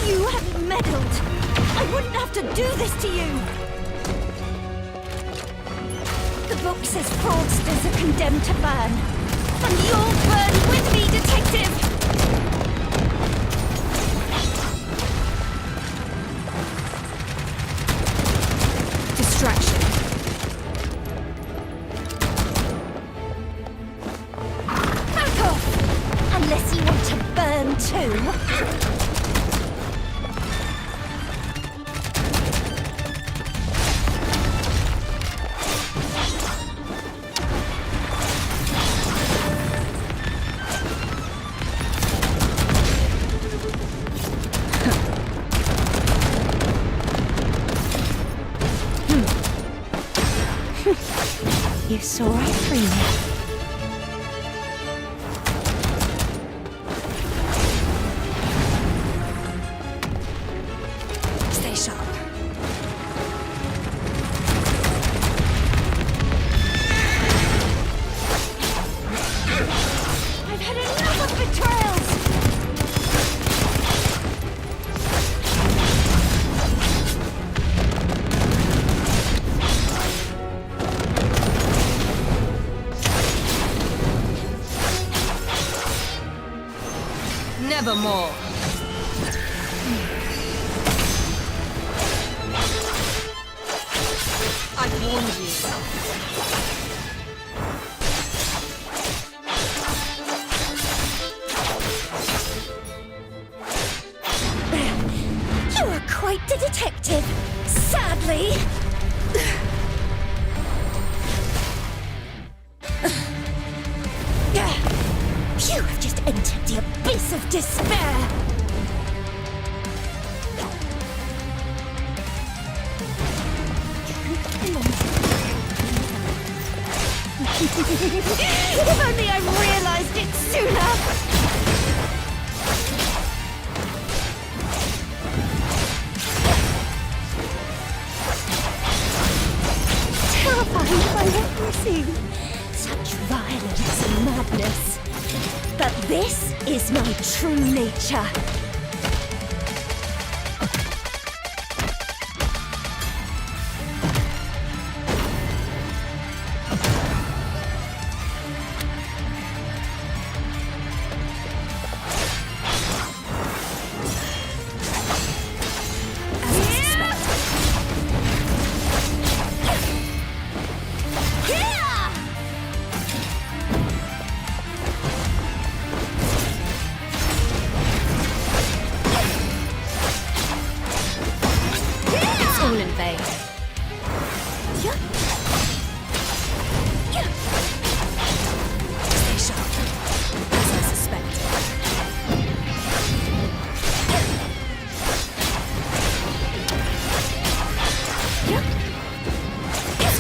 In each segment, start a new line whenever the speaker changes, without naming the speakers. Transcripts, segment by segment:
you hadn't meddled, I wouldn't have to do this to you. The book says fraudsters are condemned to burn. And you'll burn with me, detective! Distraction. Back off! Unless you want to burn too. You saw right through me. Stay sharp. I've had enough of betrayals! Nevermore. I warned you. You are quite the detective, sadly. You have just entered the abyss of despair! If only I realized it sooner! Terrifying by everything! Such violence and madness! But this is my true nature.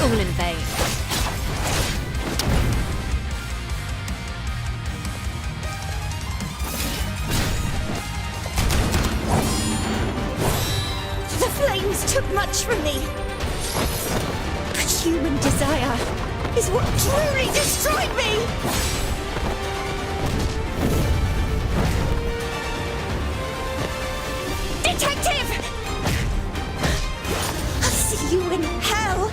All in vain. The flames took much from me. But human desire is what truly destroyed me! Detective! I'll see you in hell!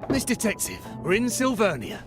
Miss Detective, we're in Silvernia.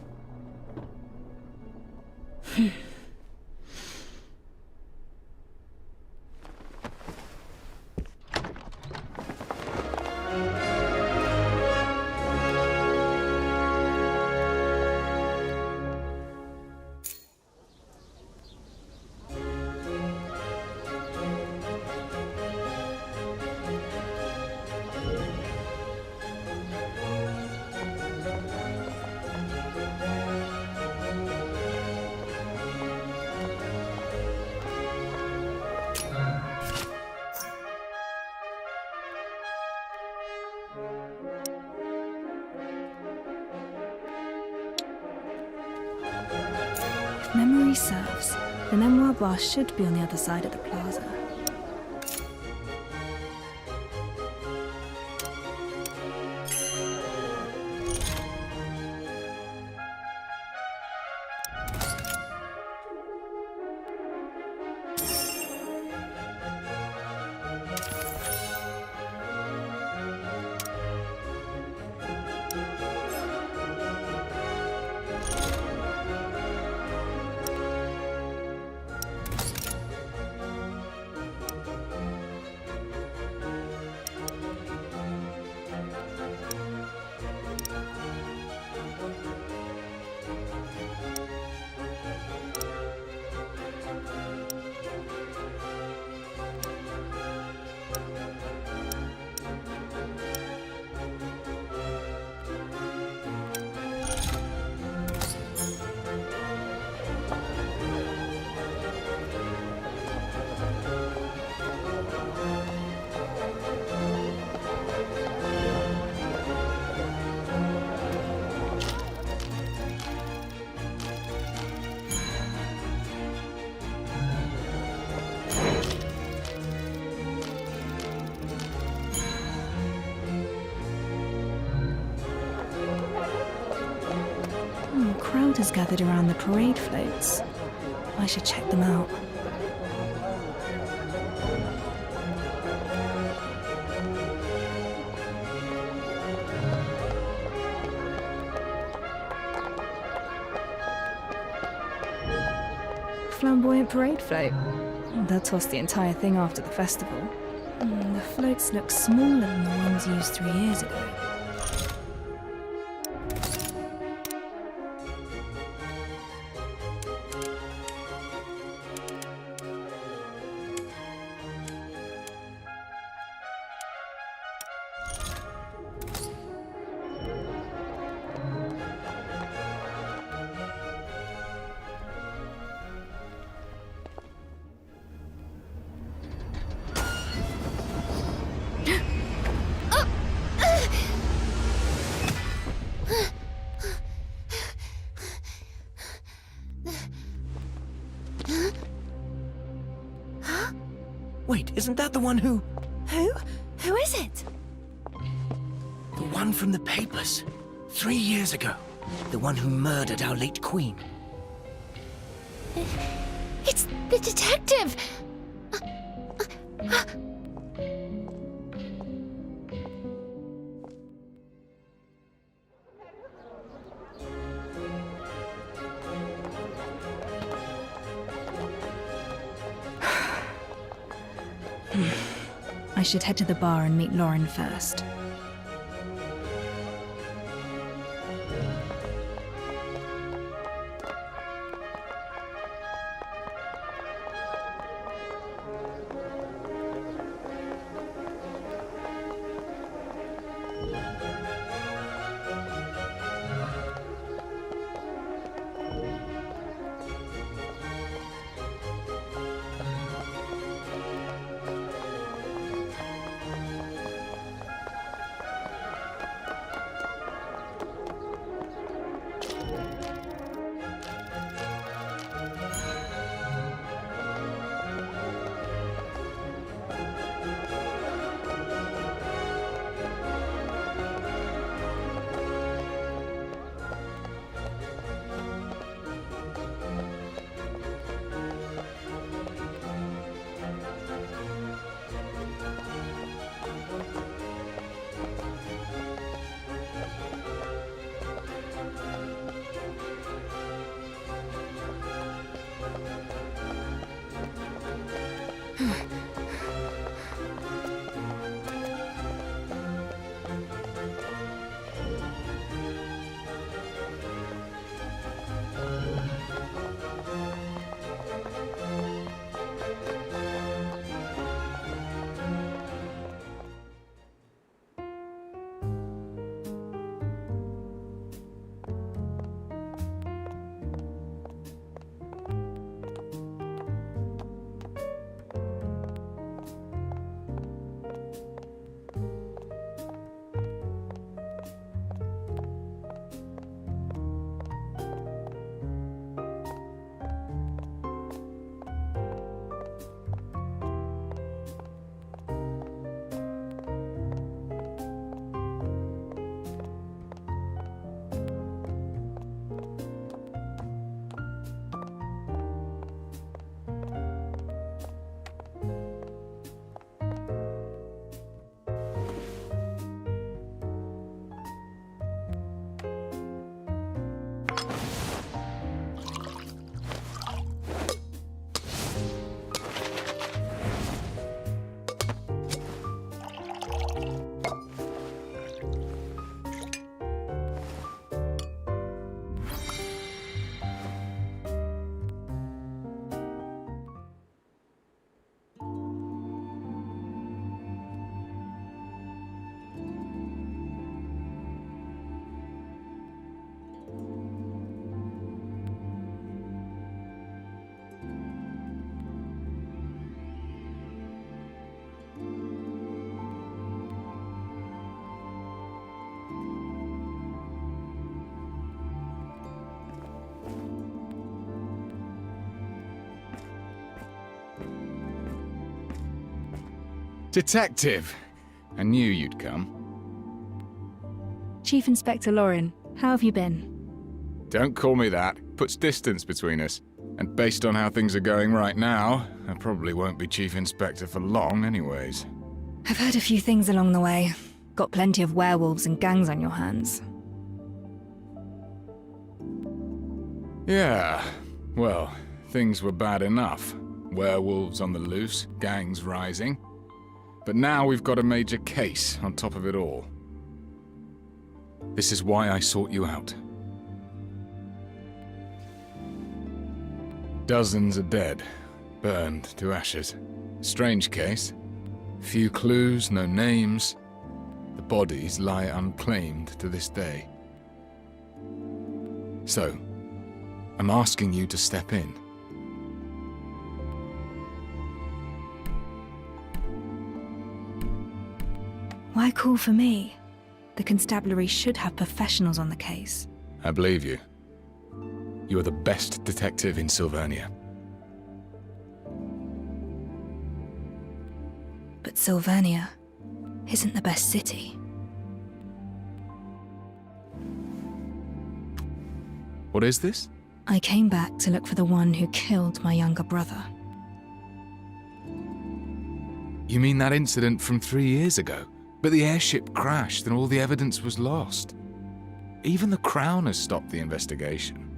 If memory serves, the memoir bar should be on the other side of the plaza. A crowd has gathered around the parade floats. I should check them out. Flamboyant parade float. They'll toss the entire thing after the festival. The floats look smaller than the ones used 3 years ago.
Wait, isn't that the one who...
Who? Who is it?
The one from the papers. 3 years ago. The one who murdered our late queen.
It's the detective!
I should head to the bar and meet Lauren first.
Detective! I knew you'd come.
Chief Inspector Lauren, how have you been?
Don't call me that. Puts distance between us. And based on how things are going right now, I probably won't be Chief Inspector for long anyways.
I've heard a few things along the way. Got plenty of werewolves and gangs on your hands.
Yeah, well, things were bad enough. Werewolves on the loose, gangs rising. But now we've got a major case on top of it all. This is why I sought you out. Dozens are dead, burned to ashes. Strange case. Few clues, no names. The bodies lie unclaimed to this day. So, I'm asking you to step in.
Why call for me? The constabulary should have professionals on the case.
I believe you. You are the best detective in Silvernia.
But Silvernia isn't the best city.
What is this?
I came back to look for the one who killed my younger brother.
You mean that incident from 3 years ago? But the airship crashed and all the evidence was lost. Even the Crown has stopped the investigation.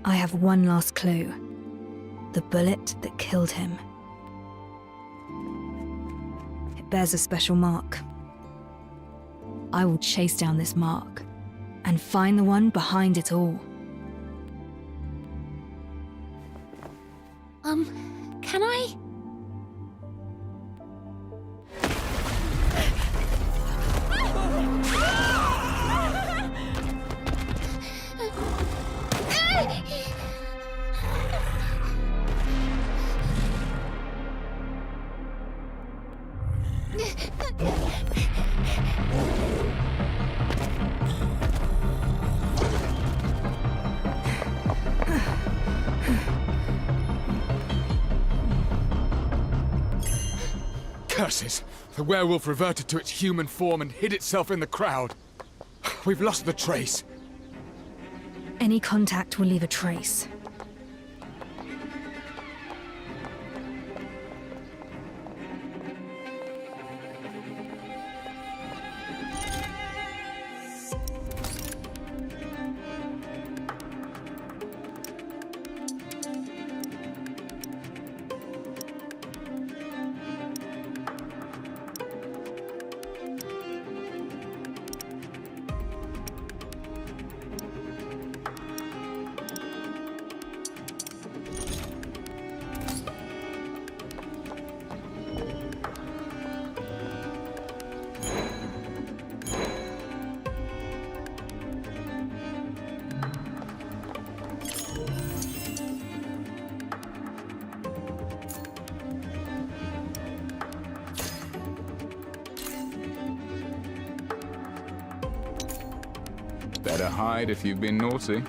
I have one last clue. The bullet that killed him. It bears a special mark. I will chase down this mark and find the one behind it all.
Can I?
Curses! The werewolf reverted to its human form and hid itself in the crowd. We've lost the trace.
Any contact will leave a trace.
Better hide if you've been naughty.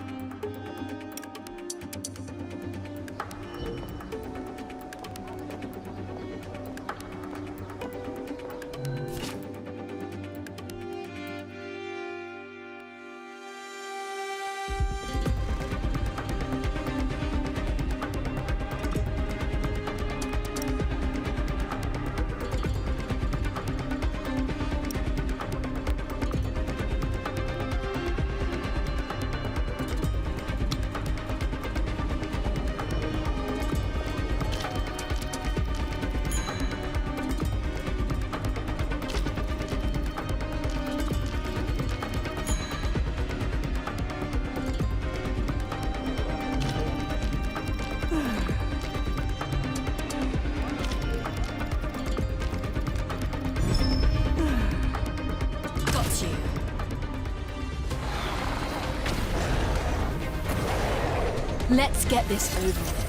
Let's get this over with.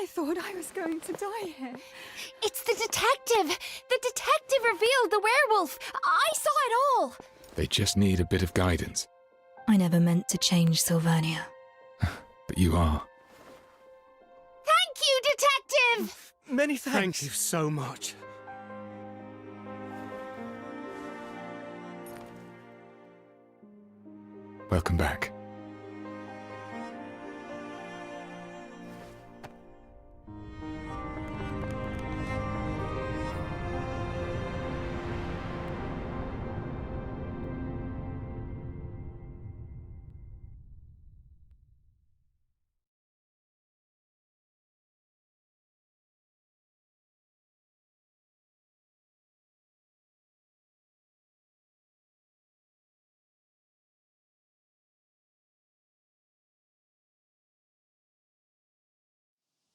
I thought I was going to die here.
It's the detective! The detective revealed the werewolf! I saw it all!
They just need a bit of guidance.
I never meant to change Silvernia.
But you are.
Thank you, detective!
Many thanks.
Thank you so much.
Welcome back.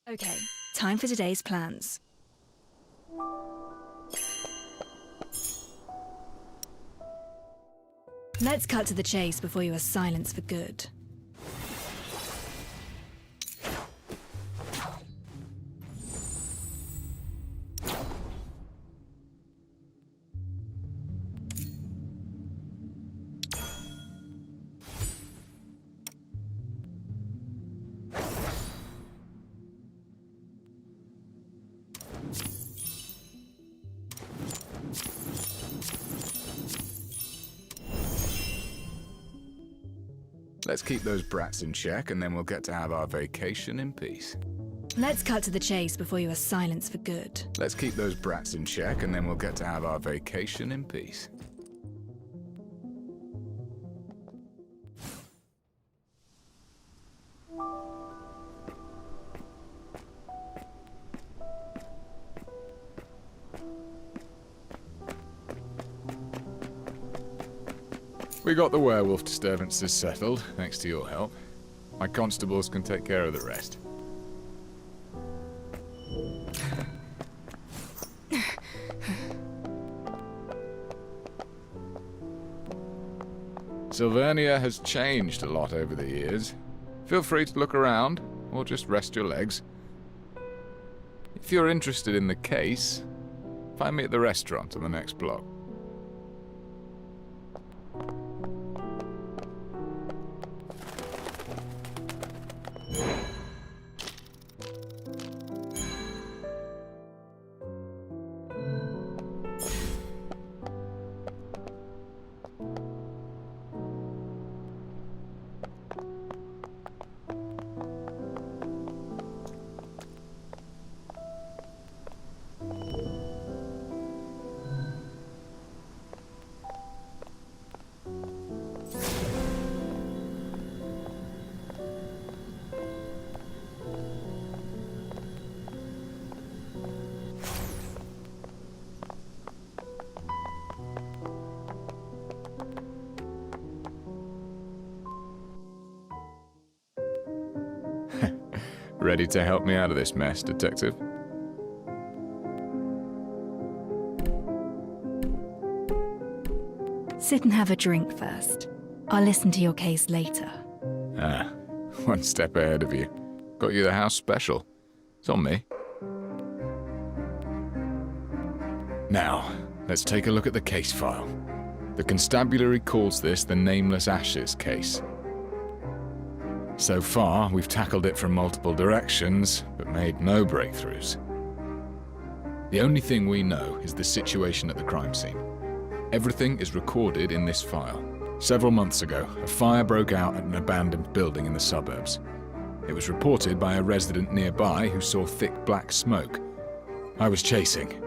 Okay, time for today's plans. Let's cut to the chase before you are silenced for good.
Let's keep those brats in check, and then we'll get to have our vacation in peace.
Let's cut to the chase before you are silenced for good.
Let's keep those brats in check, and then we'll get to have our vacation in peace. We got the werewolf disturbances settled, thanks to your help. My constables can take care of the rest. Silvernia has changed a lot over the years. Feel free to look around, or just rest your legs. If you're interested in the case, find me at the restaurant on the next block. Ready to help me out of this mess, Detective?
Sit and have a drink first. I'll listen to your case later.
Ah, one step ahead of you. Got you the house special. It's on me. Now, let's take a look at the case file. The constabulary calls this the Nameless Ashes case. So far, we've tackled it from multiple directions, but made no breakthroughs. The only thing we know is the situation at the crime scene. Everything is recorded in this file. Several months ago, a fire broke out at an abandoned building in the suburbs. It was reported by a resident nearby who saw thick black smoke. I was chasing.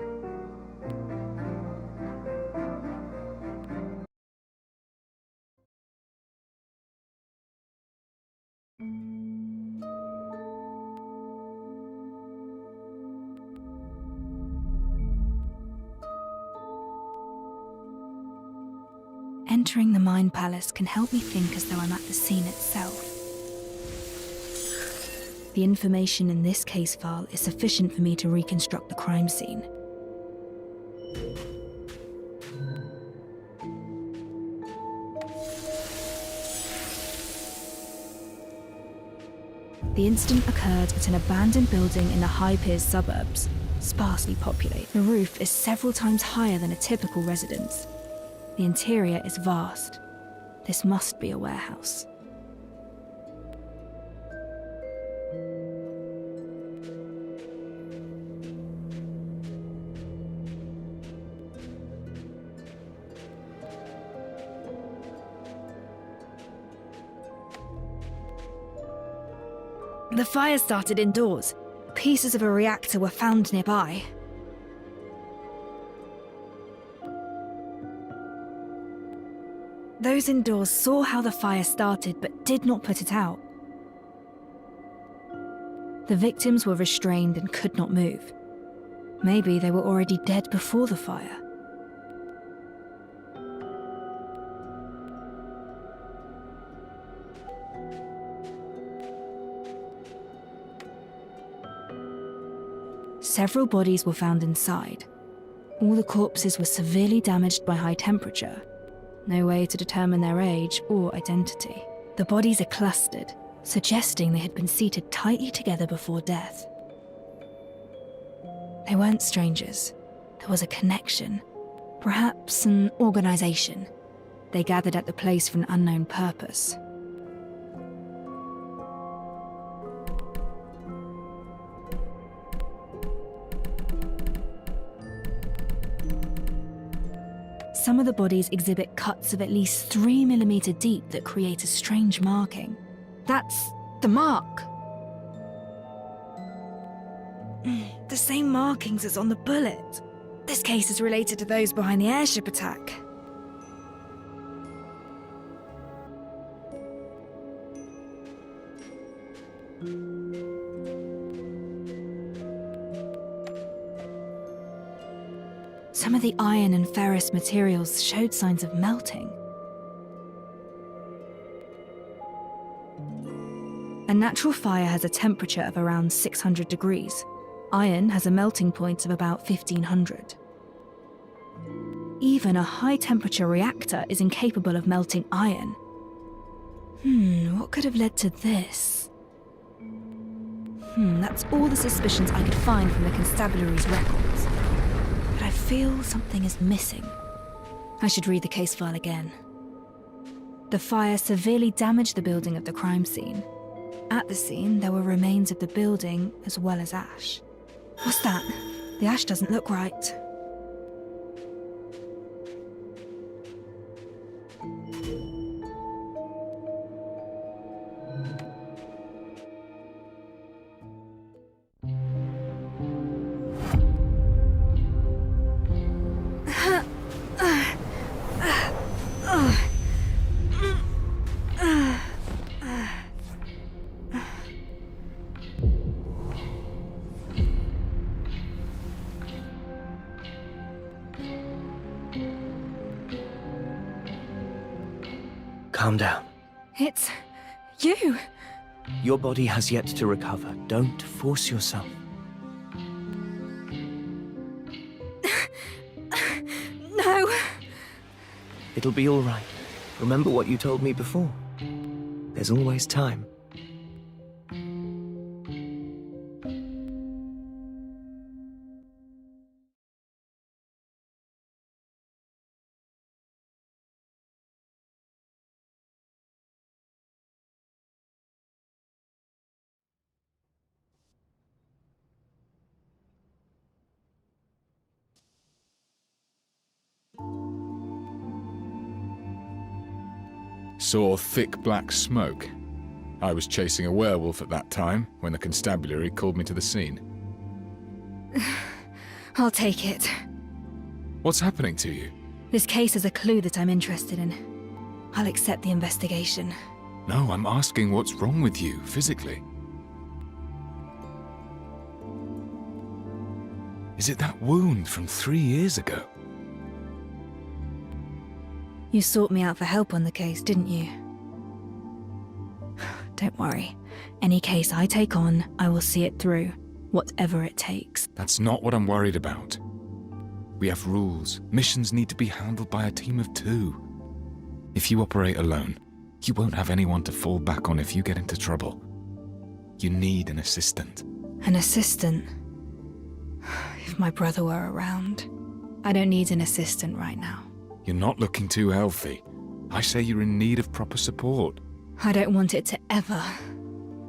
Entering the Mind Palace can help me think as though I'm at the scene itself. The information in this case file is sufficient for me to reconstruct the crime scene. The incident occurred at an abandoned building in the High Piers suburbs, sparsely populated. The roof is several times higher than a typical residence. The interior is vast. This must be a warehouse. The fire started indoors. Pieces of a reactor were found nearby. Those indoors saw how the fire started but did not put it out. The victims were restrained and could not move. Maybe they were already dead before the fire. Several bodies were found inside. All the corpses were severely damaged by high temperature. No way to determine their age or identity. The bodies are clustered, suggesting they had been seated tightly together before death. They weren't strangers. There was a connection, perhaps an organization. They gathered at the place for an unknown purpose. Some of the bodies exhibit cuts of at least 3 mm deep that create a strange marking. That's the mark. The same markings as on the bullet. This case is related to those behind the airship attack. Some of the iron and ferrous materials showed signs of melting. A natural fire has a temperature of around 600 degrees. Iron has a melting point of about 1500. Even a high-temperature reactor is incapable of melting iron. What could have led to this? That's all the suspicions I could find from the constabulary's records. But I feel something is missing. I should read the case file again. The fire severely damaged the building of the crime scene. At the scene, there were remains of the building as well as ash. What's that? The ash doesn't look right.
Calm down.
It's you.
Your body has yet to recover. Don't force yourself.
No.
It'll be all right. Remember what you told me before. There's always time.
Saw thick black smoke. I was chasing a werewolf at that time when the constabulary called me to the scene.
I'll take it.
What's happening to you?
This case is a clue that I'm interested in. I'll accept the investigation.
No, I'm asking what's wrong with you, physically. Is it that wound from 3 years ago?
You sought me out for help on the case, didn't you? Don't worry. Any case I take on, I will see it through, whatever it takes.
That's not what I'm worried about. We have rules. Missions need to be handled by a team of 2. If you operate alone, you won't have anyone to fall back on if you get into trouble. You need an assistant.
An assistant? If my brother were around. I don't need an assistant right now.
You're not looking too healthy. I say you're in need of proper support.
I don't want it to ever.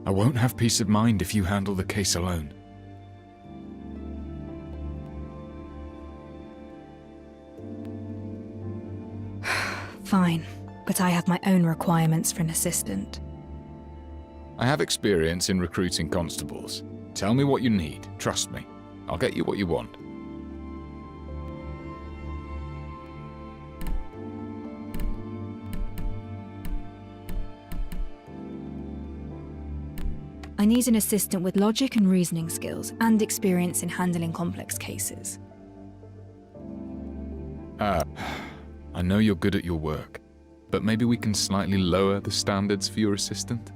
I won't have peace of mind if you handle the case alone.
Fine, but I have my own requirements for an assistant.
I have experience in recruiting constables. Tell me what you need. Trust me. I'll get you what you want.
I need an assistant with logic and reasoning skills and experience in handling complex cases.
I know you're good at your work, but maybe we can slightly lower the standards for your assistant?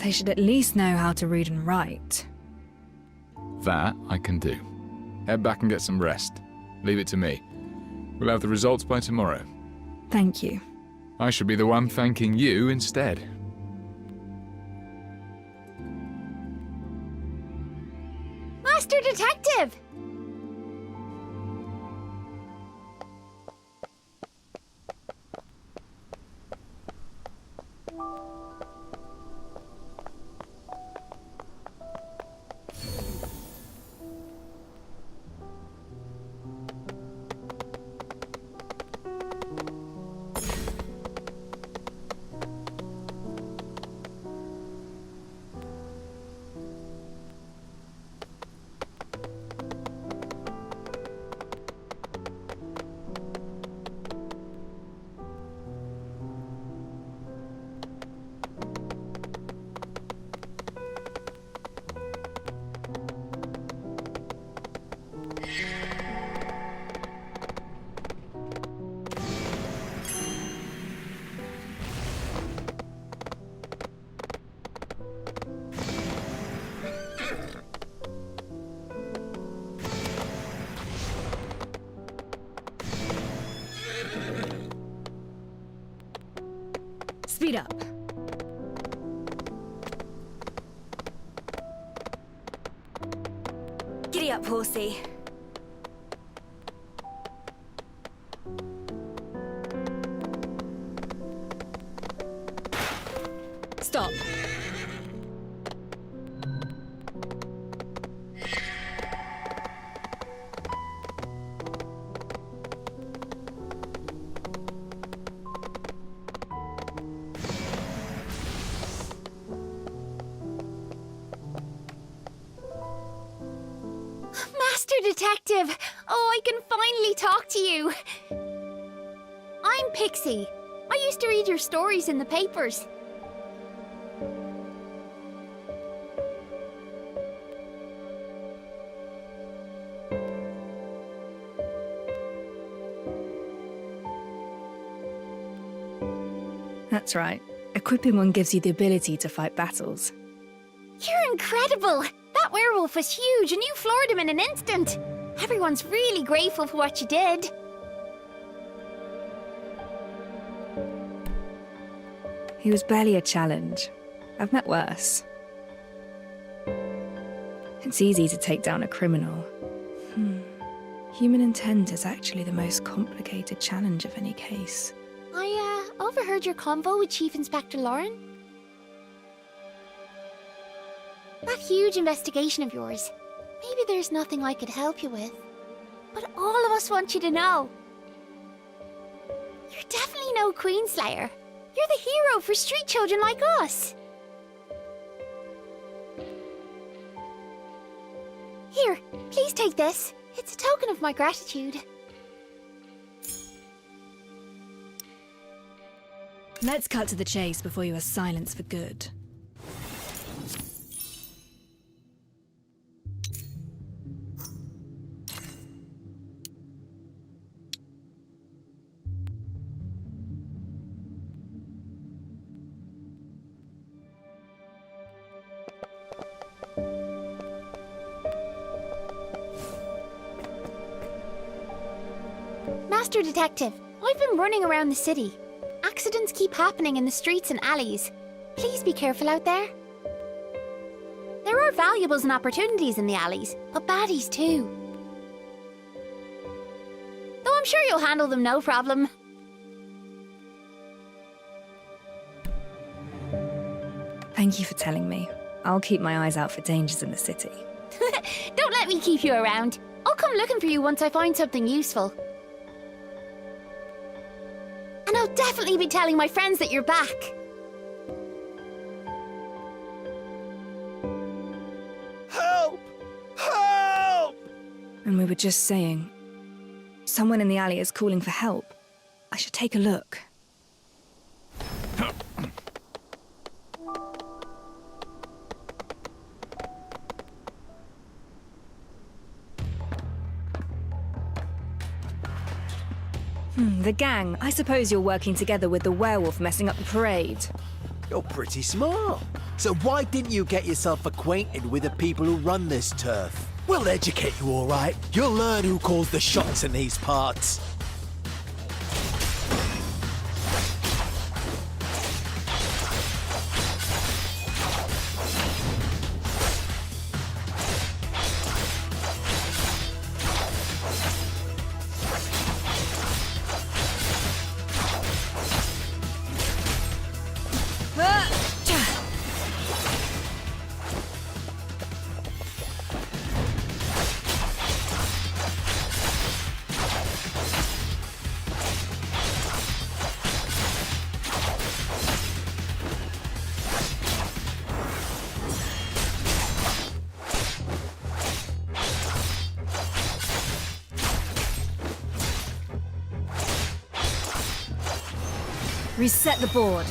They should at least know how to read and write.
That I can do. Head back and get some rest. Leave it to me. We'll have the results by tomorrow.
Thank you.
I should be the one thanking you instead.
Master Detective!
Speed up.
Giddy up, horsey.
Stop.
Master Detective! Oh, I can finally talk to you. I'm Pixie. I used to read your stories in the papers.
That's right. Equipping one gives you the ability to fight battles.
You're incredible! That werewolf was huge and you floored him in an instant. Everyone's really grateful for what you did.
He was barely a challenge. I've met worse. It's easy to take down a criminal. Human intent is actually the most complicated challenge of any case.
I overheard your convo with Chief Inspector Lauren. That huge investigation of yours. Maybe there's nothing I could help you with. But all of us want you to know. You're definitely no Queenslayer. You're the hero for street children like us. Here, please take this. It's a token of my gratitude.
Let's cut to the chase before you are silenced for good.
Master Detective, I've been running around the city. Accidents keep happening in the streets and alleys. Please be careful out there. are valuables and opportunities in the alleys, but baddies too. Though I'm sure you'll handle them no problem.
Thank you for telling me. I'll keep my eyes out for dangers in the city.
Don't let me keep you around. I'll come looking for you once I find something useful. And I'll definitely be telling my friends that you're back.
Help! Help!
And we were just saying, someone in the alley is calling for help. I should take a look. The gang. I suppose you're working together with the werewolf messing up the parade.
You're pretty smart. So why didn't you get yourself acquainted with the people who run this turf? We'll educate you, all right. You'll learn who calls the shots in these parts.
Reset the board.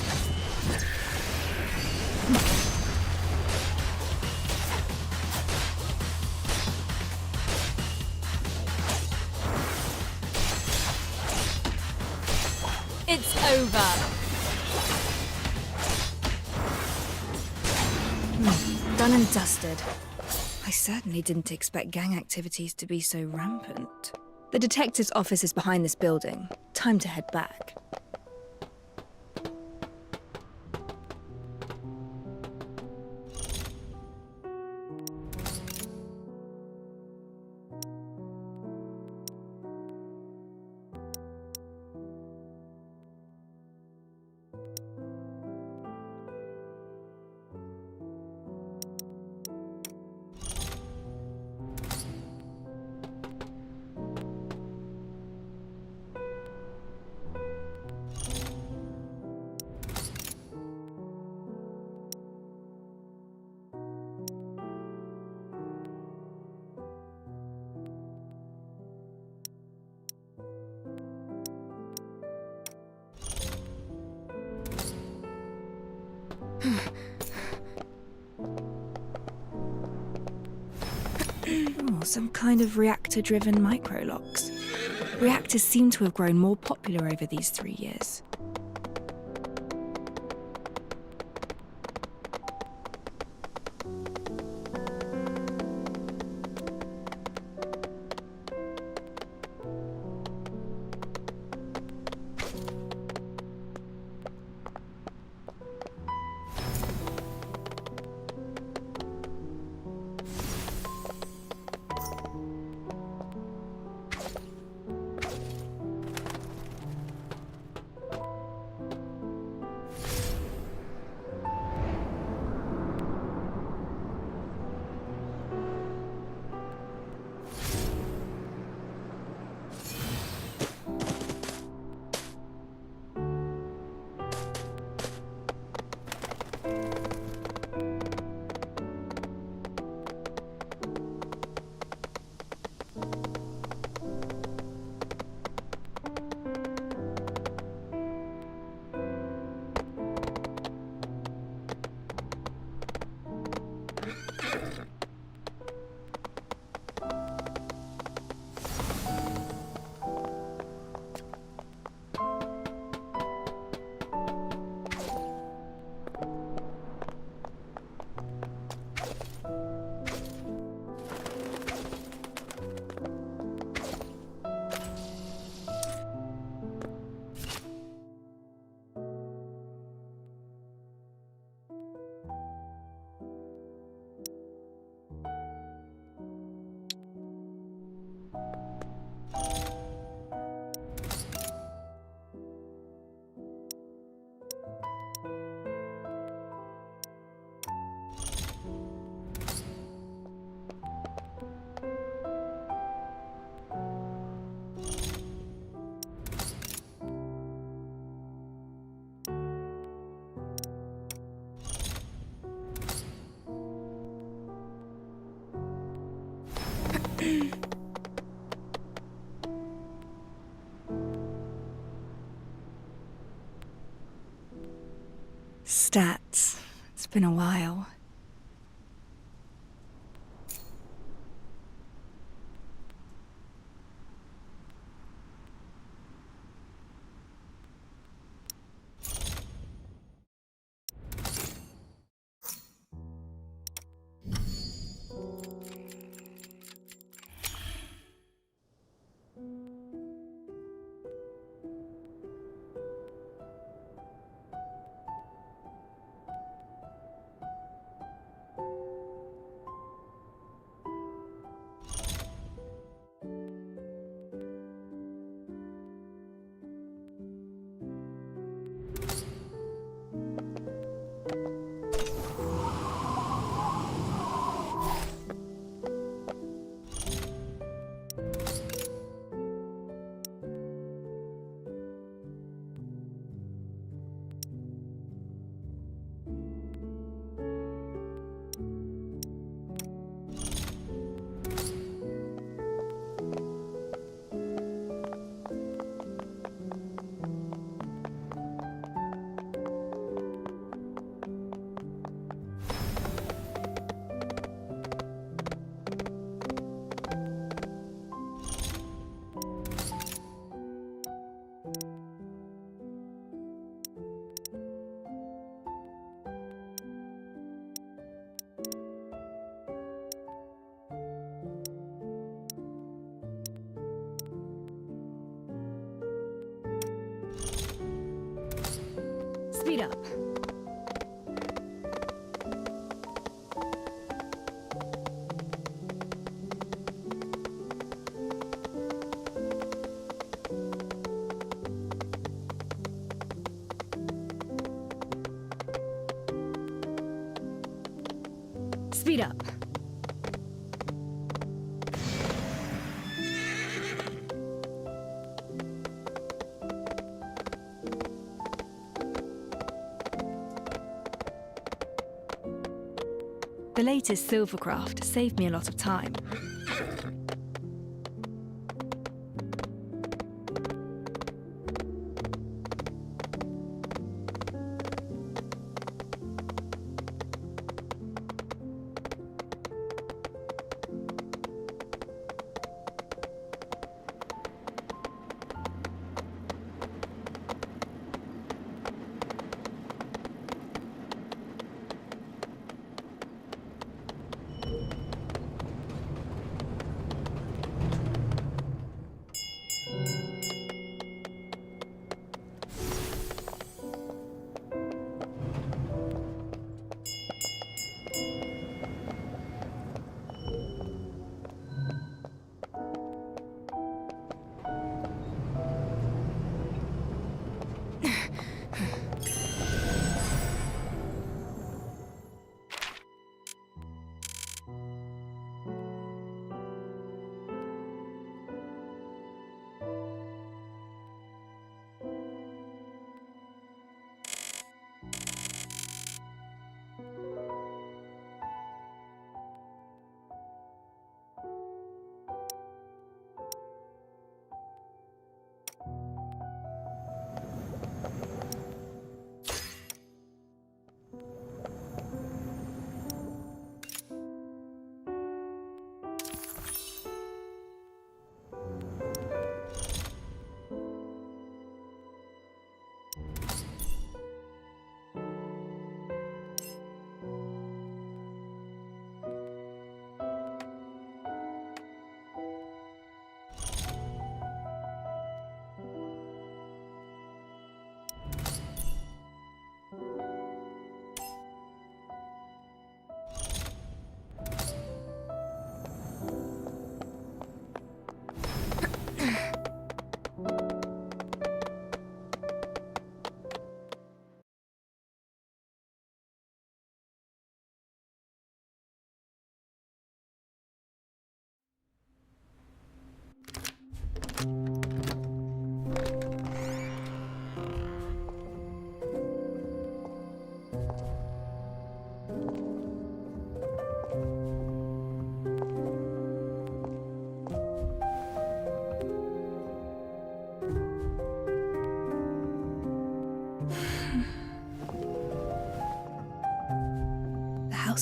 It's over. Done and dusted. I certainly didn't expect gang activities to be so rampant. The detective's office is behind this building. Time to head back. Oh, some kind of reactor-driven microlocks. Reactors seem to have grown more popular over these 3 years. stats. It's been a while. Speed up. Speed up. The latest silvercraft saved me a lot of time.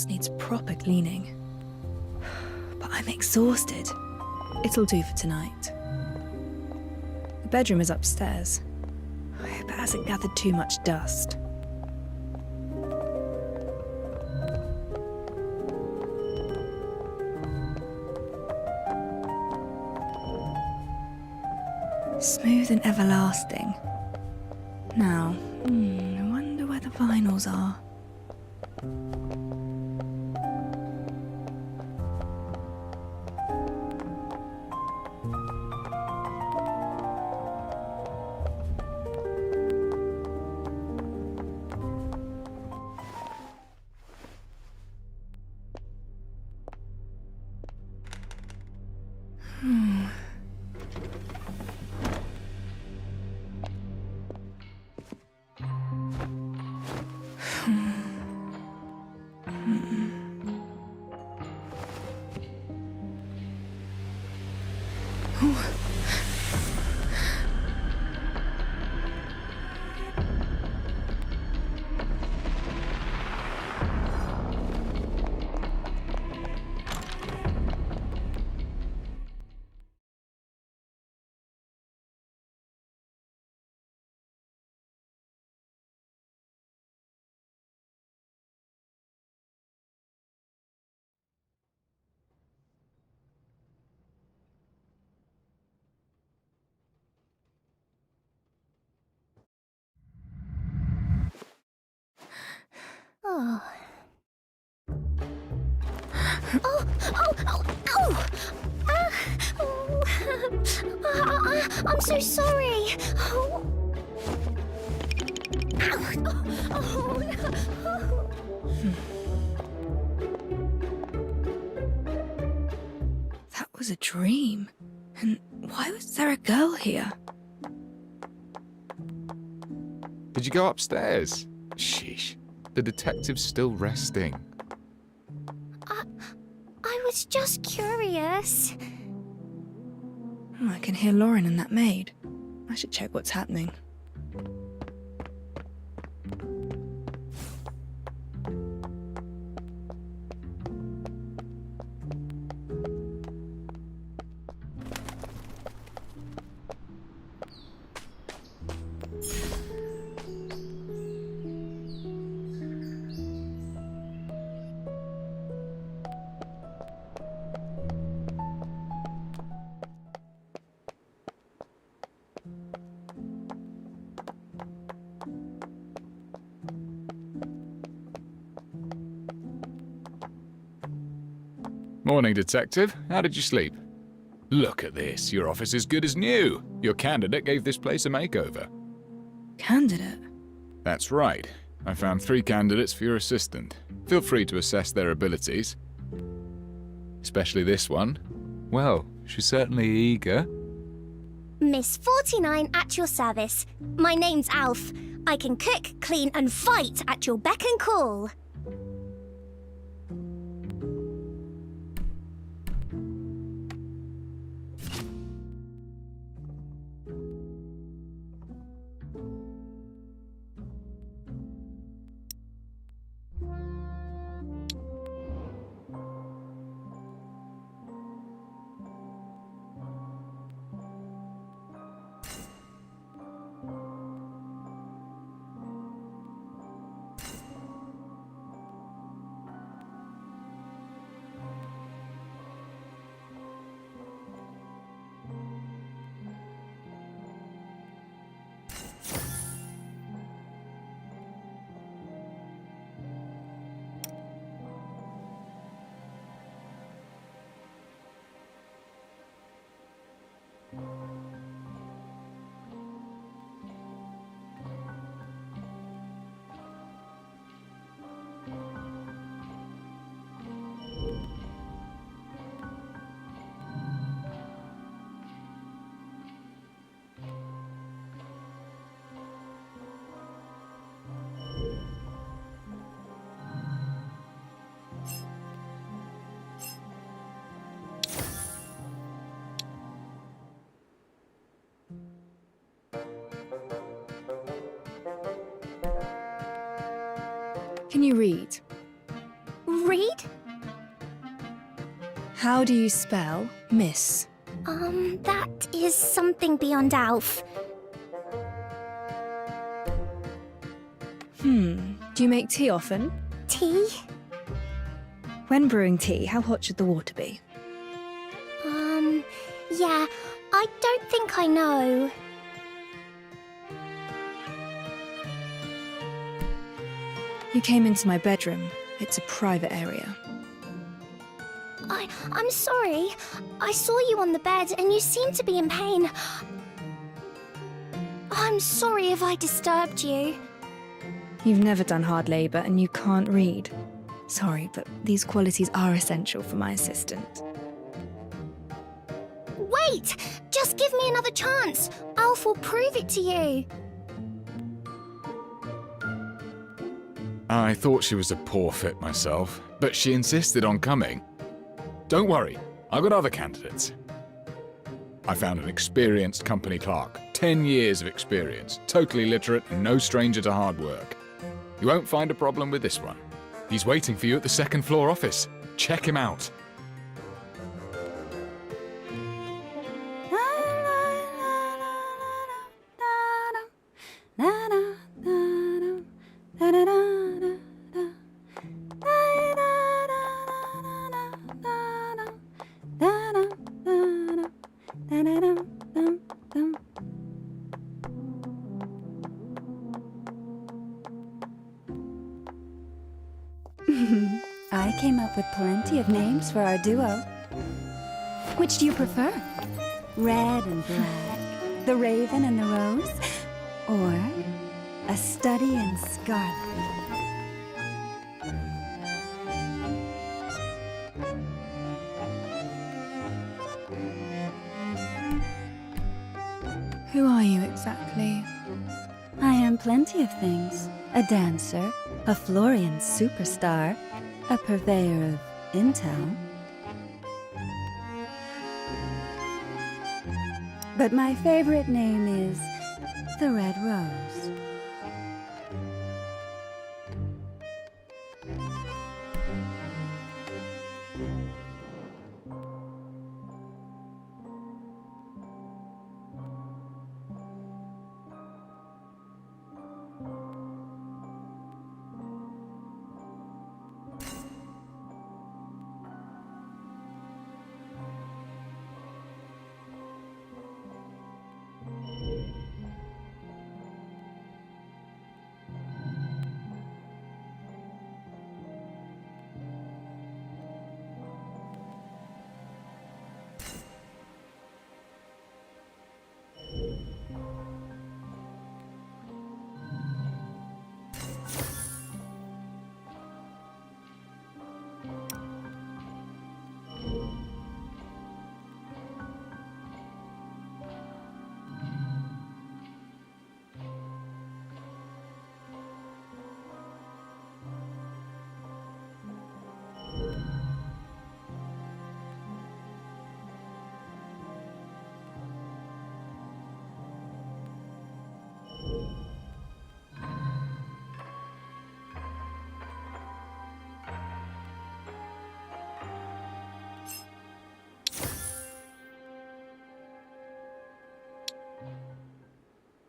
house needs proper cleaning. But I'm exhausted. It'll do for tonight. The bedroom is upstairs. I hope it hasn't gathered too much dust. Smooth and everlasting. Now, I wonder where the vinyls are.
Oh. Oh! I'm so sorry. Oh. Oh, no.
That was a dream. And why was there a girl here?
Did you go upstairs? Sheesh. The detective's still resting.
I was just curious.
I can hear Lauren and that maid. I should check what's happening.
Morning, Detective. How did you sleep? Look at this. Your office is good as new. Your candidate gave this place a makeover.
Candidate?
That's right. I found 3 candidates for your assistant. Feel free to assess their abilities. Especially this one. Well, she's certainly eager.
Miss 49 at your service. My name's Alf. I can cook, clean, and fight at your beck and call.
Can you read?
read?
How do you spell miss?
That is something beyond Alf.
Do you make tea often?
Tea?
When brewing tea, how hot should the water be?
Yeah, I don't think I know.
You came into my bedroom. It's a private area.
I'm sorry. I saw you on the bed and you seemed to be in pain. I'm sorry if I disturbed you.
You've never done hard labor and you can't read. Sorry, but these qualities are essential for my assistant.
Wait! Just give me another chance. Alf will prove it to you.
I thought she was a poor fit myself, but she insisted on coming. Don't worry, I've got other candidates. I found an experienced company clerk, 10 years of experience, totally literate and no stranger to hard work. You won't find a problem with this one. He's waiting for you at the second floor office. Check him out.
I came up with plenty of names for our duo. Which do you prefer? Red and black, the raven and the rose, or a study and scarlet?
Who are you exactly?
I am plenty of things. A dancer, a Florian superstar, a purveyor of intel. But my favorite name is the Red Rose.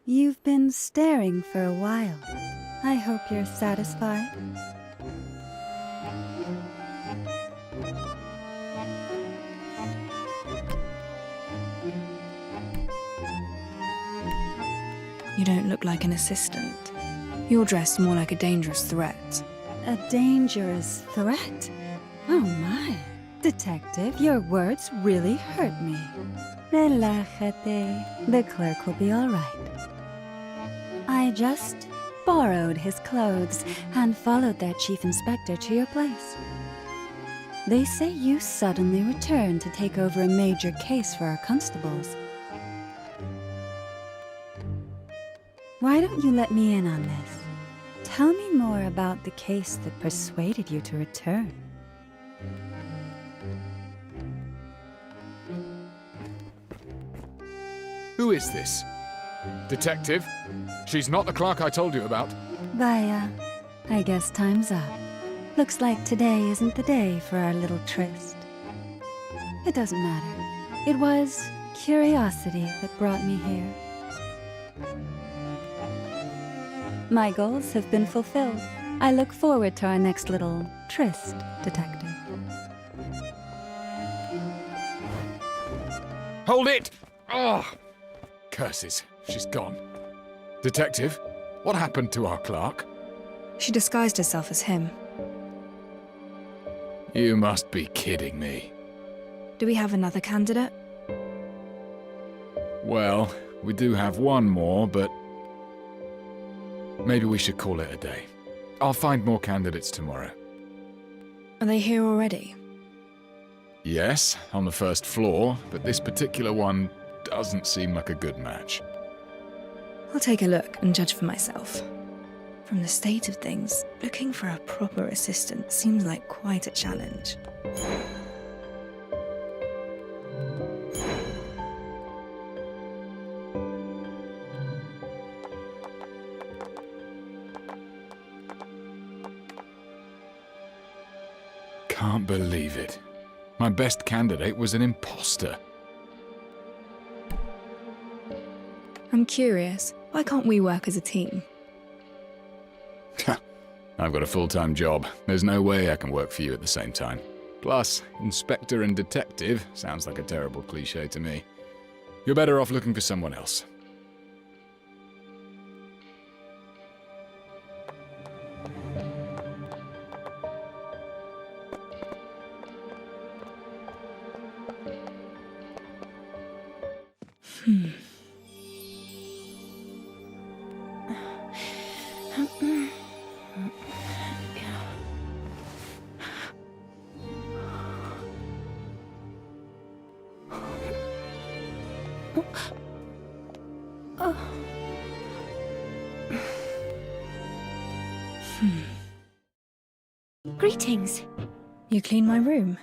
You've been staring for a while. I hope you're satisfied.
You don't look like an assistant. You're dressed more like a dangerous threat.
A dangerous threat? Oh my. Detective, your words really hurt me. Relájate. The clerk will be all right. I just borrowed his clothes and followed their chief inspector to your place. They say you suddenly returned to take over a major case for our constables. Why don't you let me in on this? Tell me more about the case that persuaded you to return.
Who is this? Detective? She's not the clerk I told you about.
Vaya, I guess time's up. Looks like today isn't the day for our little tryst. It doesn't matter. It was curiosity that brought me here. My goals have been fulfilled. I look forward to our next little tryst, Detective.
Hold it! Oh! Curses, she's gone. Detective, what happened to our clerk?
She disguised herself as him.
You must be kidding me.
Do we have another candidate?
Well, we do have one more, but maybe we should call it a day. I'll find more candidates tomorrow.
Are they here already?
Yes, on the first floor, but this particular one doesn't seem like a good match.
I'll take a look and judge for myself. From the state of things, looking for a proper assistant seems like quite a challenge.
Can't believe it. My best candidate was an imposter.
I'm curious, why can't we work as a team?
I've got a full-time job. There's no way I can work for you at the same time. Plus, inspector and detective sounds like a terrible cliché to me. You're better off looking for someone else.
Greetings.
You cleaned my room?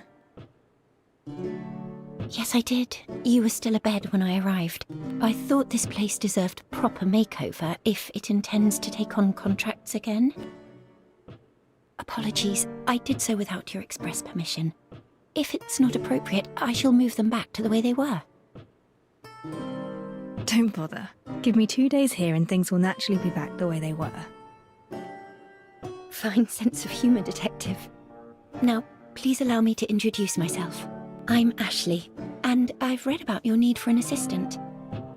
Yes, I did. You were still abed when I arrived. I thought this place deserved a proper makeover if it intends to take on contracts again. Apologies, I did so without your express permission. If it's not appropriate, I shall move them back to the way they were.
Don't bother. Give me 2 days here and things will naturally be back the way they were.
Fine sense of humour, Detective. Now, please allow me to introduce myself. I'm Ashley, and I've read about your need for an assistant.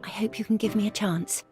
I hope you can give me a chance.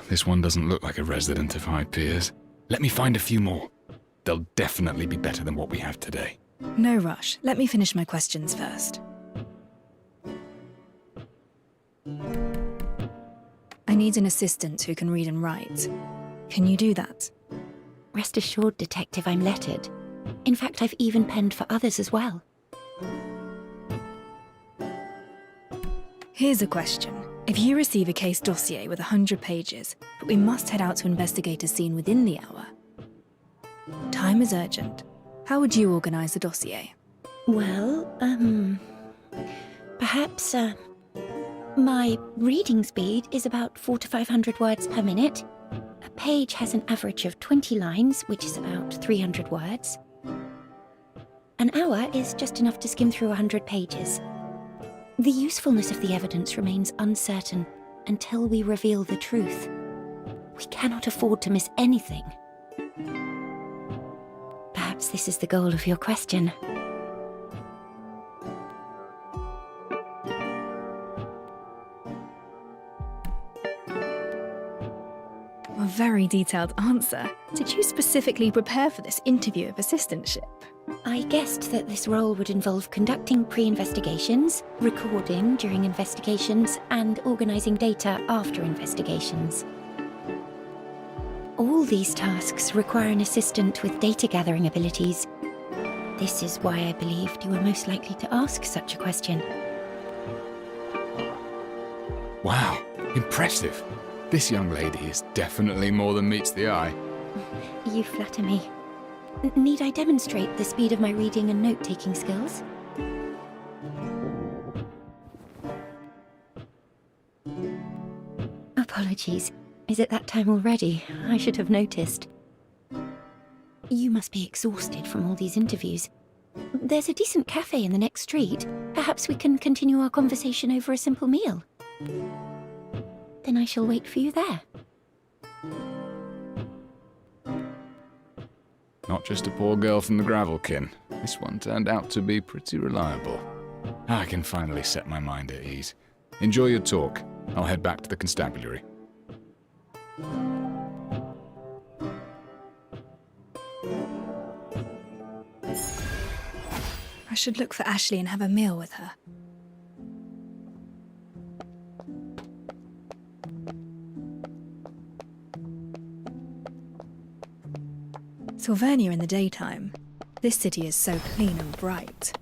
This one doesn't look like a resident of High Piers. Let me find a few more. They'll definitely be better than what we have today.
No rush. Let me finish my questions first. I need an assistant who can read and write. Can you do that?
Rest assured, Detective, I'm lettered. In fact, I've even penned for others as well.
Here's a question. If you receive a case dossier with 100 pages, but we must head out to investigate a scene within the hour. Time is urgent. How would you organise the dossier?
Well, perhaps, my reading speed is about 400 to 500 words per minute. A page has an average of 20 lines, which is about 300 words. An hour is just enough to skim through 100 pages. The usefulness of the evidence remains uncertain until we reveal the truth. We cannot afford to miss anything. Perhaps this is the goal of your question.
A very detailed answer. Did you specifically prepare for this interview of assistantship?
I guessed that this role would involve conducting pre-investigations, recording during investigations, and organising data after investigations. All these tasks require an assistant with data-gathering abilities. This is why I believed you were most likely to ask such a question.
Wow, impressive. This young lady is definitely more than meets the eye.
You flatter me. Need I demonstrate the speed of my reading and note-taking skills? Apologies. Is it that time already? I should have noticed. You must be exhausted from all these interviews. There's a decent cafe in the next street. Perhaps we can continue our conversation over a simple meal. Then I shall wait for you there.
Not just a poor girl from the Gravelkin. This one turned out to be pretty reliable. I can finally set my mind at ease. Enjoy your talk. I'll head back to the constabulary.
I should look for Ashley and have a meal with her. Silvernia in the daytime. This city is so clean and bright.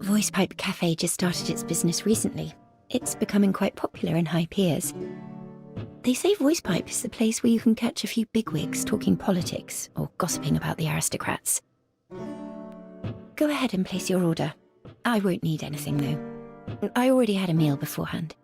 Voice Pipe Cafe just started its business recently. It's becoming quite popular in High Piers. They say Voice Pipe is the place where you can catch a few bigwigs talking politics or gossiping about the aristocrats. Go ahead and place your order. I won't need anything, though. I already had a meal beforehand.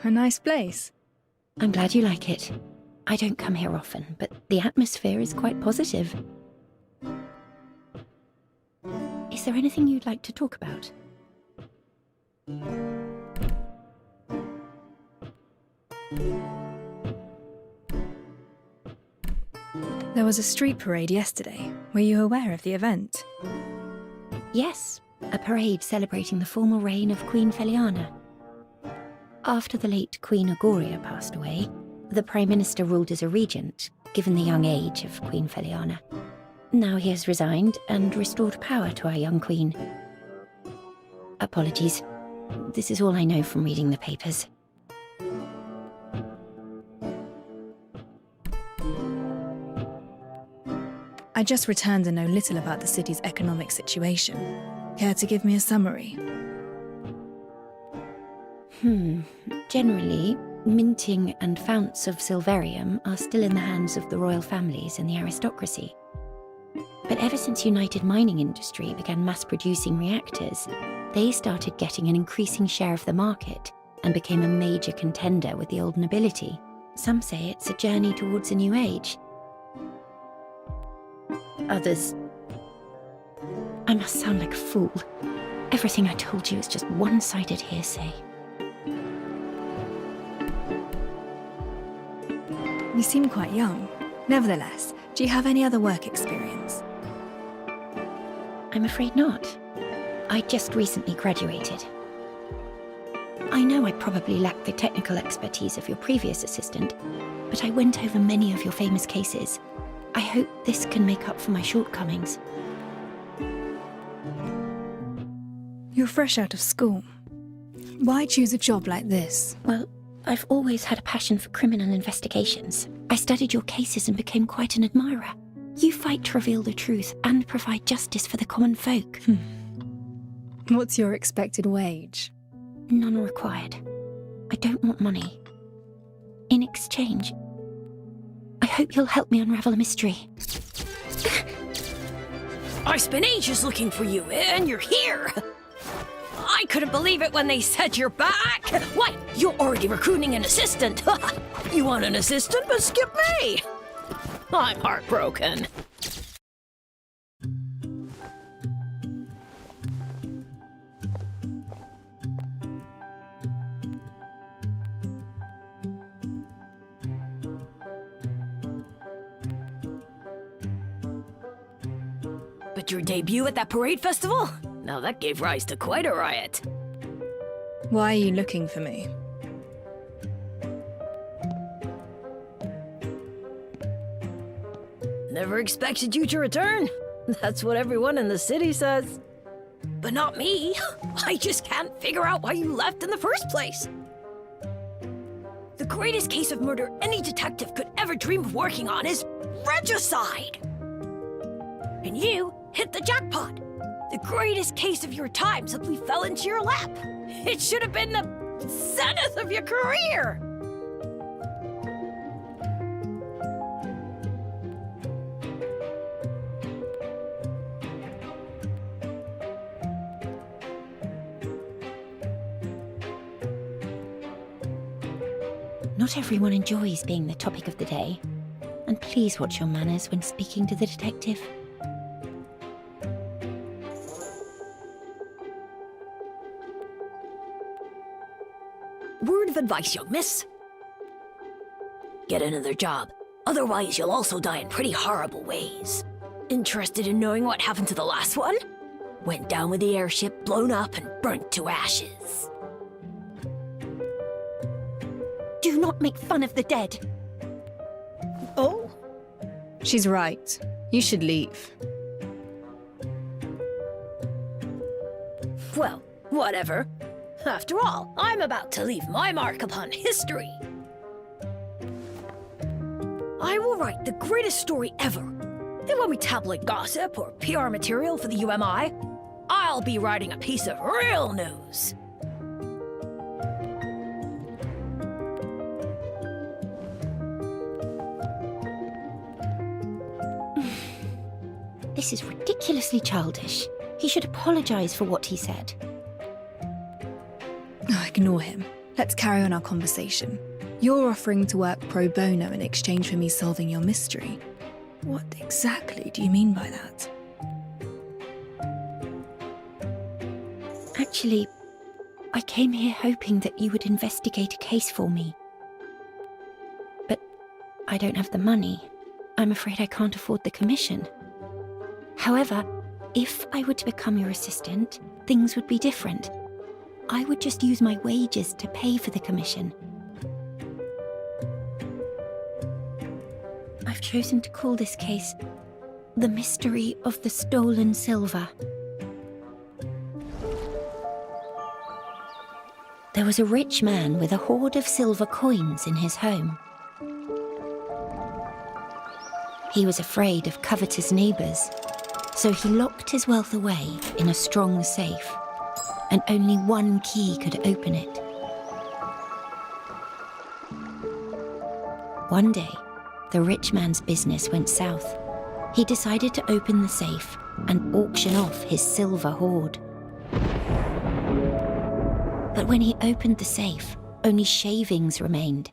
A nice place.
I'm glad you like it. I don't come here often, but the atmosphere is quite positive. Is there anything you'd like to talk about?
There was a street parade yesterday. Were you aware of the event?
Yes, a parade celebrating the formal reign of Queen Feliana. After the late Queen Agoria passed away, the Prime Minister ruled as a regent, given the young age of Queen Feliana. Now he has resigned and restored power to our young queen. Apologies. This is all I know from reading the papers.
I just returned and know little about the city's economic situation. Care to give me a summary?
Generally, minting and founts of Silverium are still in the hands of the royal families and the aristocracy. But ever since United Mining Industry began mass-producing reactors, they started getting an increasing share of the market and became a major contender with the old nobility. Some say it's a journey towards a new age. Others... I must sound like a fool. Everything I told you is just one-sided hearsay.
You seem quite young. Nevertheless, do you have any other work experience?
I'm afraid not. I just recently graduated. I know I probably lack the technical expertise of your previous assistant, but I went over many of your famous cases. I hope this can make up for my shortcomings.
You're fresh out of school. Why choose a job like this?
Well, I've always had a passion for criminal investigations. I studied your cases and became quite an admirer. You fight to reveal the truth and provide justice for the common folk.
What's your expected wage?
None required. I don't want money. In exchange, I hope you'll help me unravel a mystery.
I spent ages looking for you, and you're here! I couldn't believe it when they said you're back! Why, you're already recruiting an assistant! You want an assistant, but skip me! I'm heartbroken. But your debut at that parade festival? Now that gave rise to quite a riot.
Why are you looking for me?
Never expected you to return. That's what everyone in the city says. But not me. I just can't figure out why you left in the first place. The greatest case of murder any detective could ever dream of working on is regicide. And you hit the jackpot. The greatest case of your time simply fell into your lap. It should have been the zenith of your career.
Not everyone enjoys being the topic of the day. And please watch your manners when speaking to the detective.
Word of advice, young miss. Get another job. Otherwise, you'll also die in pretty horrible ways. Interested in knowing what happened to the last one? Went down with the airship, blown up, and burnt to ashes.
Do not make fun of the dead.
Oh?
She's right. You should leave.
Well, whatever. After all, I'm about to leave my mark upon history. I will write the greatest story ever. It won't be tabloid gossip or PR material for the UMI. I'll be writing a piece of real news.
This is ridiculously childish. He should apologize for what he said.
Oh, ignore him. Let's carry on our conversation. You're offering to work pro bono in exchange for me solving your mystery. What exactly do you mean by that?
Actually, I came here hoping that you would investigate a case for me. But I don't have the money. I'm afraid I can't afford the commission. However, if I were to become your assistant, things would be different. I would just use my wages to pay for the commission. I've chosen to call this case The Mystery of the Stolen Silver. There was a rich man with a hoard of silver coins in his home. He was afraid of covetous neighbours, so he locked his wealth away in a strong safe, and only one key could open it. One day, the rich man's business went south. He decided to open the safe and auction off his silver hoard. But when he opened the safe, only shavings remained.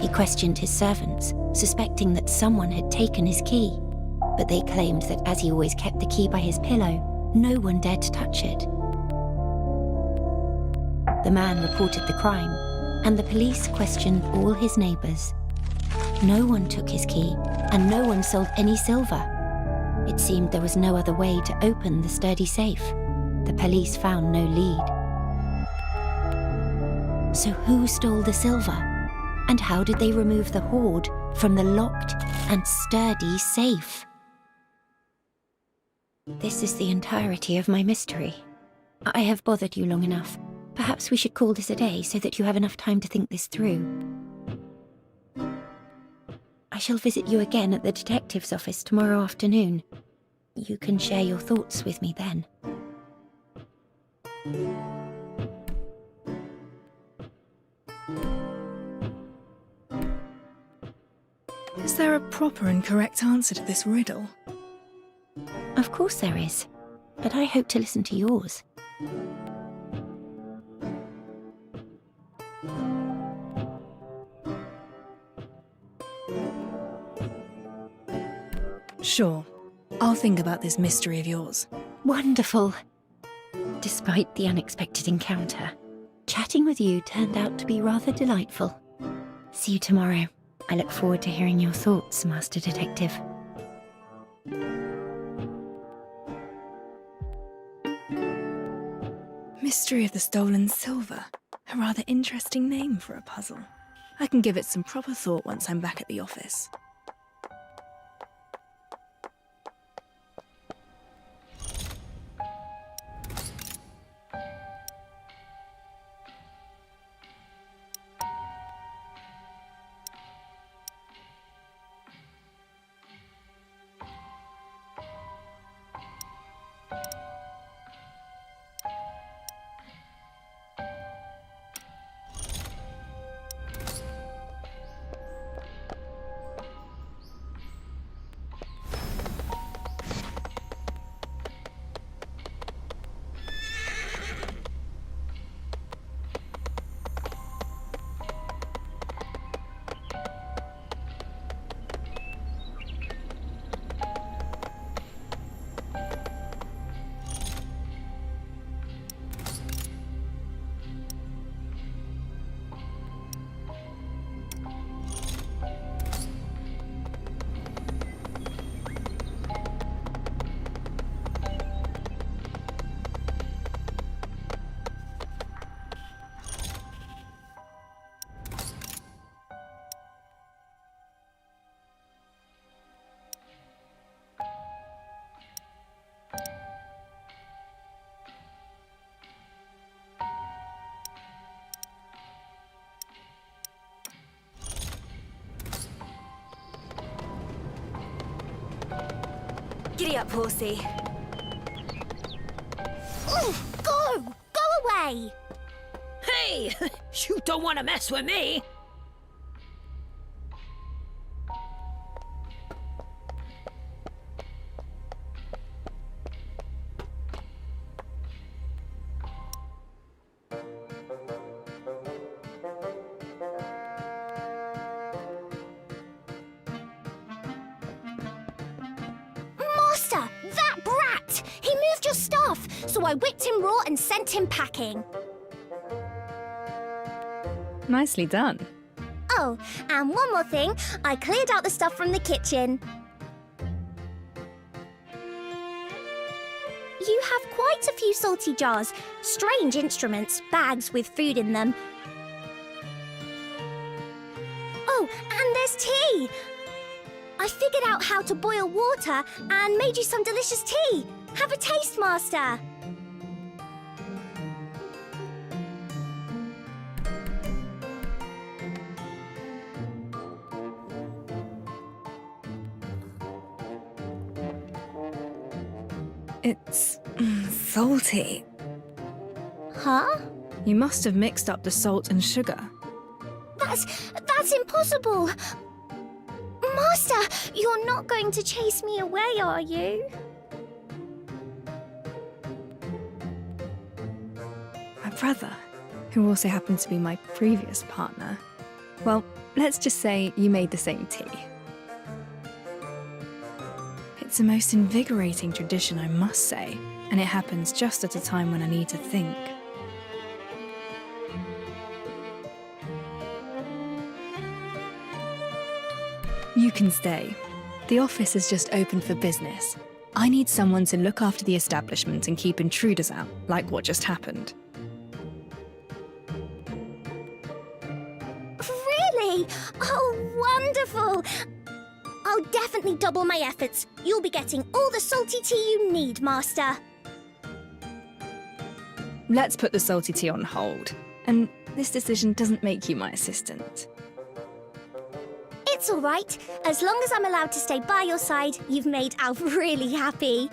He questioned his servants, suspecting that someone had taken his key, but they claimed that as he always kept the key by his pillow, no one dared to touch it. The man reported the crime, and the police questioned all his neighbours. No one took his key, and no one sold any silver. It seemed there was no other way to open the sturdy safe. The police found no lead. So who stole the silver? And how did they remove the hoard from the locked and sturdy safe? This is the entirety of my mystery. I have bothered you long enough. Perhaps we should call this a day so that you have enough time to think this through. I shall visit you again at the detective's office tomorrow afternoon. You can share your thoughts with me then.
Is there a proper and correct answer to this riddle?
Of course there is, but I hope to listen to yours.
Sure. I'll think about this mystery of yours.
Wonderful. Despite the unexpected encounter, chatting with you turned out to be rather delightful. See you tomorrow. I look forward to hearing your thoughts, Master Detective.
Mystery of the Stolen Silver. A rather interesting name for a puzzle. I can give it some proper thought once I'm back at the office.
Giddy up, horsey. Ooh, go! Go away!
Hey! You don't want to mess with me!
off, so I whipped him raw and sent him packing.
Nicely done.
Oh, and one more thing, I cleared out the stuff from the kitchen. You have quite a few salty jars, strange instruments, bags with food in them. Oh, and there's tea! I figured out how to boil water and made you some delicious tea. Have a taste, Master.
It's salty.
Huh?
You must have mixed up the salt and sugar.
That's impossible. Master, you're not going to chase me away, are you?
My brother, who also happened to be my previous partner. Well, let's just say you made the same tea. It's a most invigorating tradition, I must say, and it happens just at a time when I need to think. You can stay. The office is just open for business. I need someone to look after the establishment and keep intruders out, like what just happened.
Really? Oh, wonderful! I'll definitely double my efforts. You'll be getting all the salty tea you need, Master.
Let's put the salty tea on hold. And this decision doesn't make you my assistant.
It's all right. As long as I'm allowed to stay by your side, you've made Alf really happy.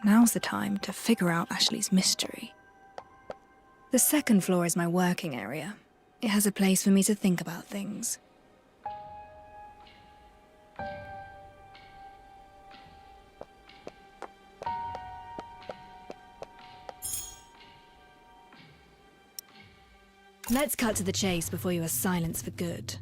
Now's the time to figure out Ashley's mystery. The second floor is my working area. It has a place for me to think about things. Let's cut to the chase before you are silenced for good.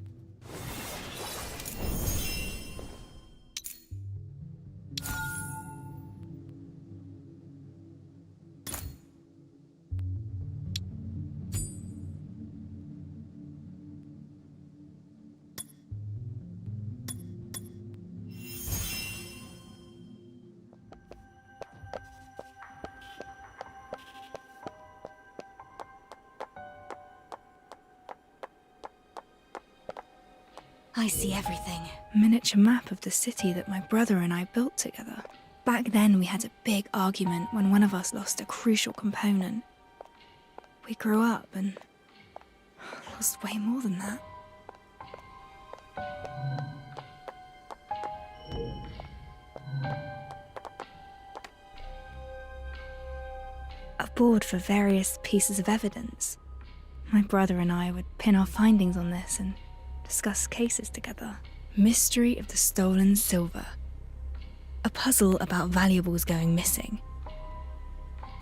I see everything. Miniature map of the city that my brother and I built together. Back then we had a big argument when one of us lost a crucial component. We grew up and lost way more than that. board for various pieces of evidence. My brother and I would pin our findings on this and discuss cases together. Mystery of the stolen silver. A puzzle about valuables going missing.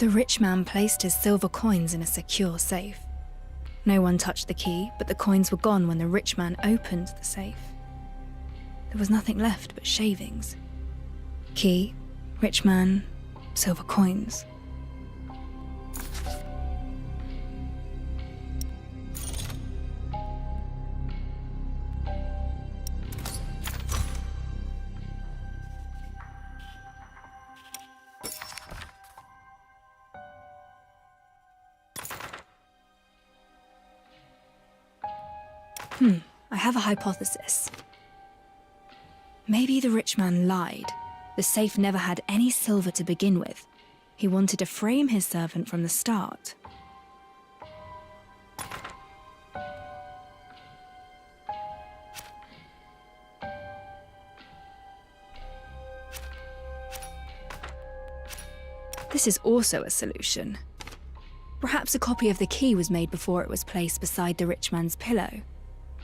The rich man placed his silver coins in a secure safe. No one touched the key, but the coins were gone when the rich man opened the safe. There was nothing left but shavings. Key, rich man, silver coins. I have a hypothesis. Maybe the rich man lied. The safe never had any silver to begin with. He wanted to frame his servant from the start. This is also a solution. Perhaps a copy of the key was made before it was placed beside the rich man's pillow.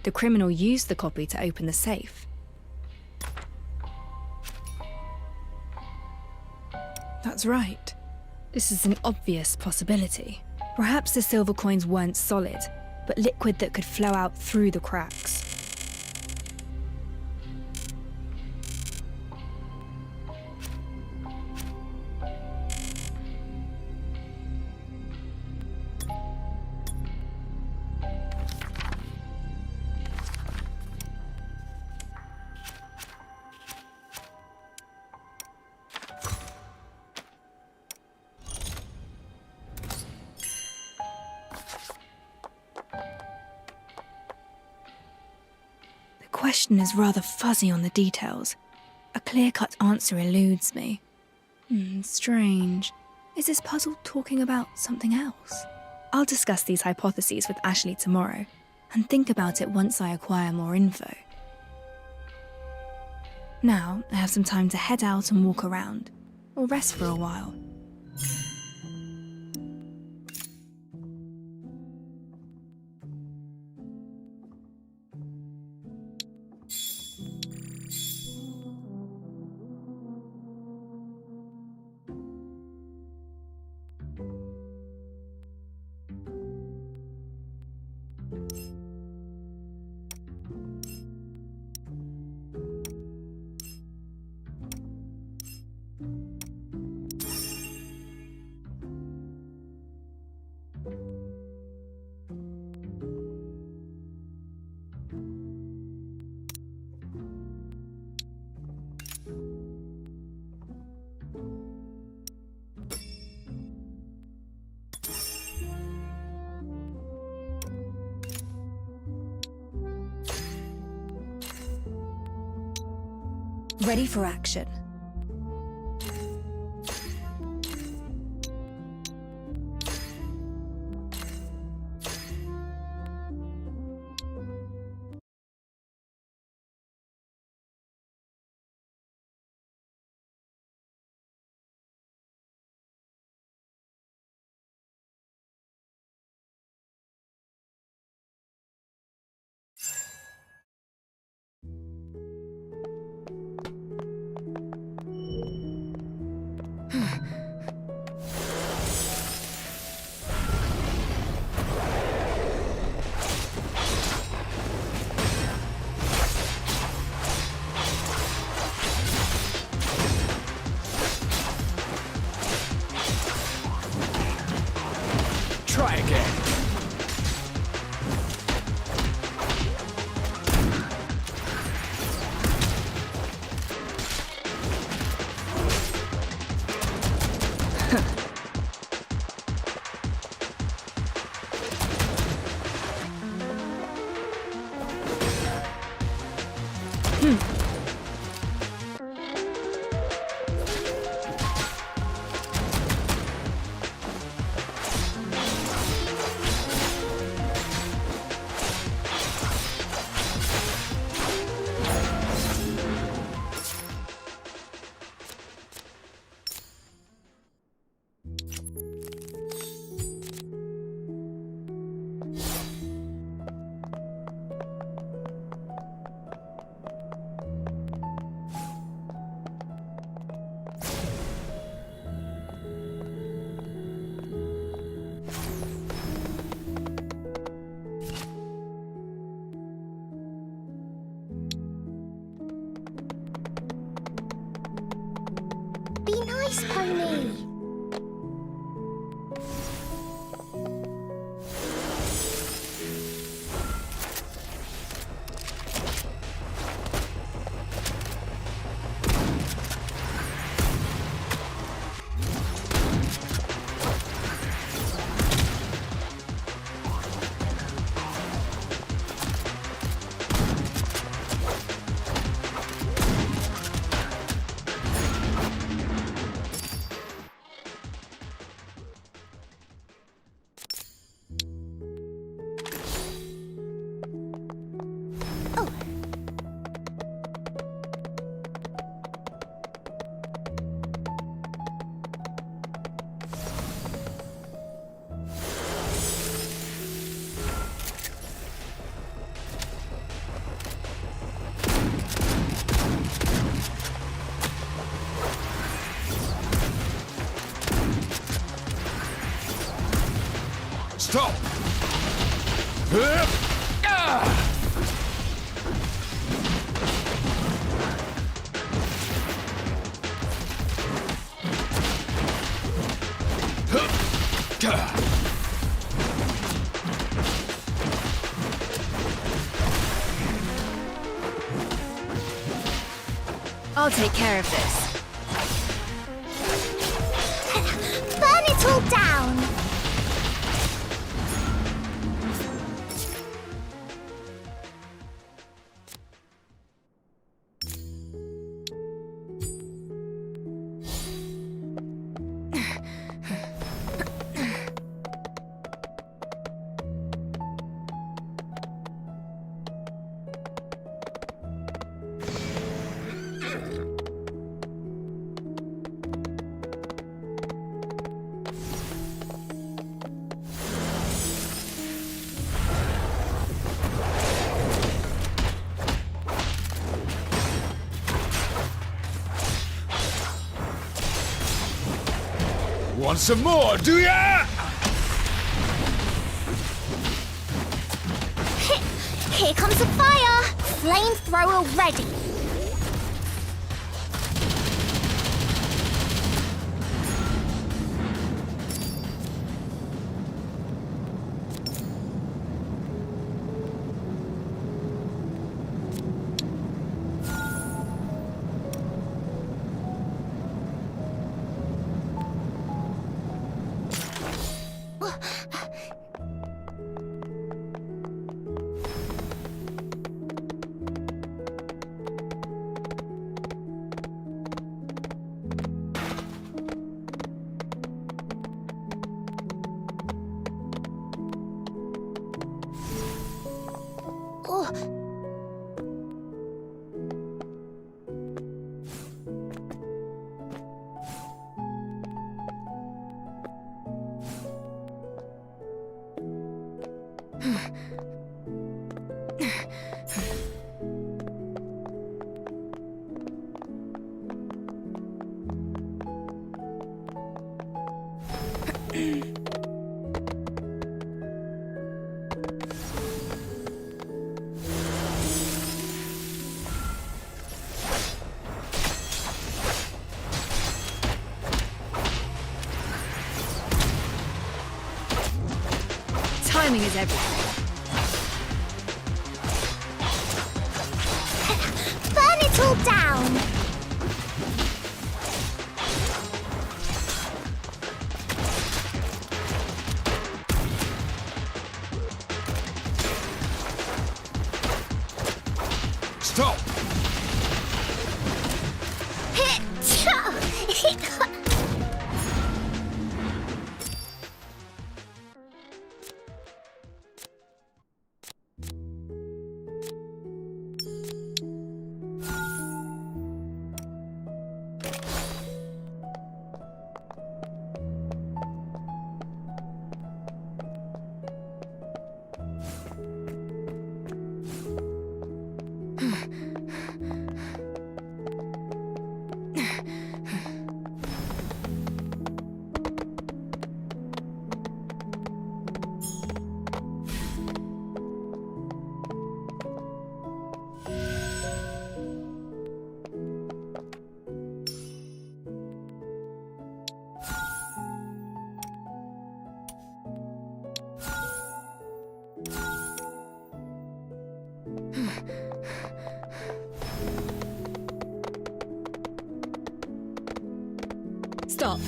The criminal used the copy to open the safe. That's right. This is an obvious possibility. Perhaps the silver coins weren't solid, but liquid that could flow out through the cracks. The question is rather fuzzy on the details. A clear-cut answer eludes me. Strange. Is this puzzle talking about something else? I'll discuss these hypotheses with Ashley tomorrow, and think about it once I acquire more info. Now, I have some time to head out and walk around, or rest for a while. Ready for action.
Be nice, Pony.
Stop!
I'll take care of this.
Burn it all down!
Want some more, do ya?
Here comes the fire! Flamethrower ready!
Timing is everything.
Burn it all down!
Stop!
Stop.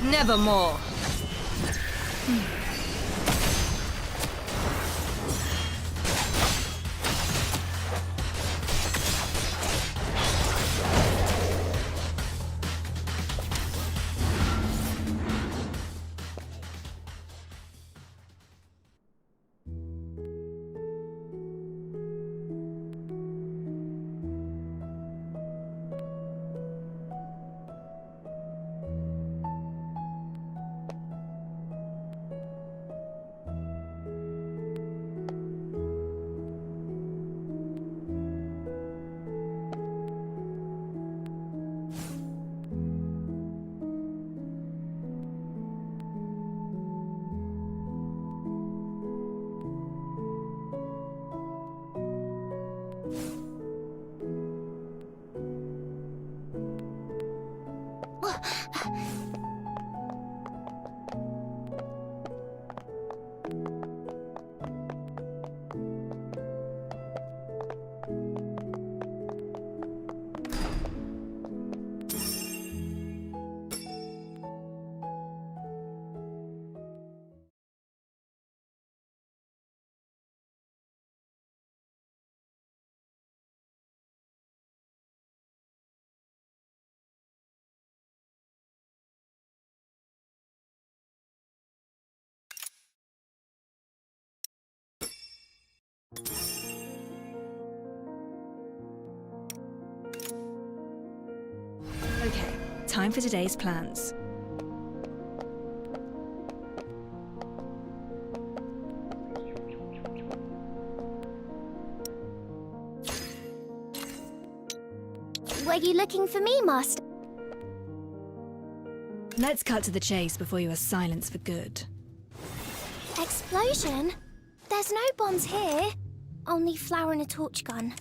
Nevermore. Okay, time for today's plans.
Were you looking for me, Master?
Let's cut to the chase before you are silenced for good.
Explosion? There's no bombs here. Only flour and a torch gun.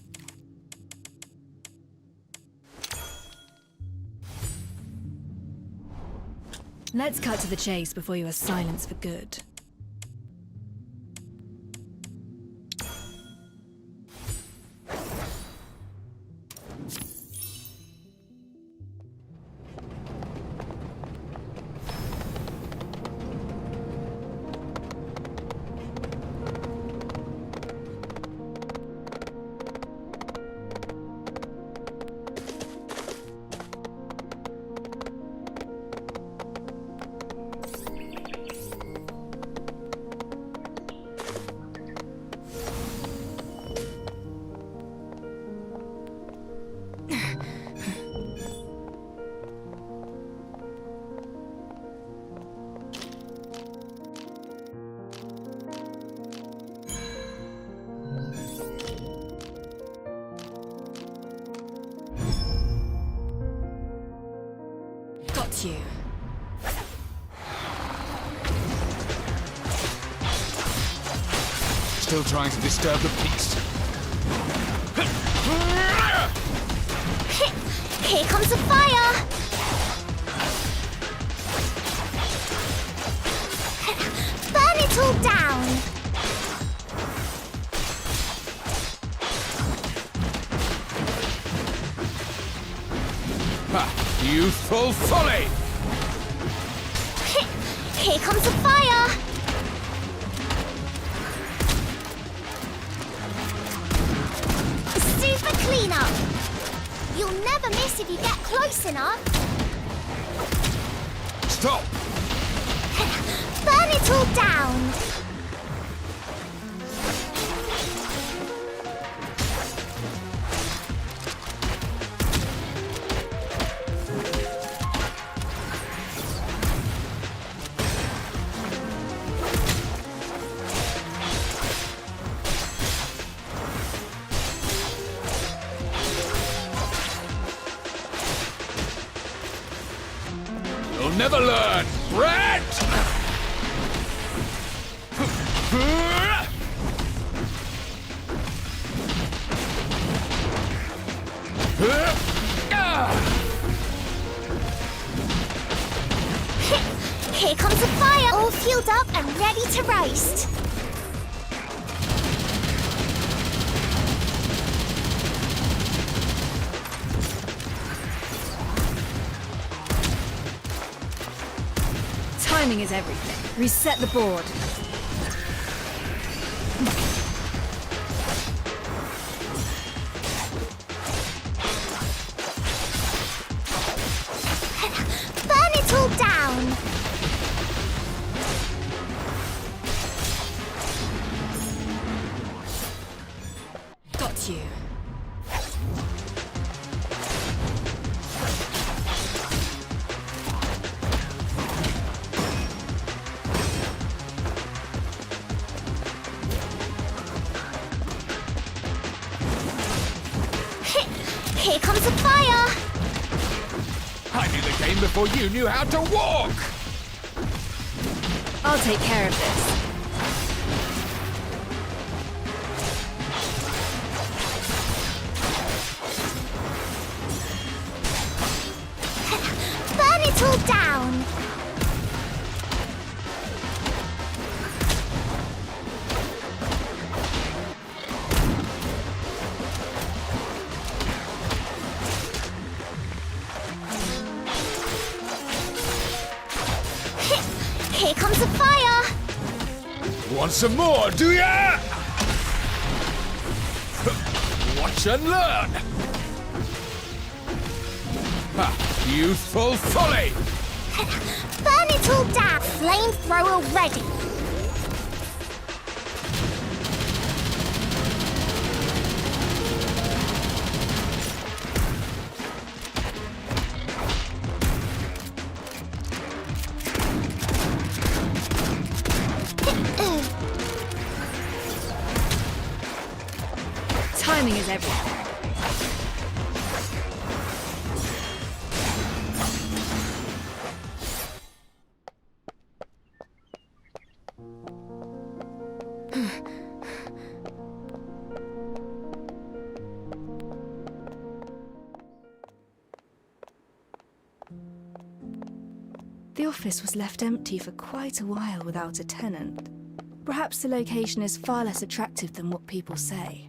Let's cut to the chase before you are silenced for good. Got you.
Still trying to disturb the peace.
Here comes the fire! Burn it all down!
Ha! Youthful folly!
Here comes the fire! Super cleanup! You'll never miss if you get close enough.
Stop!
Burn it all down!
You'll never learn! Rat!
Here comes the fire, all fueled up and ready to roast.
Timing is everything. Reset the board.
Burn it all down!
Got you.
Here comes the fire!
I knew the game before you knew how to walk!
I'll take care of this.
Burn it all down! Here comes the fire!
Want some more, do ya? Watch and learn! Ha, youthful folly!
Burn it all down! Flamethrower ready!
Timing is everything. The office was left empty for quite a while without a tenant. Perhaps the location is far less attractive than what people say.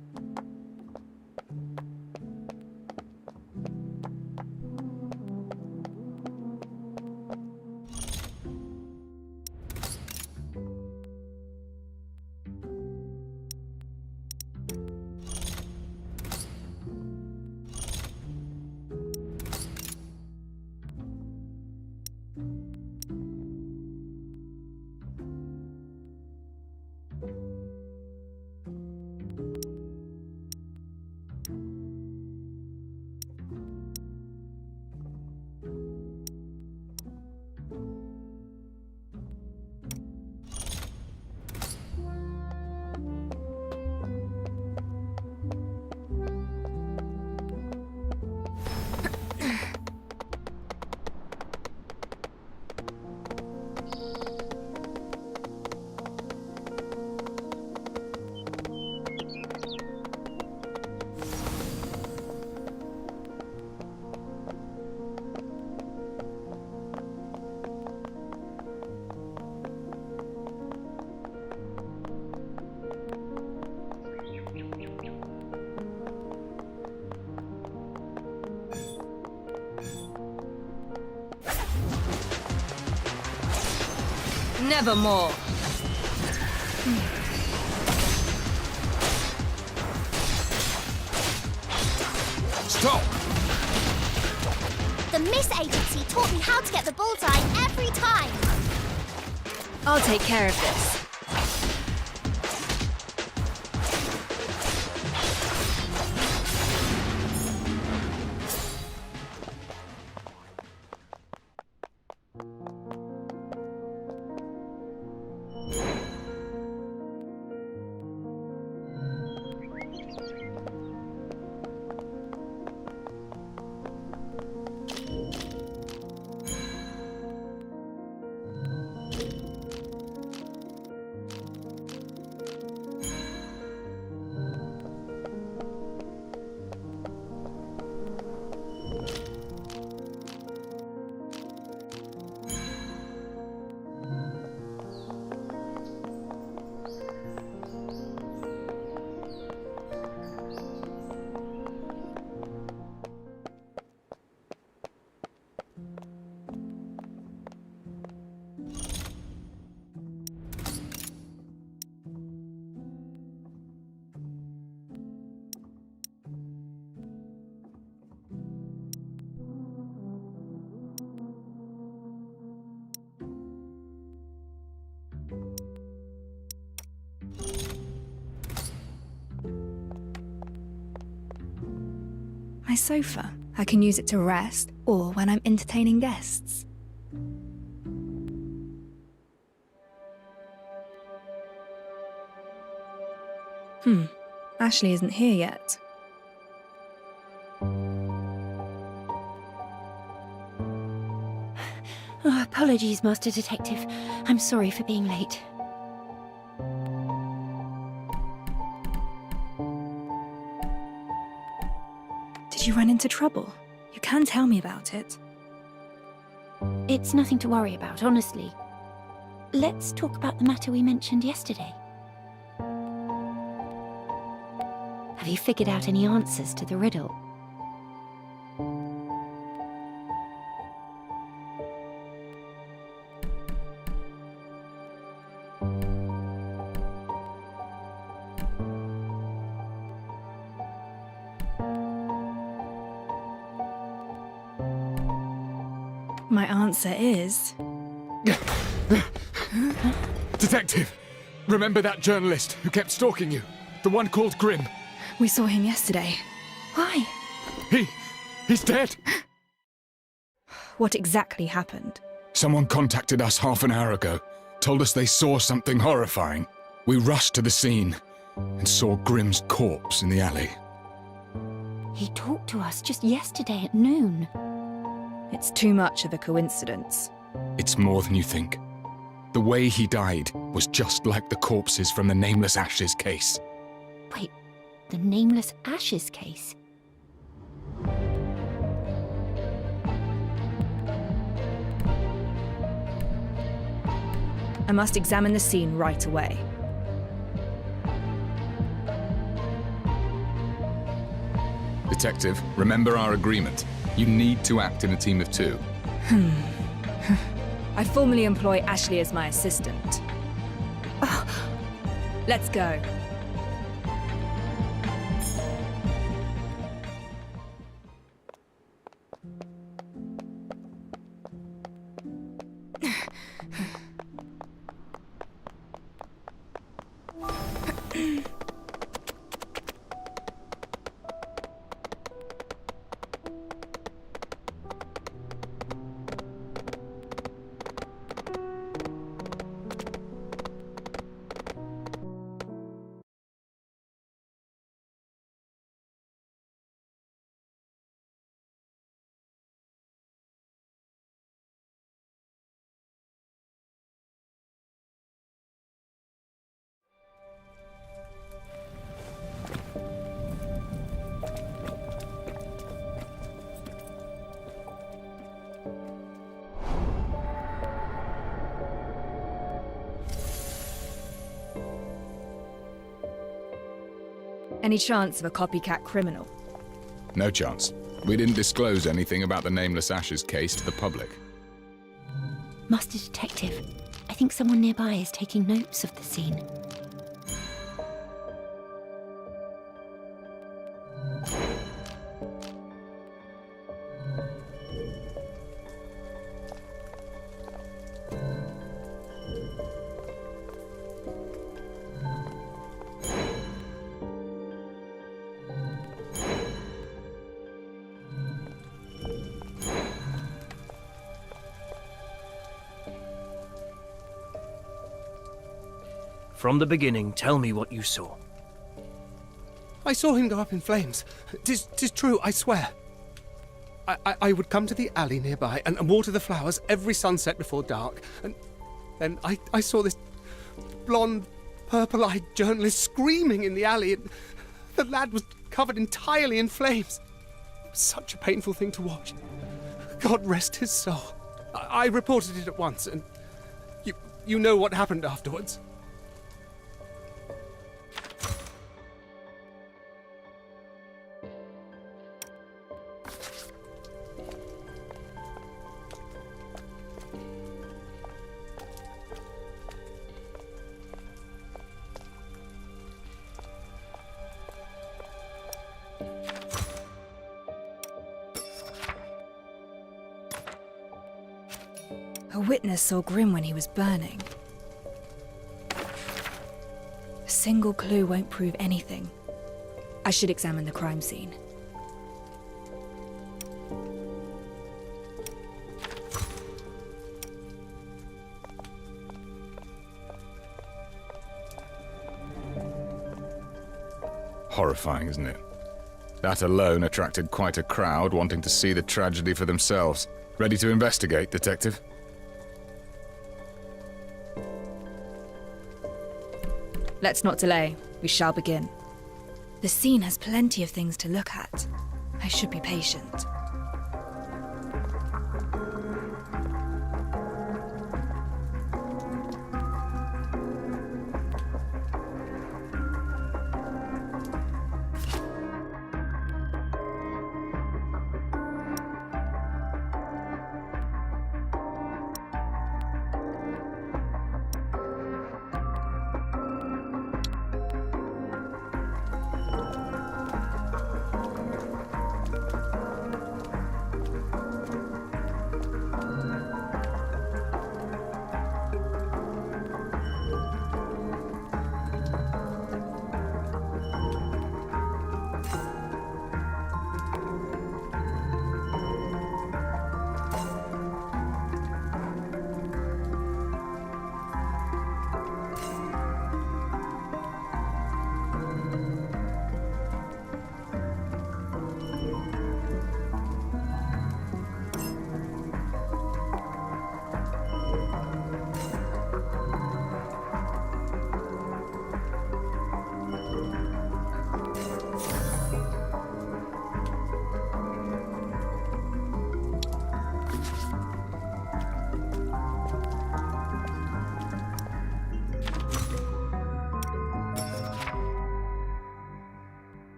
Nevermore.
Stop!
The Miss Agency taught me how to get the bullseye every time!
I'll take care of this. My sofa. I can use it to rest, or when I'm entertaining guests. Ashley isn't here yet.
Oh, apologies, Master Detective. I'm sorry for being late.
Did you run into trouble? You can tell me about it.
It's nothing to worry about, honestly. Let's talk about the matter we mentioned yesterday. Have you figured out any answers to the riddle?
My answer is...
Detective! Remember that journalist who kept stalking you? The one called Grimm?
We saw him yesterday.
Why?
He's dead!
What exactly happened?
Someone contacted us half an hour ago, told us they saw something horrifying. We rushed to the scene and saw Grimm's corpse in the alley.
He talked to us just yesterday at noon.
It's too much of a coincidence.
It's more than you think. The way he died was just like the corpses from the Nameless Ashes case.
Wait, the Nameless Ashes case?
I must examine the scene right away.
Detective, remember our agreement. You need to act in a team of two.
I formally employ Ashley as my assistant. Let's go. Any chance of a copycat criminal?
No chance. We didn't disclose anything about the Nameless Ashes case to the public.
Master Detective, I think someone nearby is taking notes of the scene.
From the beginning, tell me what you saw.
I saw him go up in flames. Tis true, I swear. I would come to the alley nearby and water the flowers every sunset before dark, and then I saw this blonde, purple-eyed journalist screaming in the alley, and the lad was covered entirely in flames. It was such a painful thing to watch. God rest his soul. I reported it at once, and you know what happened afterwards.
A witness saw Grimm when he was burning. A single clue won't prove anything. I should examine the crime scene.
horrifying, isn't it? That alone attracted quite a crowd wanting to see the tragedy for themselves. Ready to investigate, Detective?
Let's not delay. We shall begin. The scene has plenty of things to look at. I should be patient.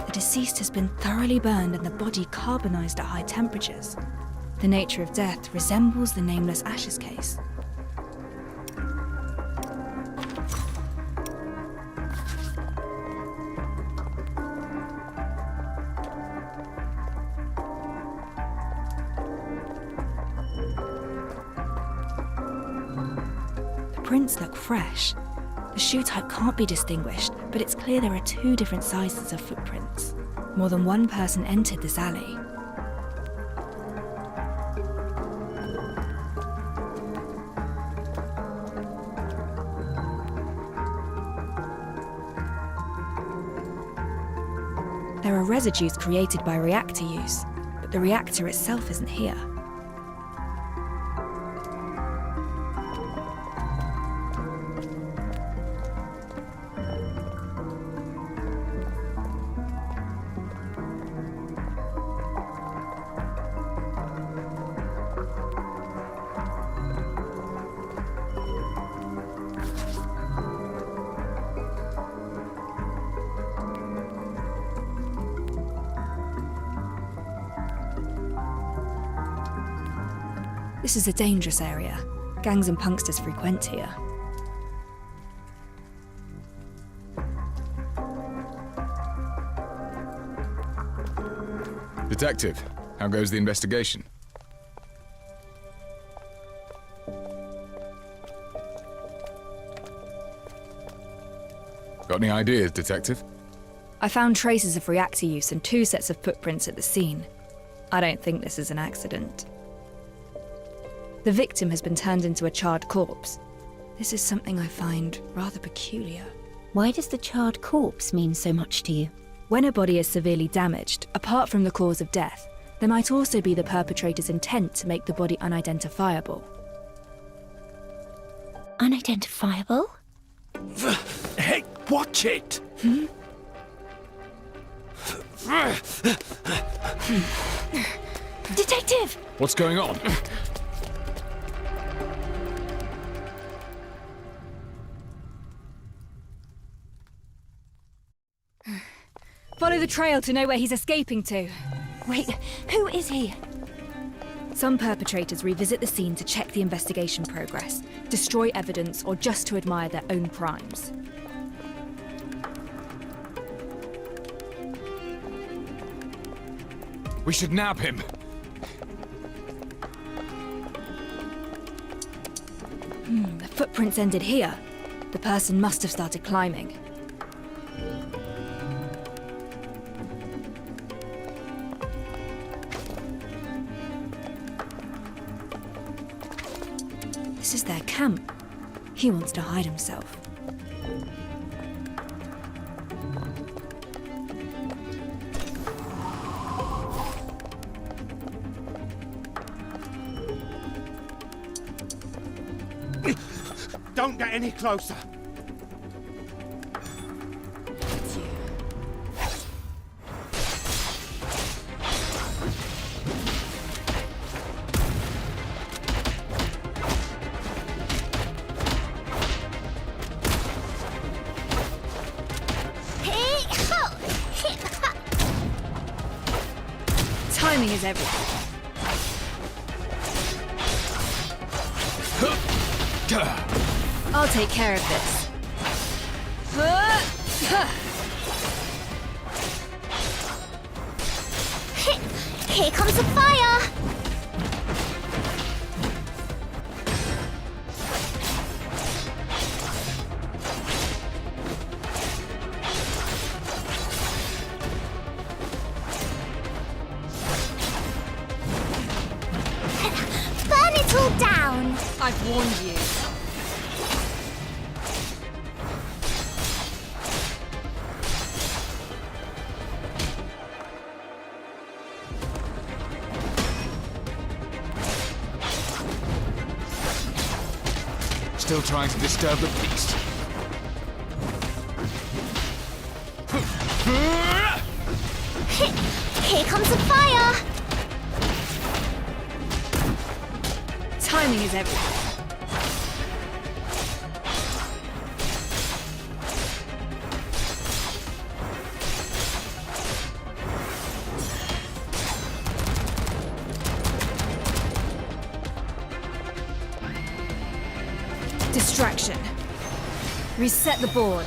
The deceased has been thoroughly burned and the body carbonized at high temperatures. The nature of death resembles the nameless ashes case. The prints look fresh. The shoe type can't be distinguished, but it's clear there are two different sizes of footprints. More than one person entered this alley. There are residues created by reactor use, but the reactor itself isn't here. This is a dangerous area. Gangs and punksters frequent here.
Detective, how goes the investigation? Got any ideas, Detective?
I found traces of reactor use and 2 sets of footprints at the scene. I don't think this is an accident. The victim has been turned into a charred corpse. This is something I find rather peculiar.
Why does the charred corpse mean so much to you?
When a body is severely damaged, apart from the cause of death, there might also be the perpetrator's intent to make the body unidentifiable.
Unidentifiable?
Hey, watch it!
Detective!
What's going on?
Follow the trail to know where he's escaping to.
Wait, who is he?
Some perpetrators revisit the scene to check the investigation progress, destroy evidence, or just to admire their own crimes.
We should nab him.
The footprints ended here. The person must have started climbing. This is their camp. He wants to hide himself.
don't get any closer.
Timing is everything. I'll take care of this.
Here comes the fire! Burn it all down!
I've warned you.
Still trying to disturb the peace.
Here comes the fire!
Timing is everything. Distraction. Reset the board.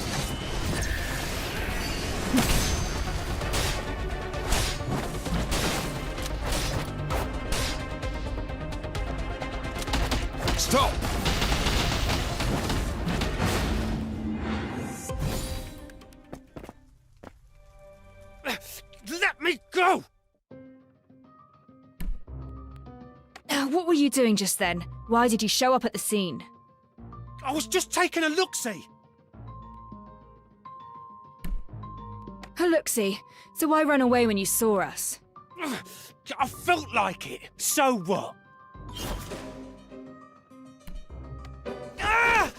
Stop!
Let me go!
What were you doing just then? Why did you show up at the scene?
I was just taking a look-see.
A look-see. So why run away when you saw us?
I felt like it. So what? Ah!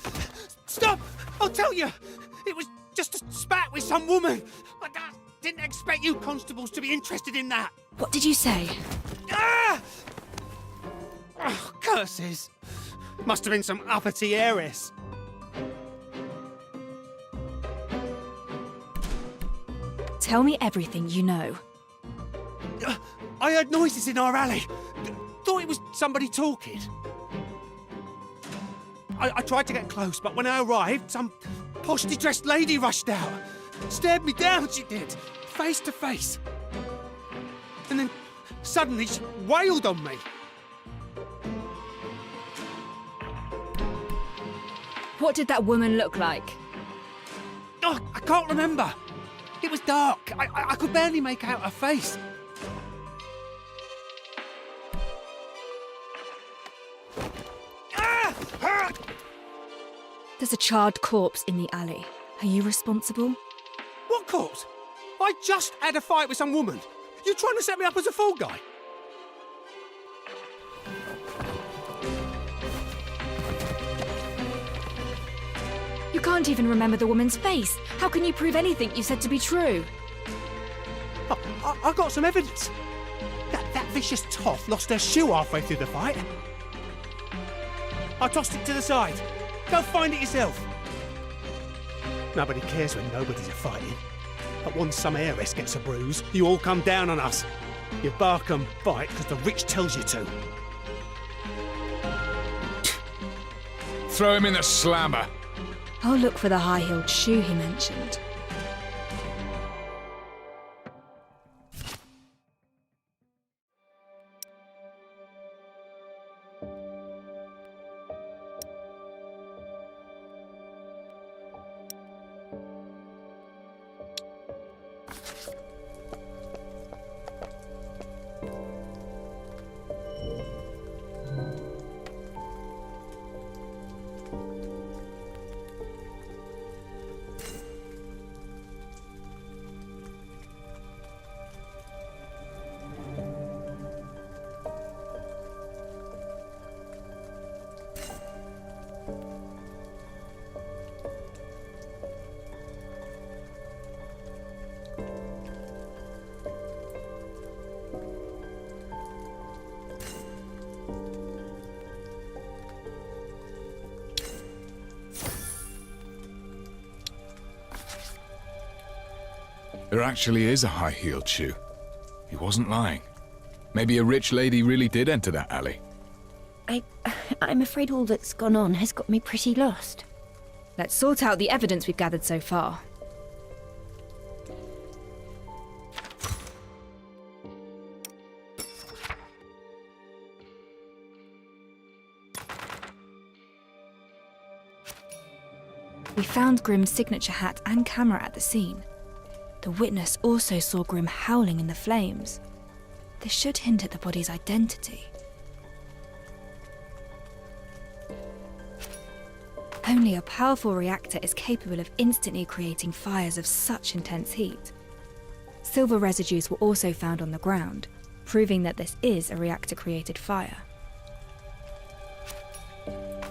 Stop! I'll tell you. It was just a spat with some woman. I didn't expect you constables to be interested in that.
What did you say?
Ah! Oh, curses. Must have been some uppity heiress.
Tell me everything you know.
I heard noises in our alley. Thought it was somebody talking. I tried to get close, but when I arrived, some poshly dressed lady rushed out. Stared me down, she did. Face to face. And then suddenly she wailed on me.
What did that woman look like?
Oh, I can't remember. It was dark. I could barely make out her face.
There's a charred corpse in the alley. Are you responsible?
What corpse? I just had a fight with some woman. You trying to set me up as a fall guy?
You can't even remember the woman's face. How can you prove anything you said to be true?
I got some evidence. That vicious toff lost her shoe halfway through the fight. I tossed it to the side. Go find it yourself. Nobody cares when nobody's fighting. But once some heiress gets a bruise, you all come down on us. You bark and bite because the rich tells you to.
Throw him in the slammer.
I'll look for the high-heeled shoe he mentioned.
There actually is a high-heeled shoe. He wasn't lying. Maybe a rich lady really did enter that alley.
I'm afraid all that's gone on has got me pretty lost.
Let's sort out the evidence we've gathered so far. We found Grimm's signature hat and camera at the scene. The witness also saw Grimm howling in the flames. This should hint at the body's identity. Only a powerful reactor is capable of instantly creating fires of such intense heat. Silver residues were also found on the ground, proving that this is a reactor-created fire.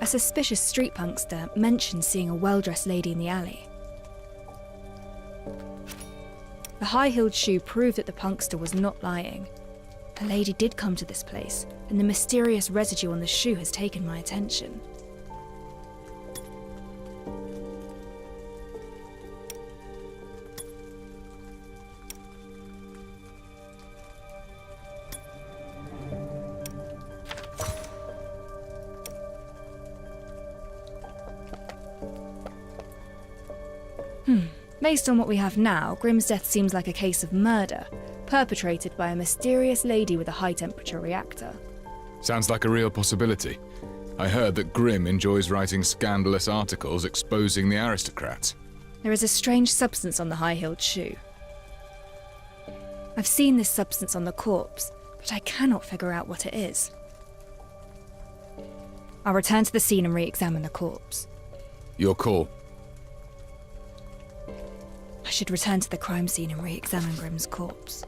A suspicious street punkster mentioned seeing a well-dressed lady in the alley. The high-heeled shoe proved that the punkster was not lying. The lady did come to this place, and the mysterious residue on the shoe has taken my attention. Based on what we have now, Grimm's death seems like a case of murder, perpetrated by a mysterious lady with a high-temperature reactor.
Sounds like a real possibility. I heard that Grimm enjoys writing scandalous articles exposing the aristocrats.
There is a strange substance on the high-heeled shoe. I've seen this substance on the corpse, but I cannot figure out what it is. I'll return to the scene and re-examine the corpse.
Your call.
I should return to the crime scene and re-examine Grimm's corpse.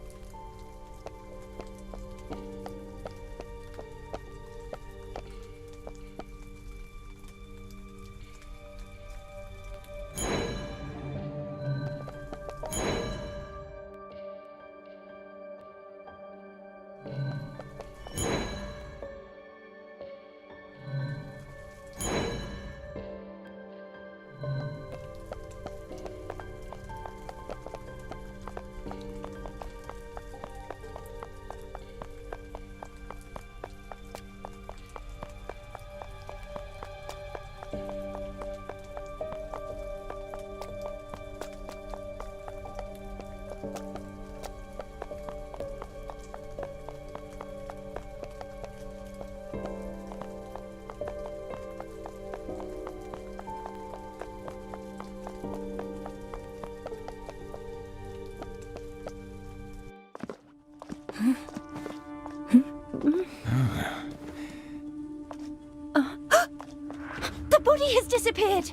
The body has disappeared!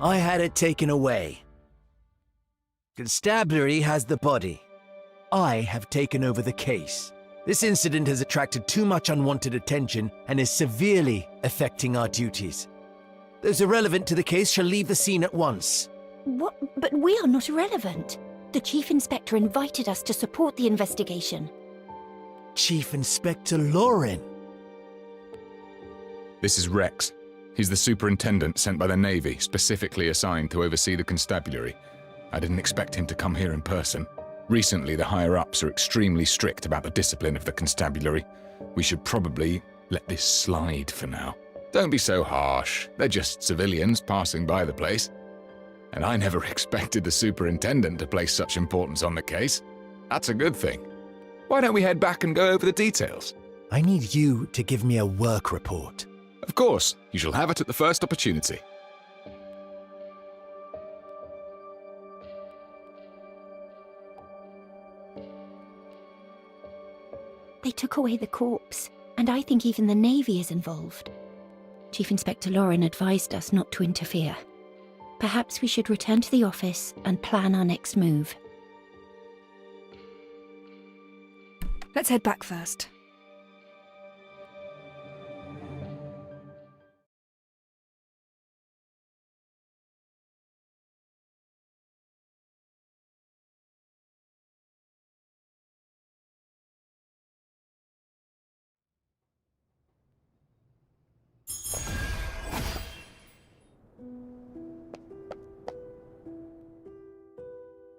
I had it taken away. Constabulary has the body. I have taken over the case. This incident has attracted too much unwanted attention and is severely affecting our duties. Those irrelevant to the case shall leave the scene at once.
What? But we are not irrelevant. The Chief Inspector invited us to support the investigation.
Chief Inspector Lauren.
This is Rex. He's the superintendent sent by the Navy, specifically assigned to oversee the constabulary. I didn't expect him to come here in person. Recently, the higher-ups are extremely strict about the discipline of the constabulary. We should probably let this slide for now. Don't be so harsh. They're just civilians passing by the place. And I never expected the superintendent to place such importance on the case. That's a good thing. Why don't we head back and go over the details?
I need you to give me a work report.
Of course, you shall have it at the first opportunity.
They took away the corpse, and I think even the Navy is involved. Chief Inspector Lauren advised us not to interfere. Perhaps we should return to the office and plan our next move.
Let's head back first.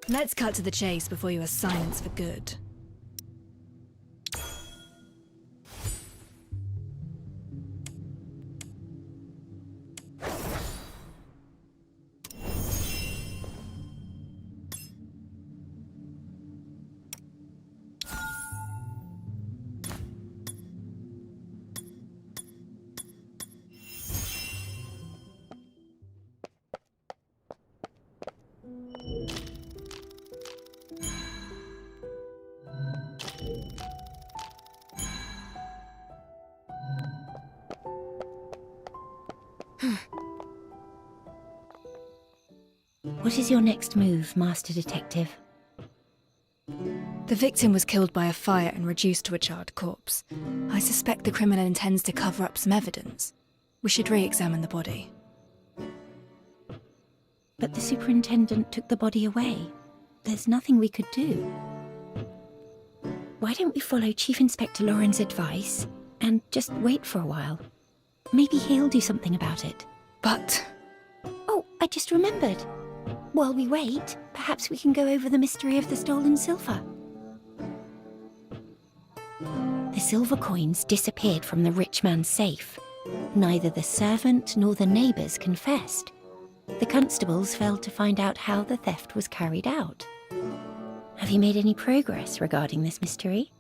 Let's cut to the chase before you are silenced for good.
What is your next move, Master Detective?
The victim was killed by a fire and reduced to a charred corpse. I suspect the criminal intends to cover up some evidence. We should re-examine the body.
But the superintendent took the body away. There's nothing we could do. Why don't we follow Chief Inspector Lauren's advice and just wait for a while? Maybe he'll do something about it.
But...
Oh, I just remembered. While we wait, perhaps we can go over the mystery of the stolen silver. The silver coins disappeared from the rich man's safe. Neither the servant nor the neighbours confessed. The constables failed to find out how the theft was carried out. Have you made any progress regarding this mystery?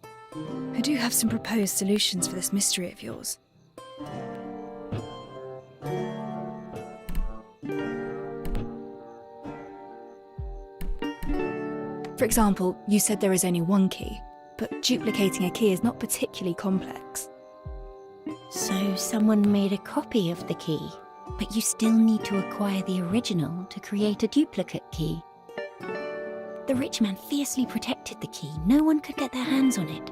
I do have some proposed solutions for this mystery of yours. For example, you said there is only one key, but duplicating a key is not particularly complex.
So someone made a copy of the key, but you still need to acquire the original to create a duplicate key. The rich man fiercely protected the key. No one could get their hands on it.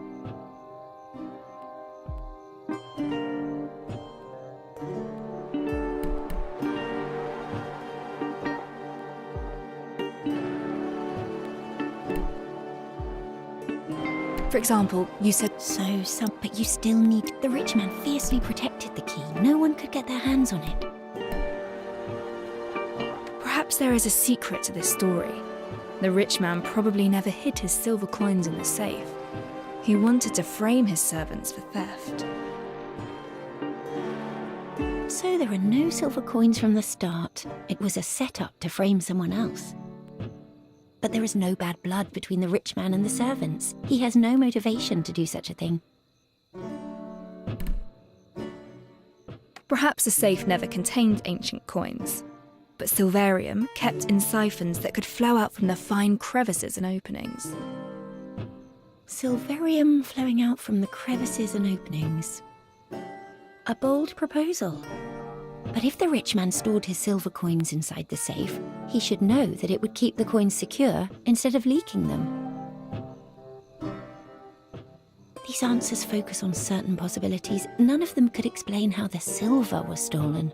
For example, you said...
But you still need... The rich man fiercely protected the key. No one could get their hands on it.
Perhaps there is a secret to this story. The rich man probably never hid his silver coins in the safe. He wanted to frame his servants for theft.
So there are no silver coins from the start. It was a setup to frame someone else. But there is no bad blood between the rich man and the servants. He has no motivation to do such a thing.
Perhaps the safe never contained ancient coins, but Silverium kept in siphons that could flow out from the fine crevices and openings.
Silverium flowing out from the crevices and openings. A bold proposal. But if the rich man stored his silver coins inside the safe, he should know that it would keep the coins secure instead of leaking them. These answers focus on certain possibilities. None of them could explain how the silver was stolen.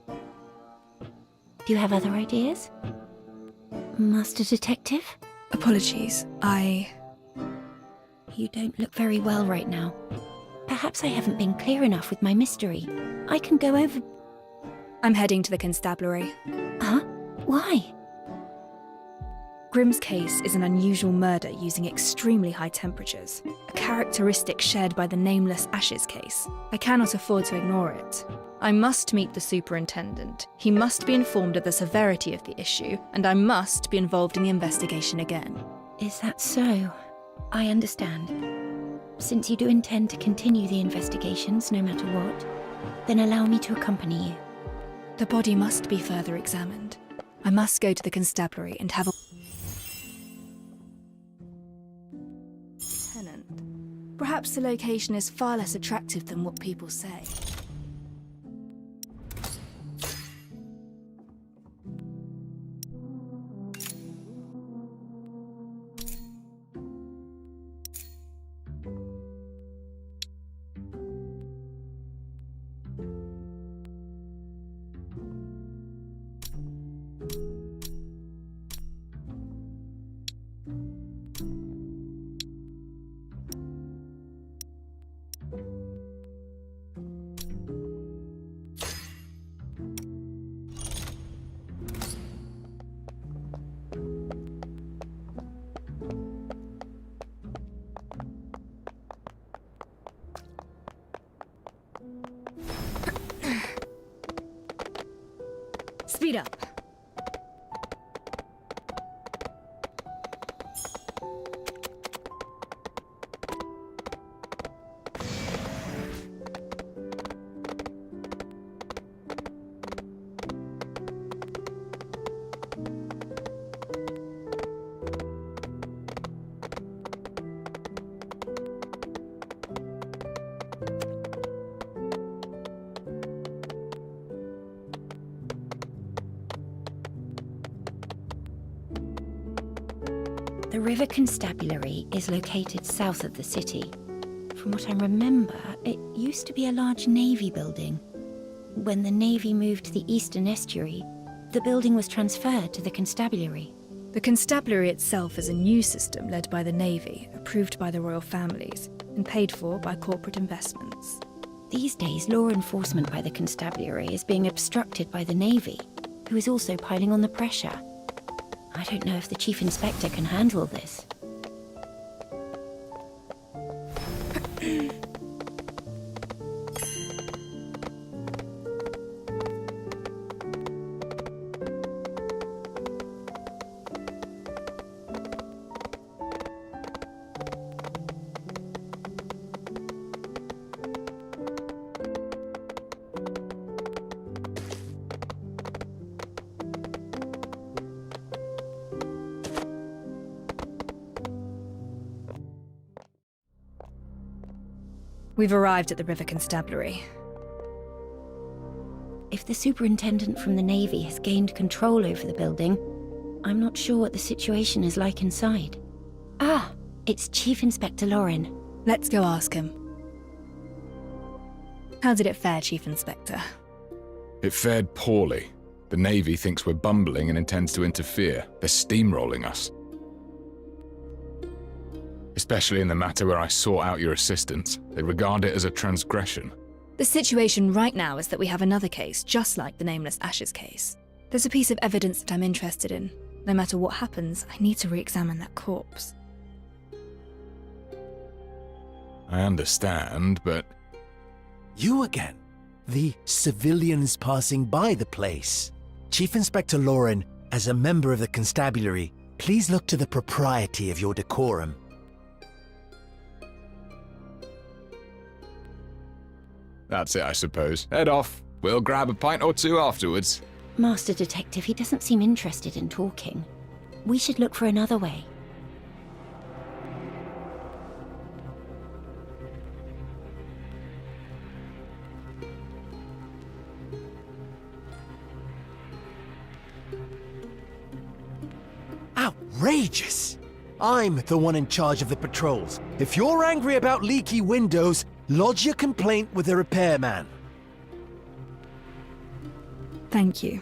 Do you have other ideas? Master Detective?
Apologies,
You don't look very well right now. Perhaps I haven't been clear enough with my mystery. I can go over...
I'm heading to the constabulary.
Huh? Why?
Grimm's case is an unusual murder using extremely high temperatures, a characteristic shared by the nameless Ashes case. I cannot afford to ignore it. I must meet the superintendent. He must be informed of the severity of the issue, and I must be involved in the investigation again.
Is that so? I understand. Since you do intend to continue the investigations no matter what, then allow me to accompany you.
The body must be further examined. I must go to the constabulary and have a... Tenant. Perhaps the location is far less attractive than what people say. Speed up.
The River Constabulary is located south of the city. From what I remember, it used to be a large navy building. When the navy moved to the eastern estuary, the building was transferred to the constabulary.
The constabulary itself is a new system led by the Navy, approved by the royal families, and paid for by corporate investments.
These days, law enforcement by the constabulary is being obstructed by the Navy, who is also piling on the pressure. I don't know if the Chief Inspector can handle this.
We've arrived at the River Constabulary.
If the superintendent from the Navy has gained control over the building, I'm not sure what the situation is like inside. Ah, it's Chief Inspector Lauren.
Let's go ask him. How did it fare, Chief Inspector?
It fared poorly. The Navy thinks we're bumbling and intends to interfere. They're steamrolling us. Especially in the matter where I sought out your assistance. They regard it as a transgression.
The situation right now is that we have another case, just like the Nameless Ashes case. There's a piece of evidence that I'm interested in. No matter what happens, I need to re-examine that corpse.
I understand, but...
You again? The civilians passing by the place. Chief Inspector Lauren, as a member of the constabulary, please look to the propriety of your decorum.
That's it, I suppose. Head off. We'll grab a pint or two afterwards.
Master Detective, he doesn't seem interested in talking. We should look for another way.
Outrageous! I'm the one in charge of the patrols. If you're angry about leaky windows, lodge your complaint with the repairman.
Thank you.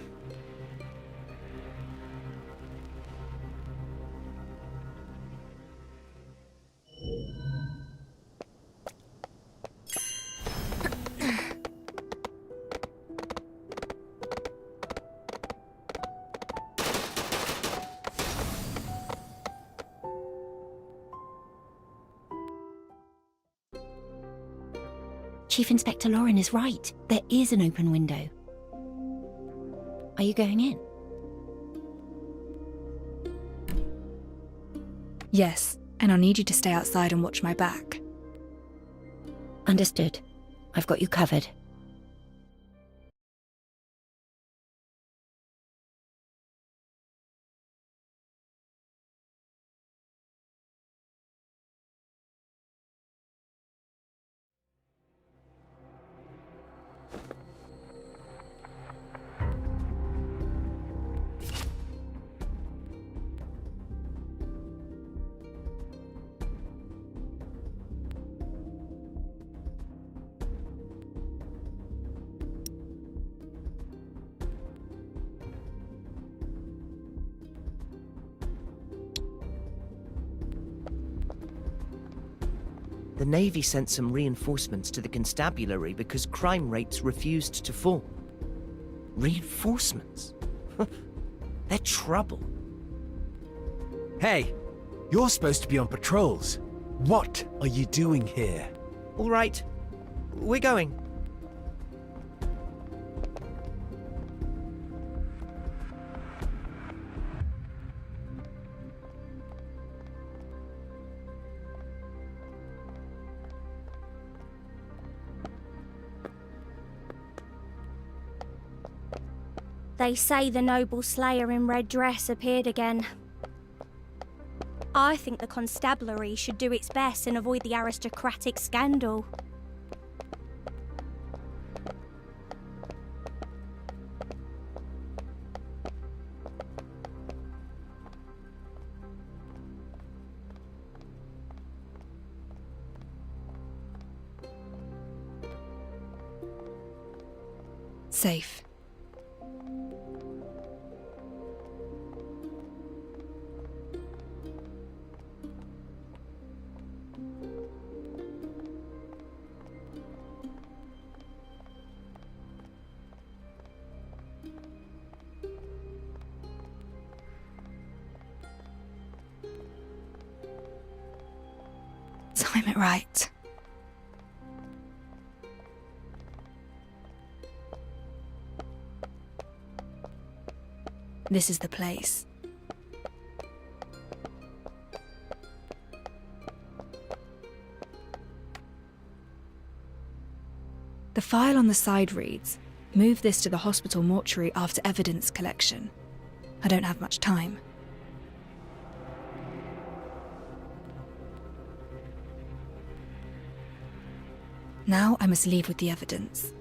Chief Inspector Lauren is right. There is an open window. Are you going in?
Yes, and I'll need you to stay outside and watch my back.
Understood. I've got you covered.
The Navy sent some reinforcements to the constabulary because crime rates refused to fall. Reinforcements? They're trouble.
Hey, you're supposed to be on patrols. What are you doing here?
All right, we're going.
They say the noble slayer in red dress appeared again. I think the constabulary should do its best and avoid the aristocratic scandal.
Safe. Time it right. This is the place. The file on the side reads, "Move this to the hospital mortuary after evidence collection." I don't have much time. Now I must leave with the evidence.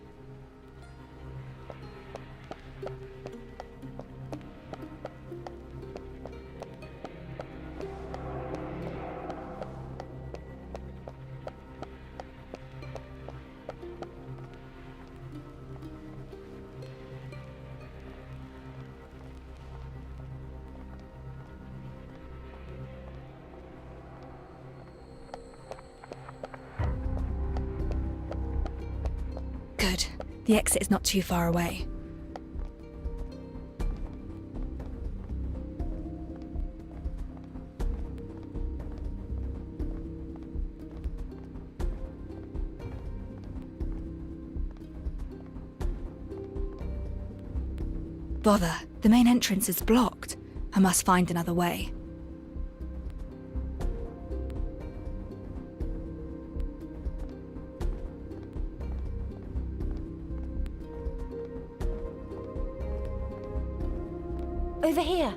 Good. The exit is not too far away. Bother, the main entrance is blocked. I must find another way.
Over here.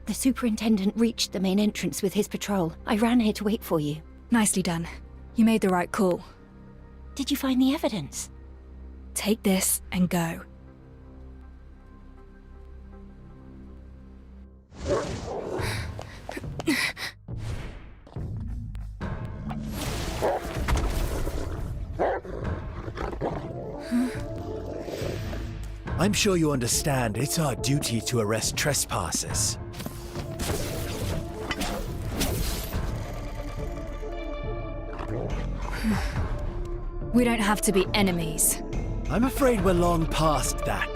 The superintendent reached the main entrance with his patrol. I ran here to wait for you.
Nicely done. You made the right call.
Did you find the evidence?
Take this and go.
I'm sure you understand it's our duty to arrest trespassers.
We don't have to be enemies.
I'm afraid we're long past that.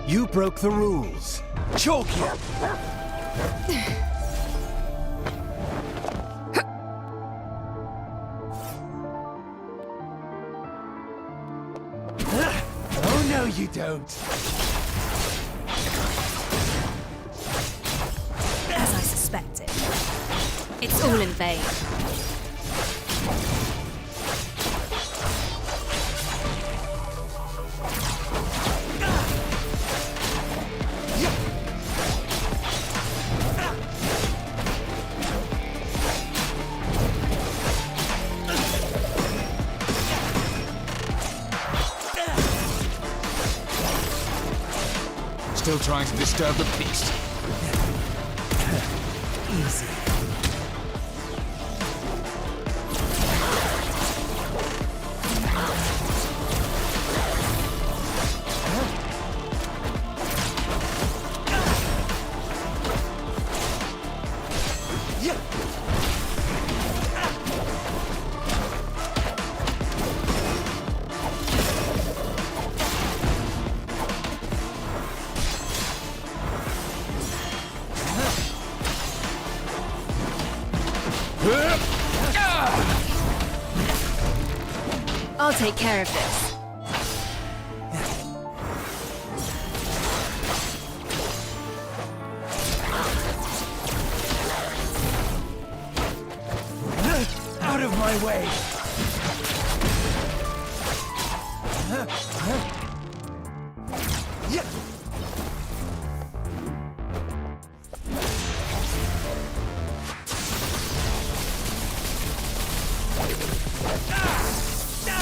You broke the rules. Chalk you! Oh, no, you don't.
As I suspected. It's all in vain.
Still trying to disturb the peace.
Easy.
I'll take care of this.
Out of my way! Yeah.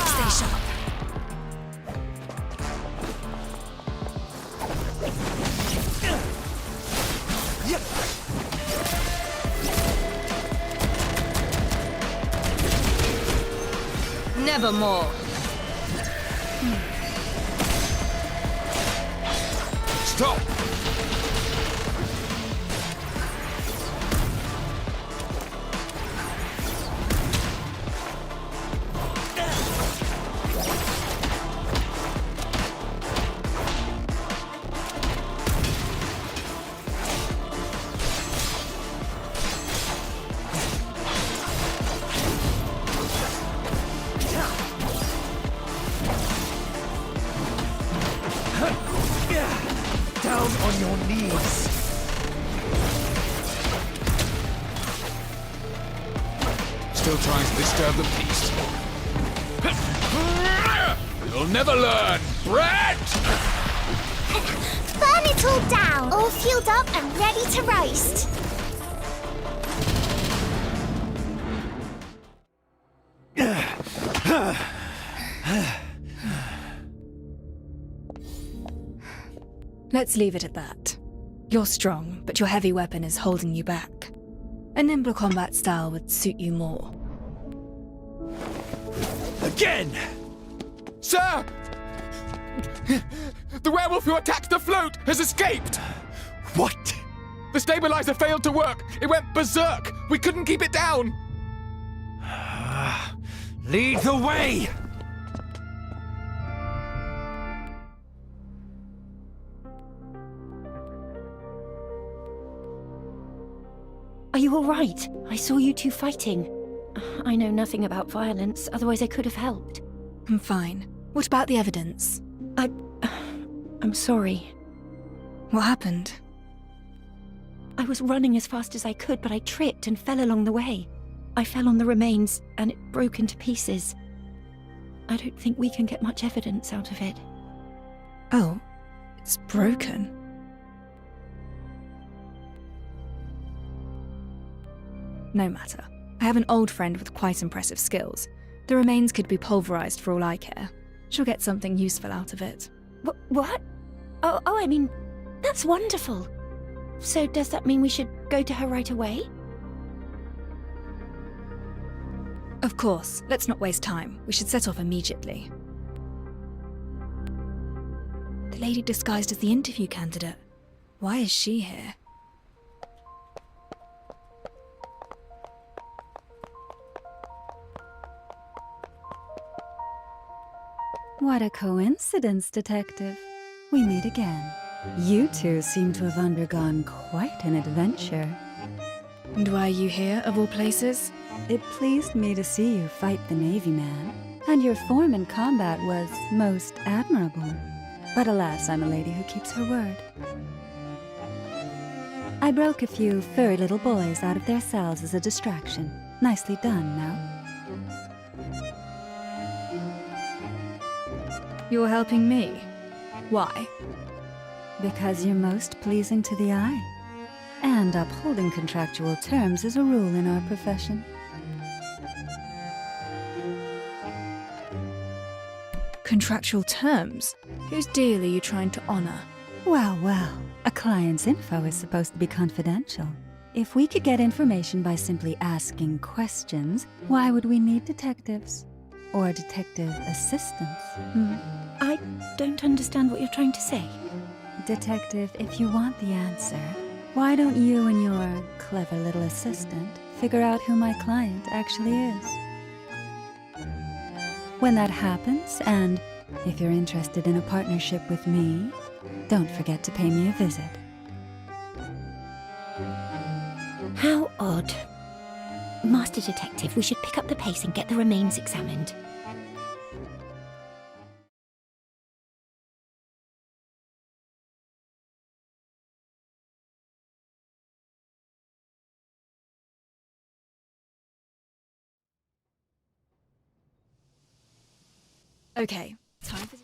Stay sharp. Nevermore.
Stop!
Down on your knees!
Still trying to disturb the peace. You'll never learn, brat!
Burn it all down! All fueled up and ready to roast!
Let's leave it at that. You're strong, but your heavy weapon is holding you back. A nimble combat style would suit you more.
Again!
Sir! The werewolf who attacked the float has escaped!
What?
The stabilizer failed to work! It went berserk! We couldn't keep it down!
Lead the way!
Are you all right? I saw you two fighting. I know nothing about violence, otherwise I could have helped.
I'm fine. What about the evidence?
I'm sorry.
What happened?
I was running as fast as I could, but I tripped and fell along the way. I fell on the remains, and it broke into pieces. I don't think we can get much evidence out of it.
Oh, it's broken. No matter. I have an old friend with quite impressive skills. The remains could be pulverized for all I care. She'll get something useful out of it.
What? Oh, I mean, that's wonderful. So does that mean we should go to her right away?
Of course, let's not waste time. We should set off immediately. The lady disguised as the interview candidate. Why is she here?
What a coincidence, Detective. We meet again. You two seem to have undergone quite an adventure.
And why are you here, of all places?
It pleased me to see you fight the Navy man, and your form in combat was most admirable. But alas, I'm a lady who keeps her word. I broke a few furry little boys out of their cells as a distraction. Nicely done, no?
You're helping me? Why?
Because you're most pleasing to the eye. And upholding contractual terms is a rule in our profession.
Contractual terms? Whose deal are you trying to honor?
Well, a client's info is supposed to be confidential. If we could get information by simply asking questions, why would we need detectives? Or detective assistants?
I don't understand what you're trying to say.
Detective, if you want the answer, why don't you and your clever little assistant figure out who my client actually is? When that happens, and if you're interested in a partnership with me, don't forget to pay me a visit.
How odd. Master Detective, we should pick up the pace and get the remains examined.
Okay, time for...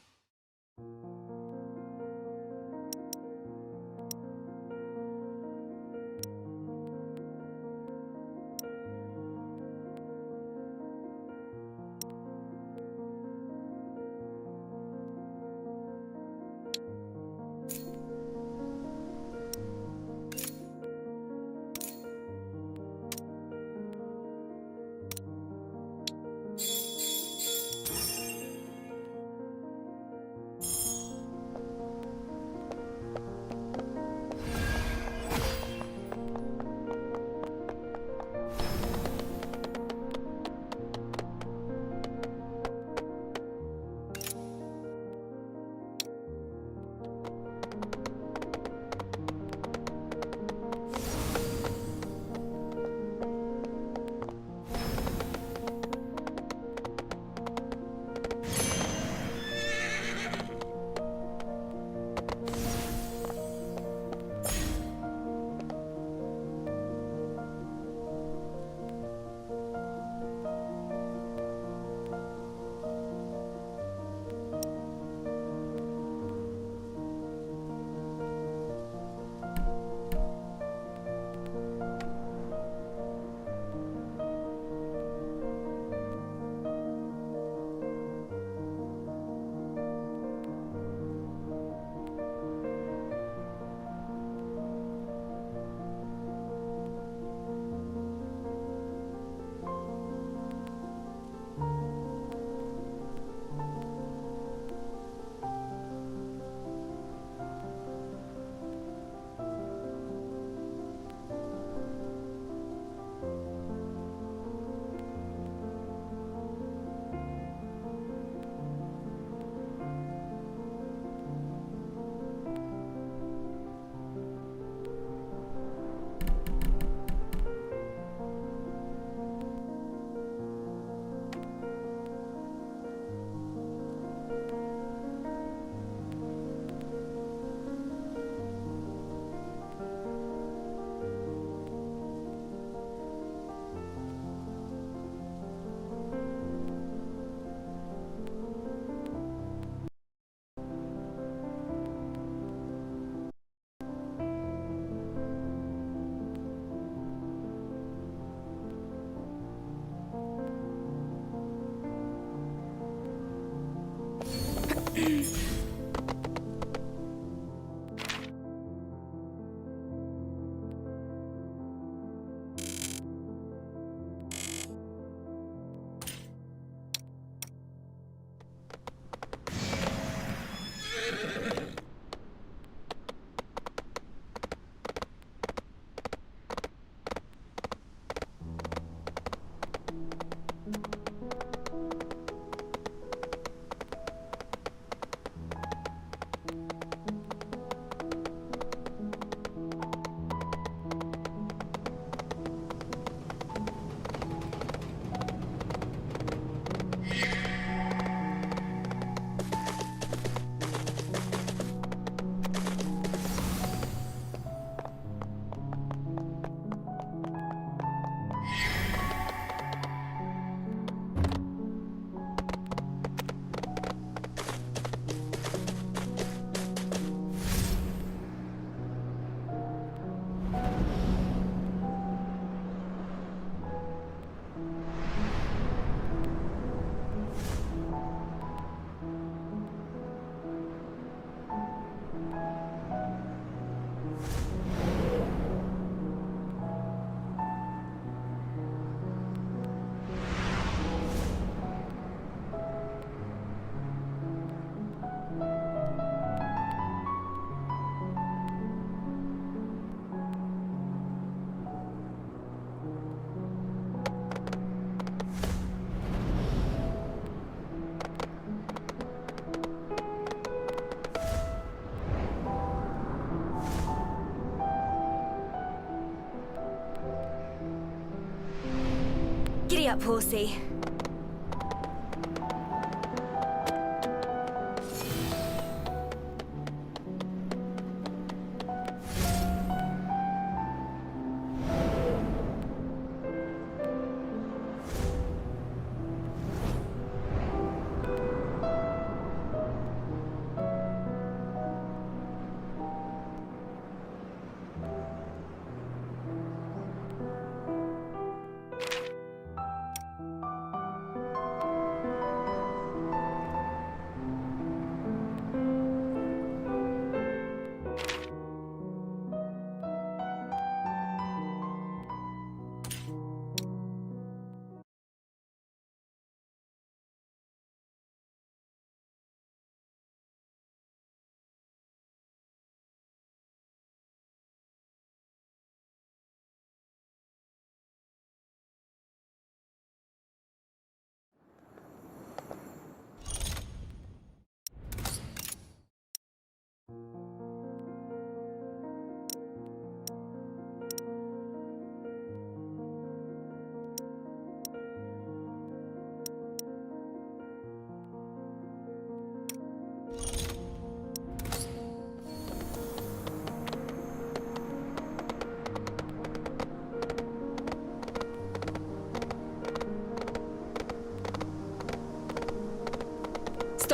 Giddy up, horsey.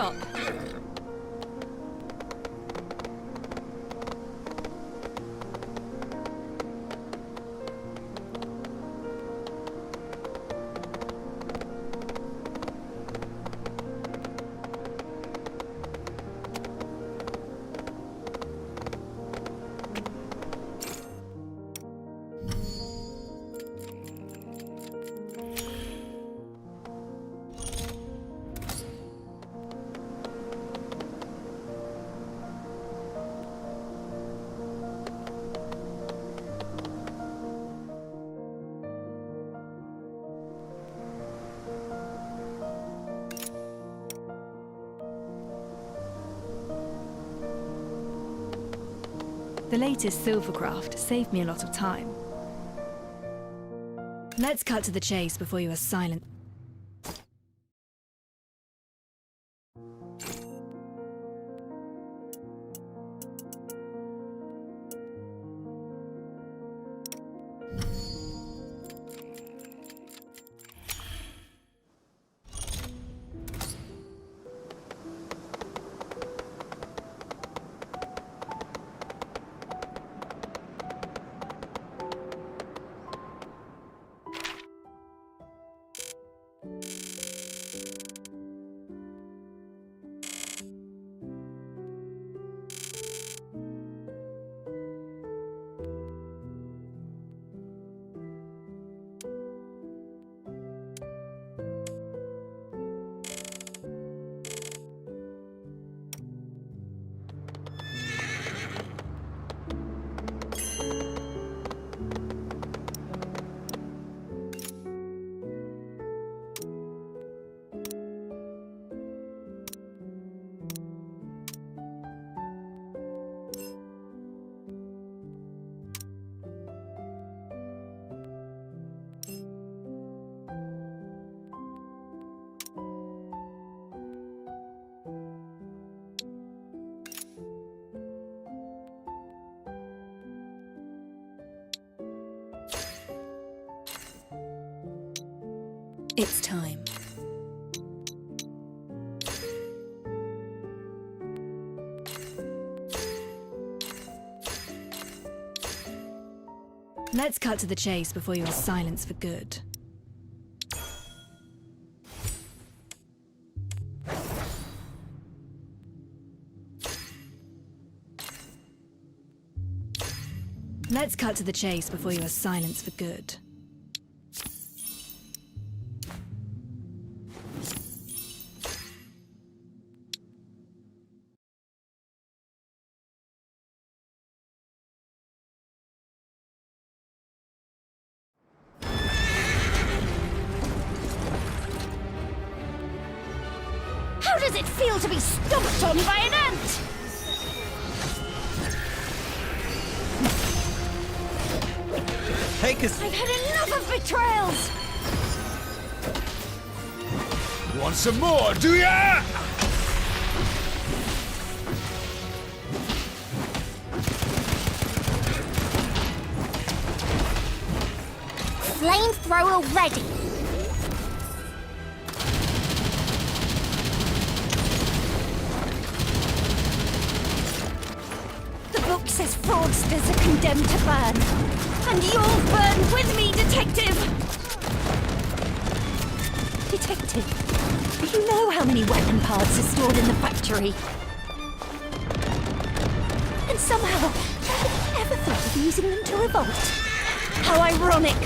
stop. The latest silvercraft saved me a lot of time. Let's cut to the chase before you are silent. It's time. Let's cut to the chase before you are silenced for good. Let's cut to the chase before you are silenced for good.
How does it feel to be stomped on by an ant?
Take us.
I've had enough of betrayals!
Want some more, do ya?
Flamethrower ready! The book says fraudsters are condemned to burn. And you'll burn with me, Detective!
Detective, do you know how many weapon parts are stored in the factory? And somehow, nobody ever thought of using them to revolt.
How ironic!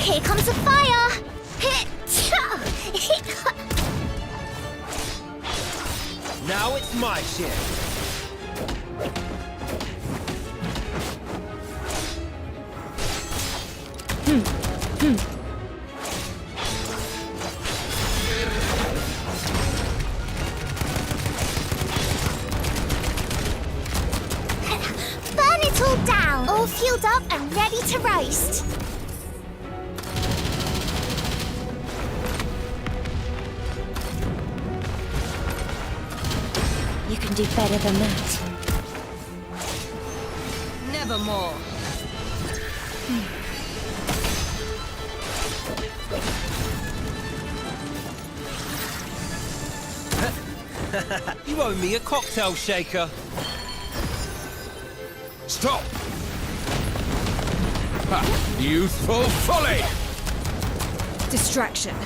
Here comes a fire!
Now it's my shift.
Burn it all down! All fueled up and ready to roast.
You can do better than that.
Nevermore.
You owe me a cocktail shaker.
Stop! Ha! Youthful folly!
Distraction.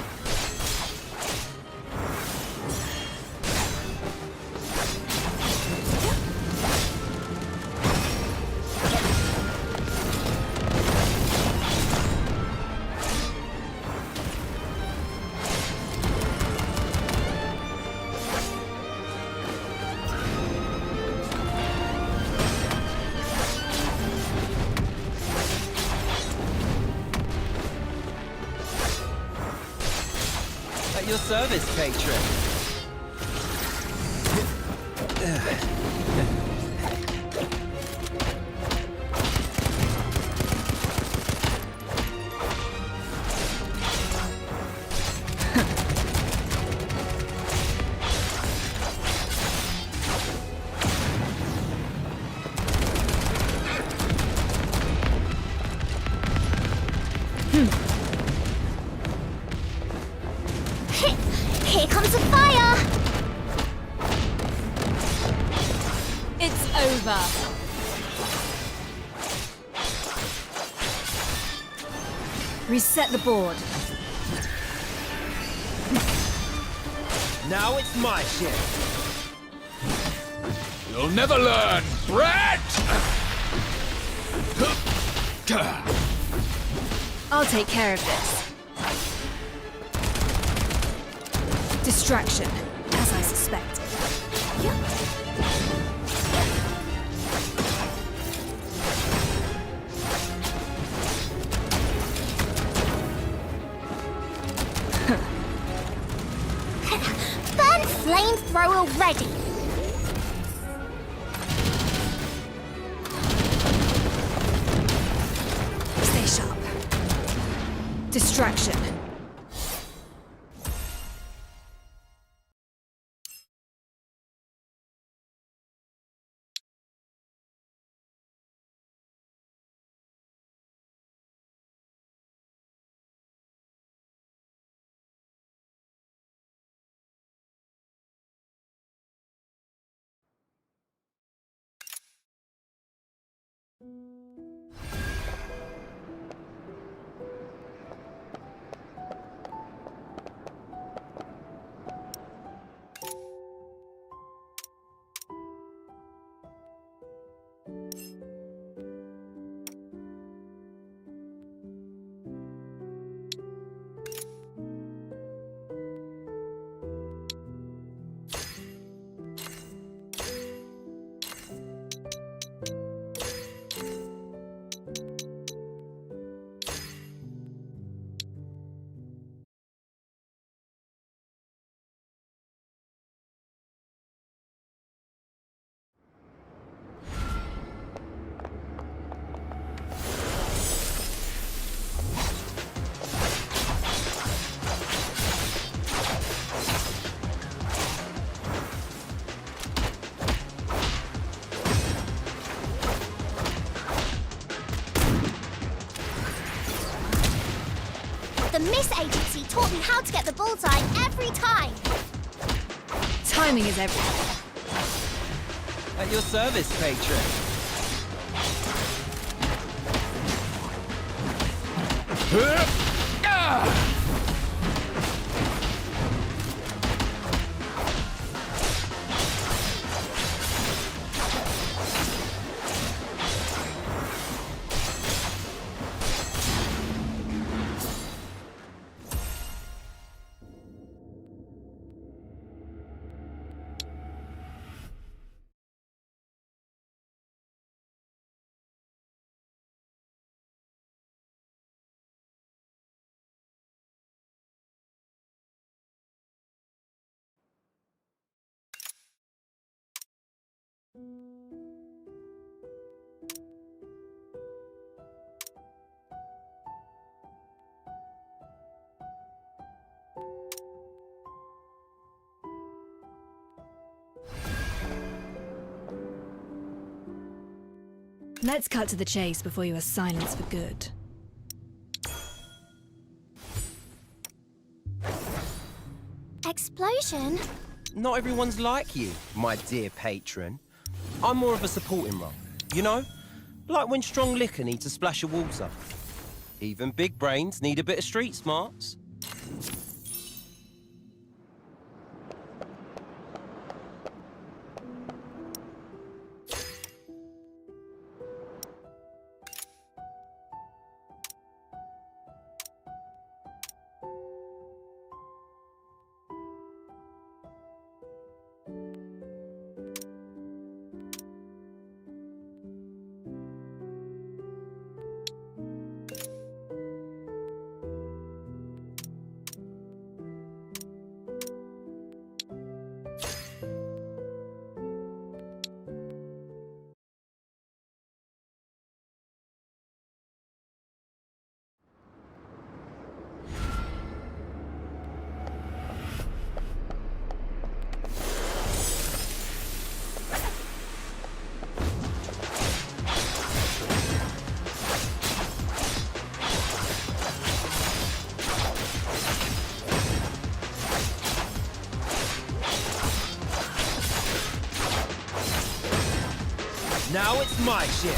At your service, patron.
Here comes the fire!
It's over. Reset the board.
Now it's my shit.
You'll never learn, brat!
I'll take care of this. Distraction, as I suspected.
Burn flamethrower ready!
Stay sharp. Distraction.
The Miss Agency taught me how to get the bullseye every time.
Timing is everything.
At your service, patron.
Let's cut to the chase before you are silenced for good.
Explosion?
not everyone's like you, my dear patron. I'm more of a supporting role, you know? Like when strong liquor needs a splash of water. Even big brains need a bit of street smarts.
Now it's my ship.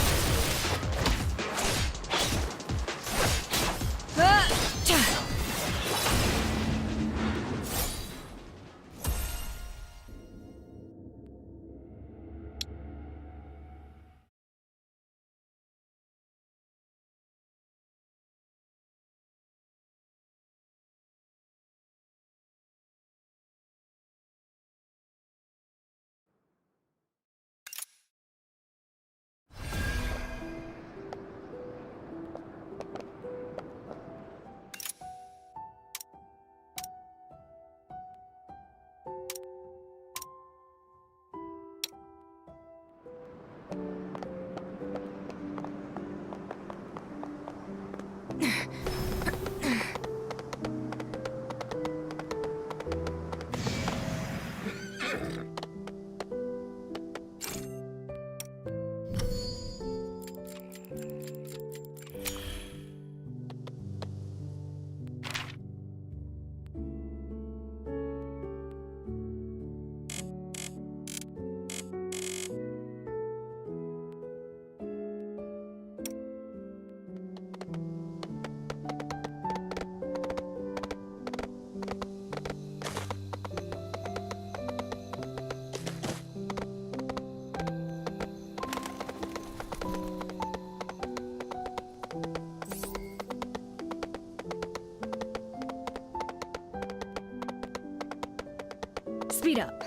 Speed up.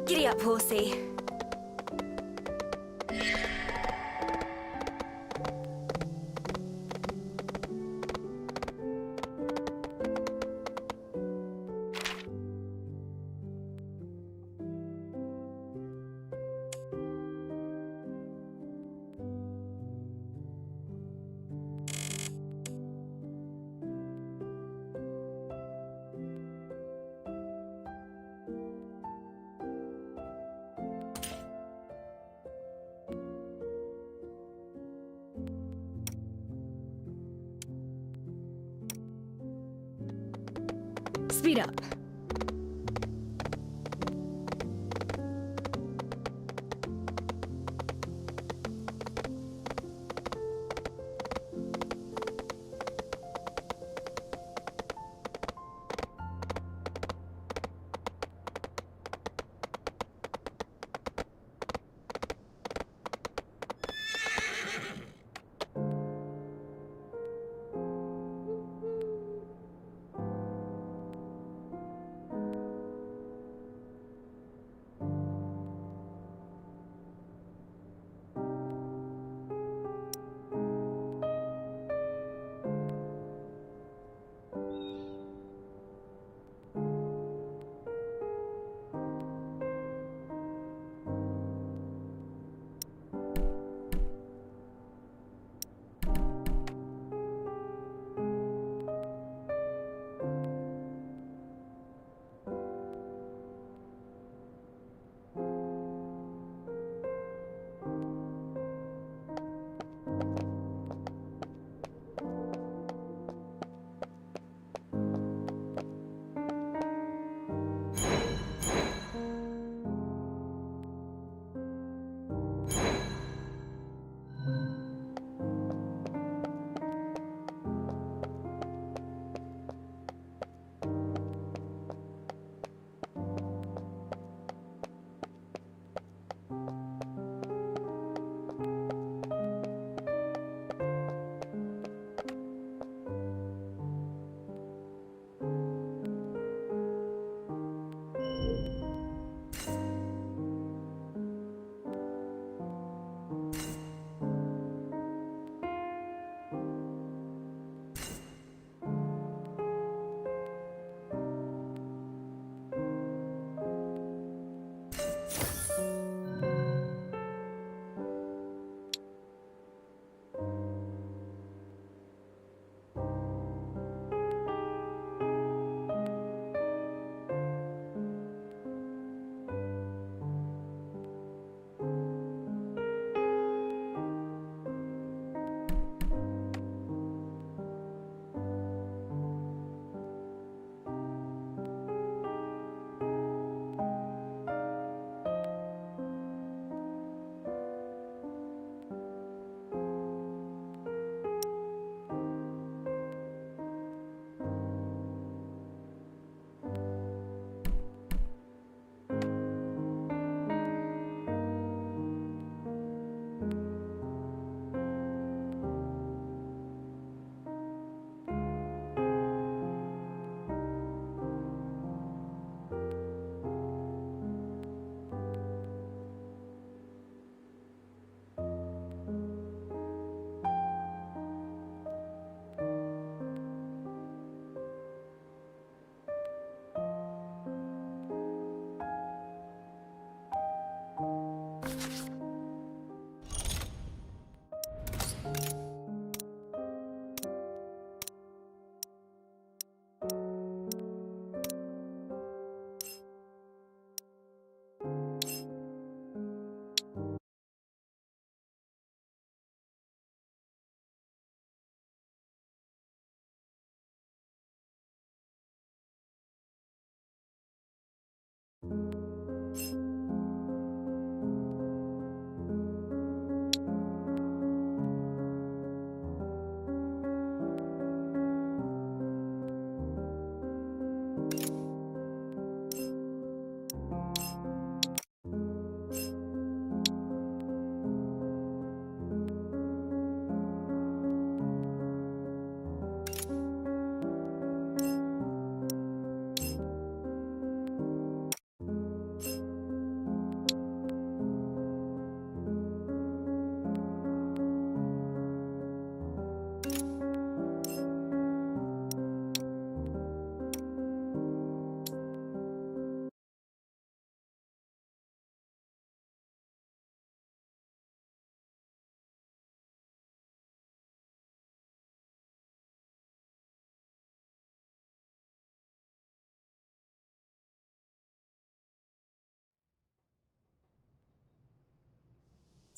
Giddy up, horsey.
Speed up.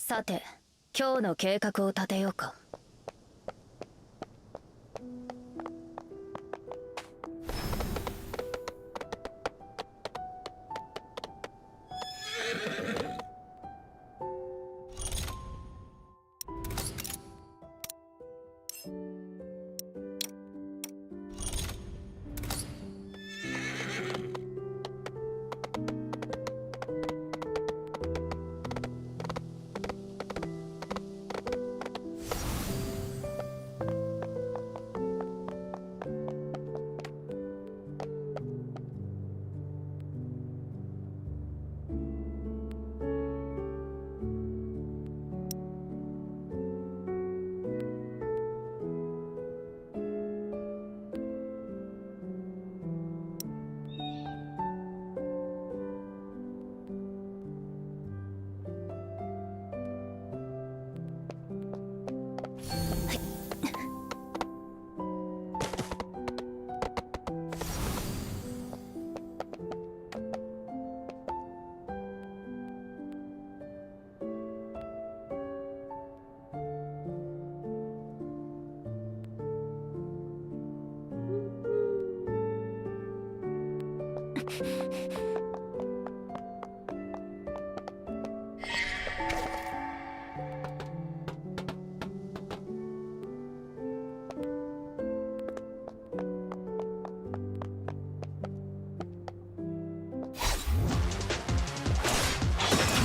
さて、今日の計画を立てようか。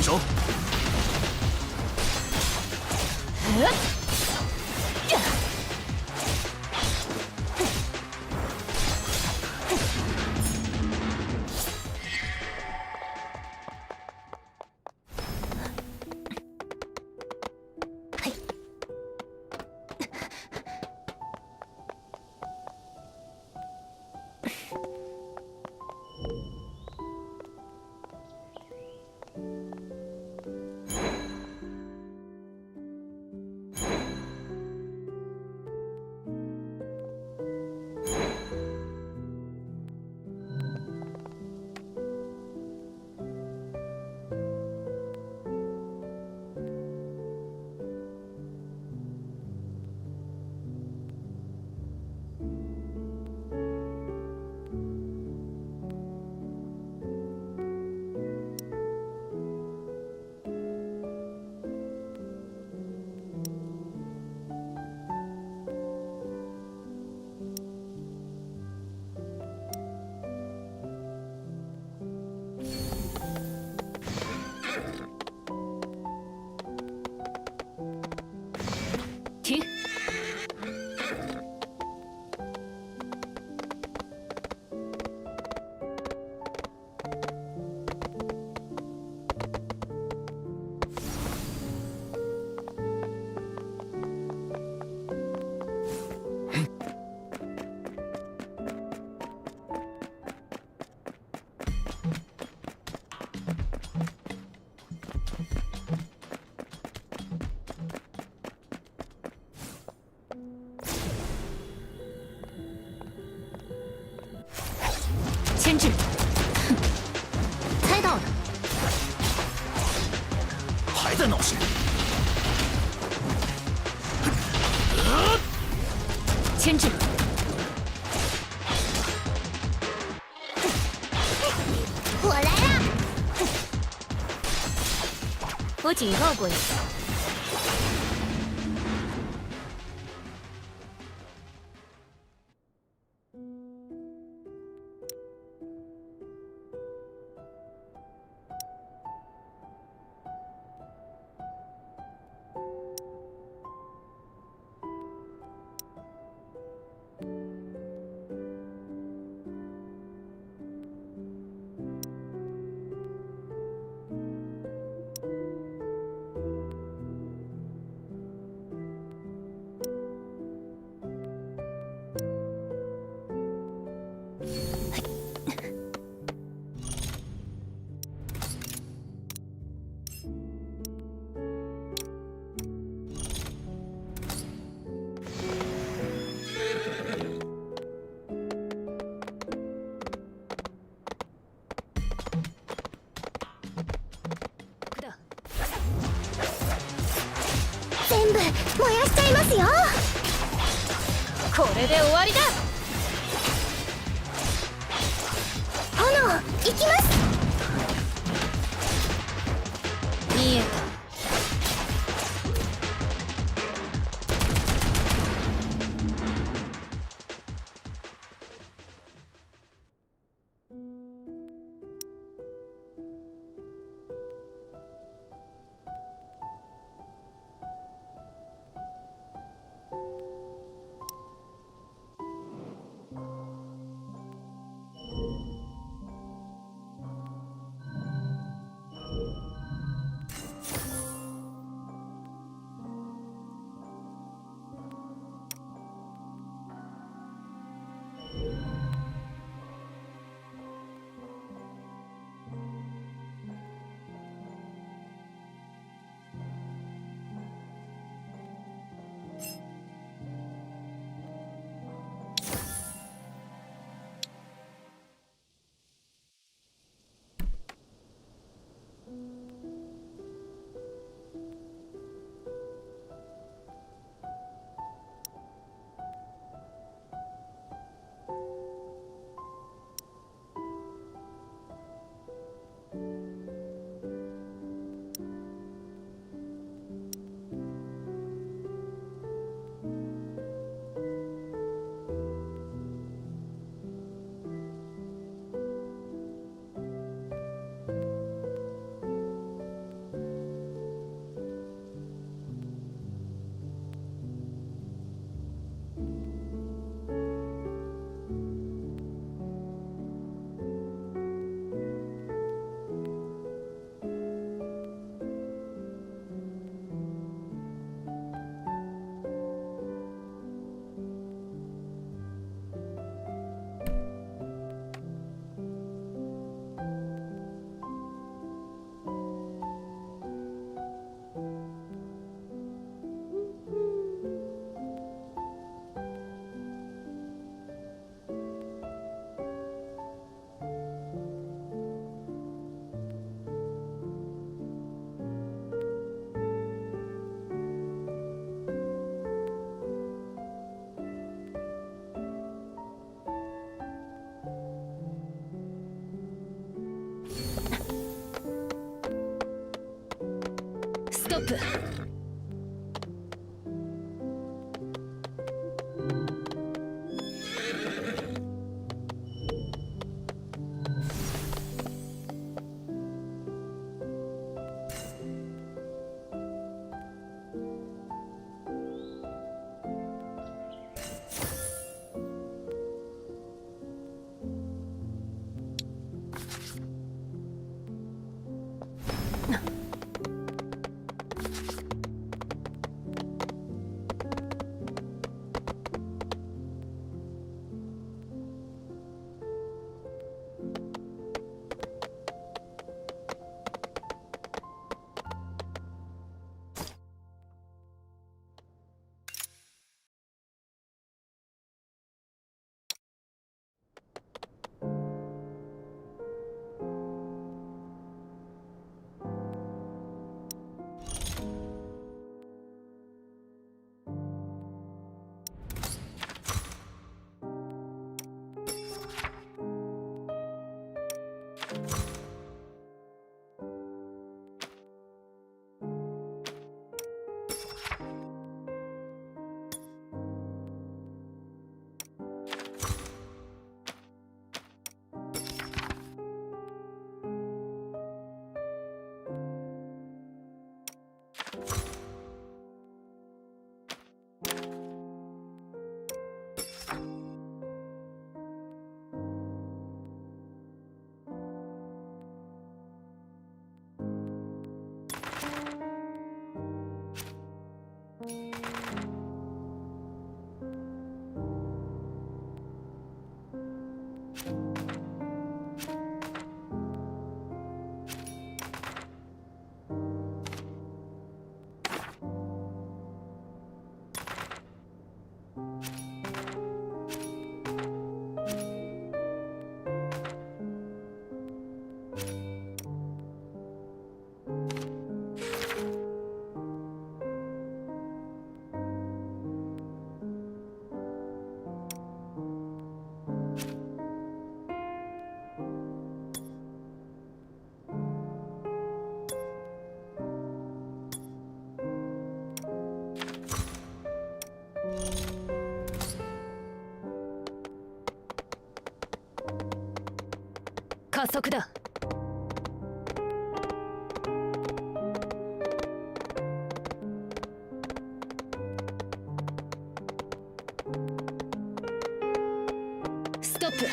走！的闹事。
牵制。我来啦！我警告过你。全部燃やしちゃいますよ。これで終わりだ。炎行きます。見えた。ストップ。
速だ。ストップ。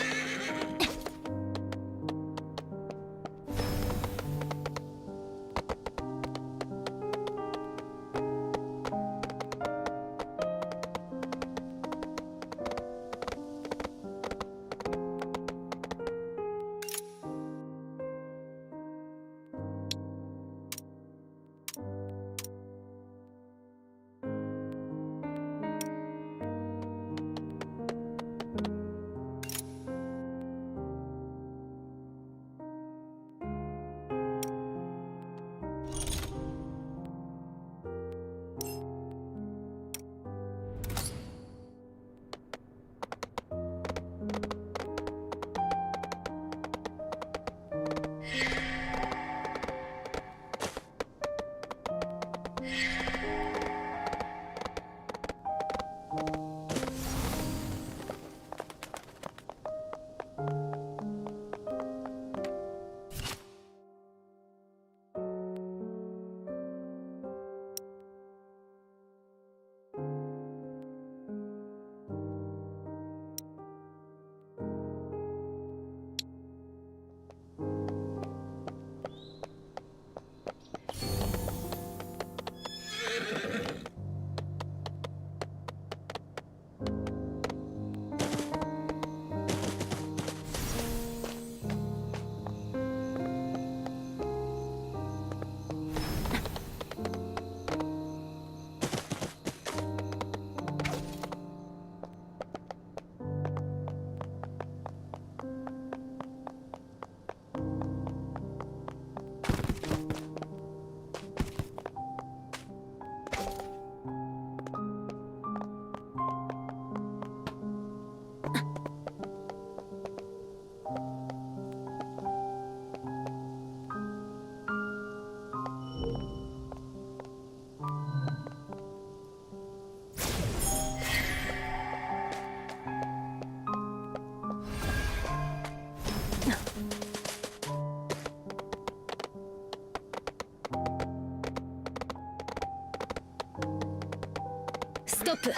ストップ。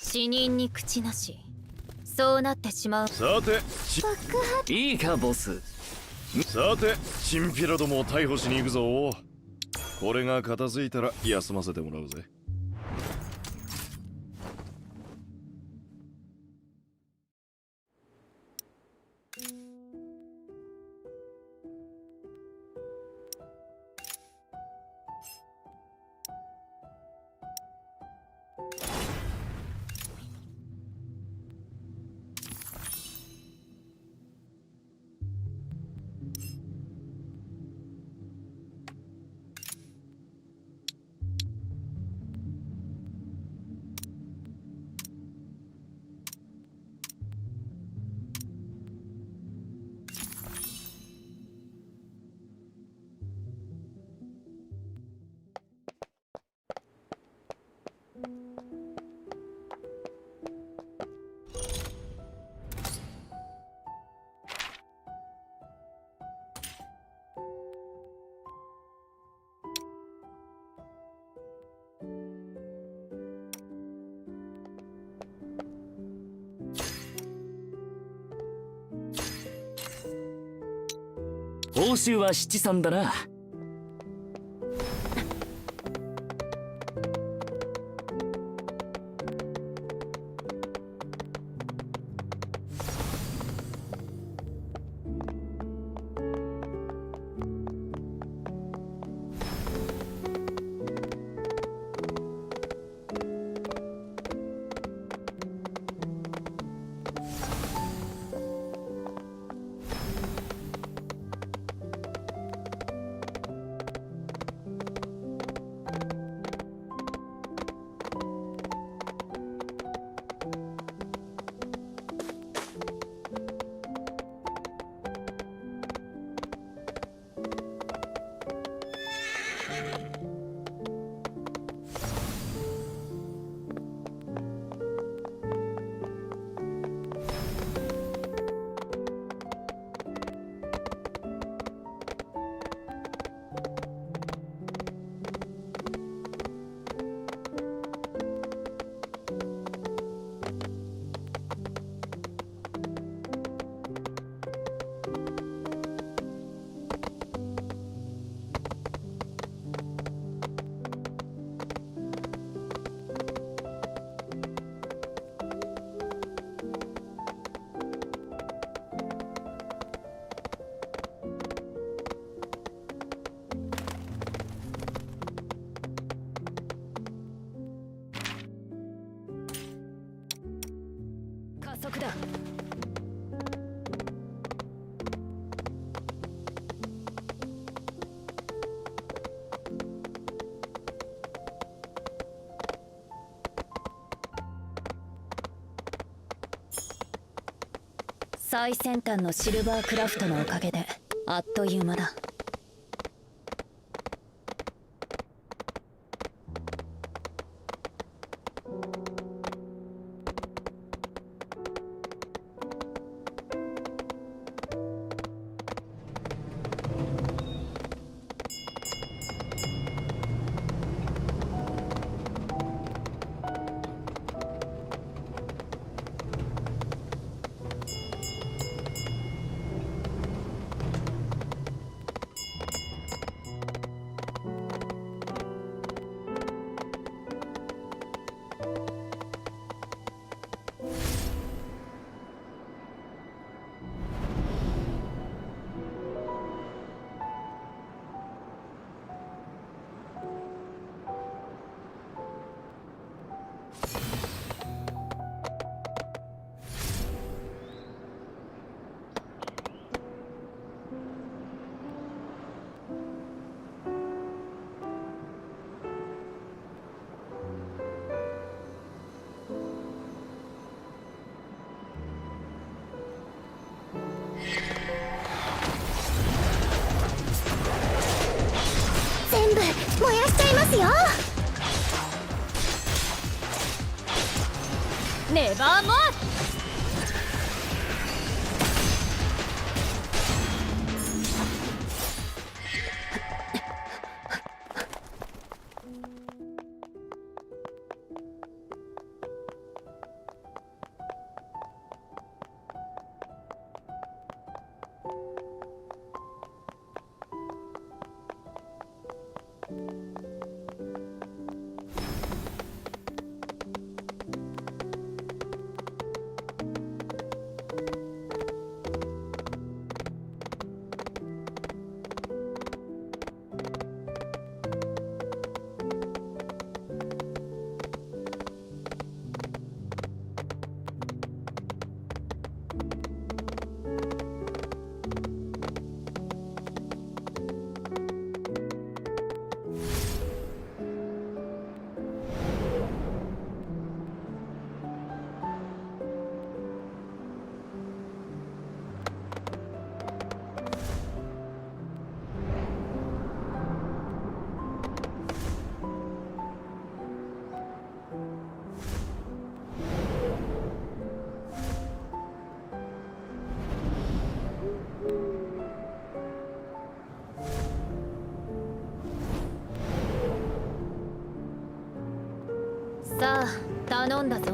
死人に口なし。そうなってしまう。
さて、いいかボス。さて、チンピラどもを逮捕しに行くぞ。これが片付いたら休ませてもらうぜ。報酬は七三だな。
速だ。
最先端のシルバークラフトのおかげであっという間だ。
燃やしちゃいますよ。ネバーモア。さあ頼んだぞ。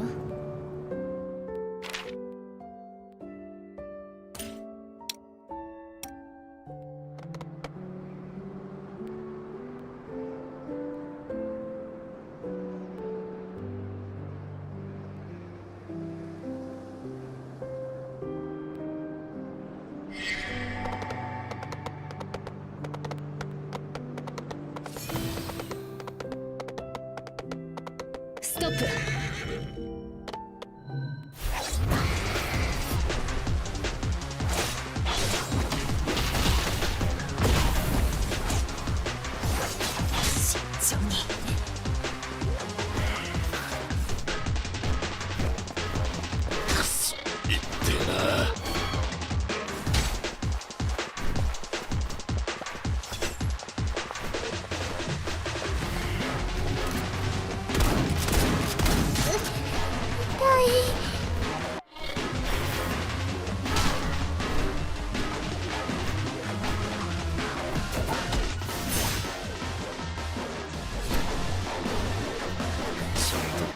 ストップ。慎重に。
くそ、いってえな。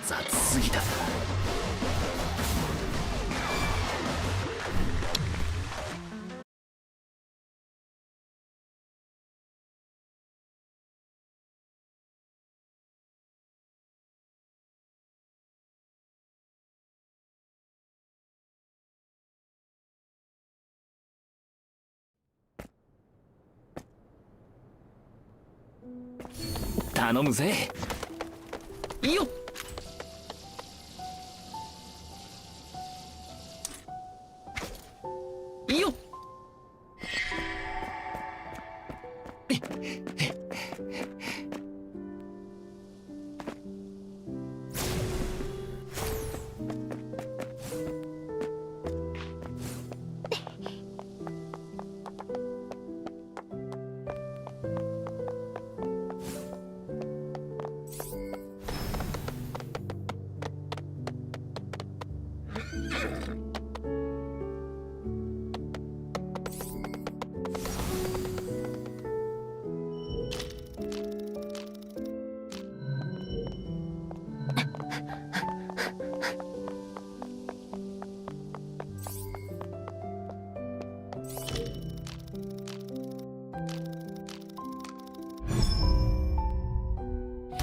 雑すぎだ。頼むぜ。よっ。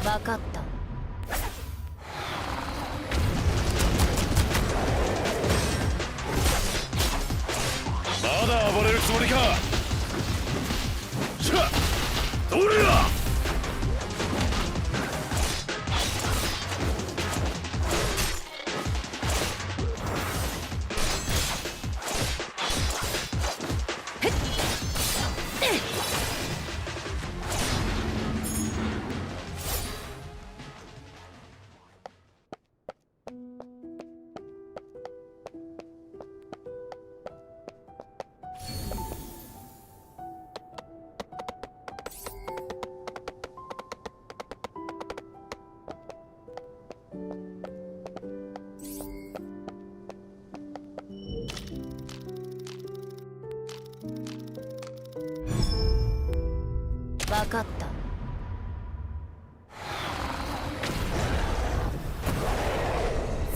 わかった。
まだ暴れるつもりか。しゃどれだ。
わかった。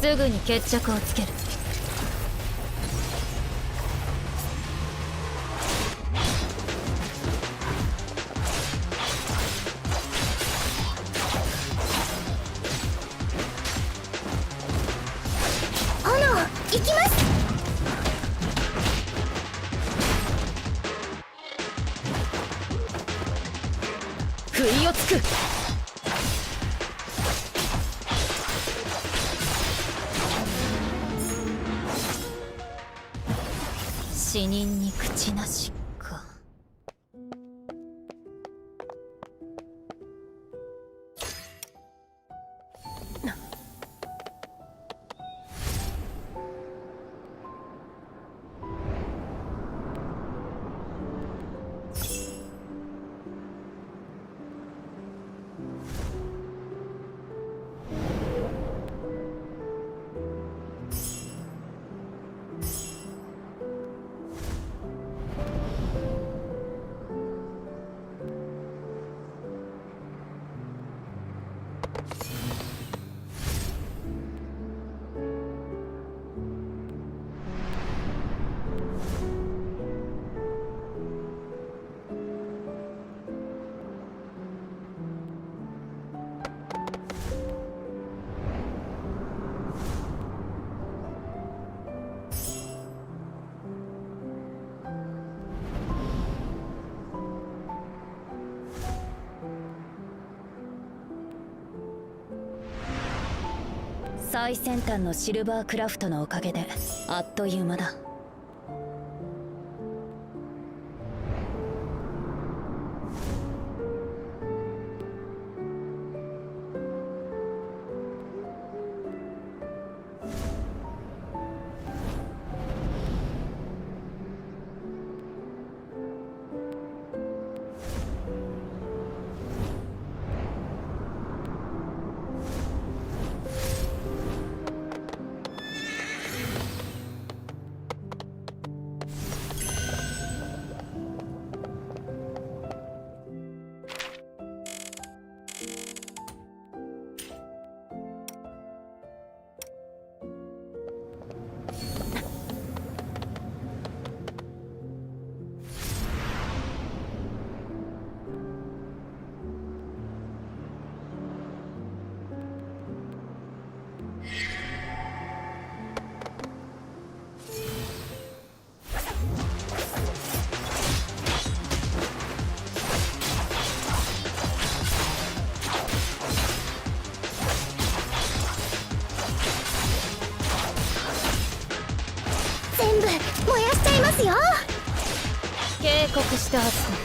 すぐに決着をつける。
行きます。
不意をつく。死人に口なしか。最先端のシルバークラフトのおかげであっという間だ。
全部燃やしちゃいますよ。
警告したはずだ。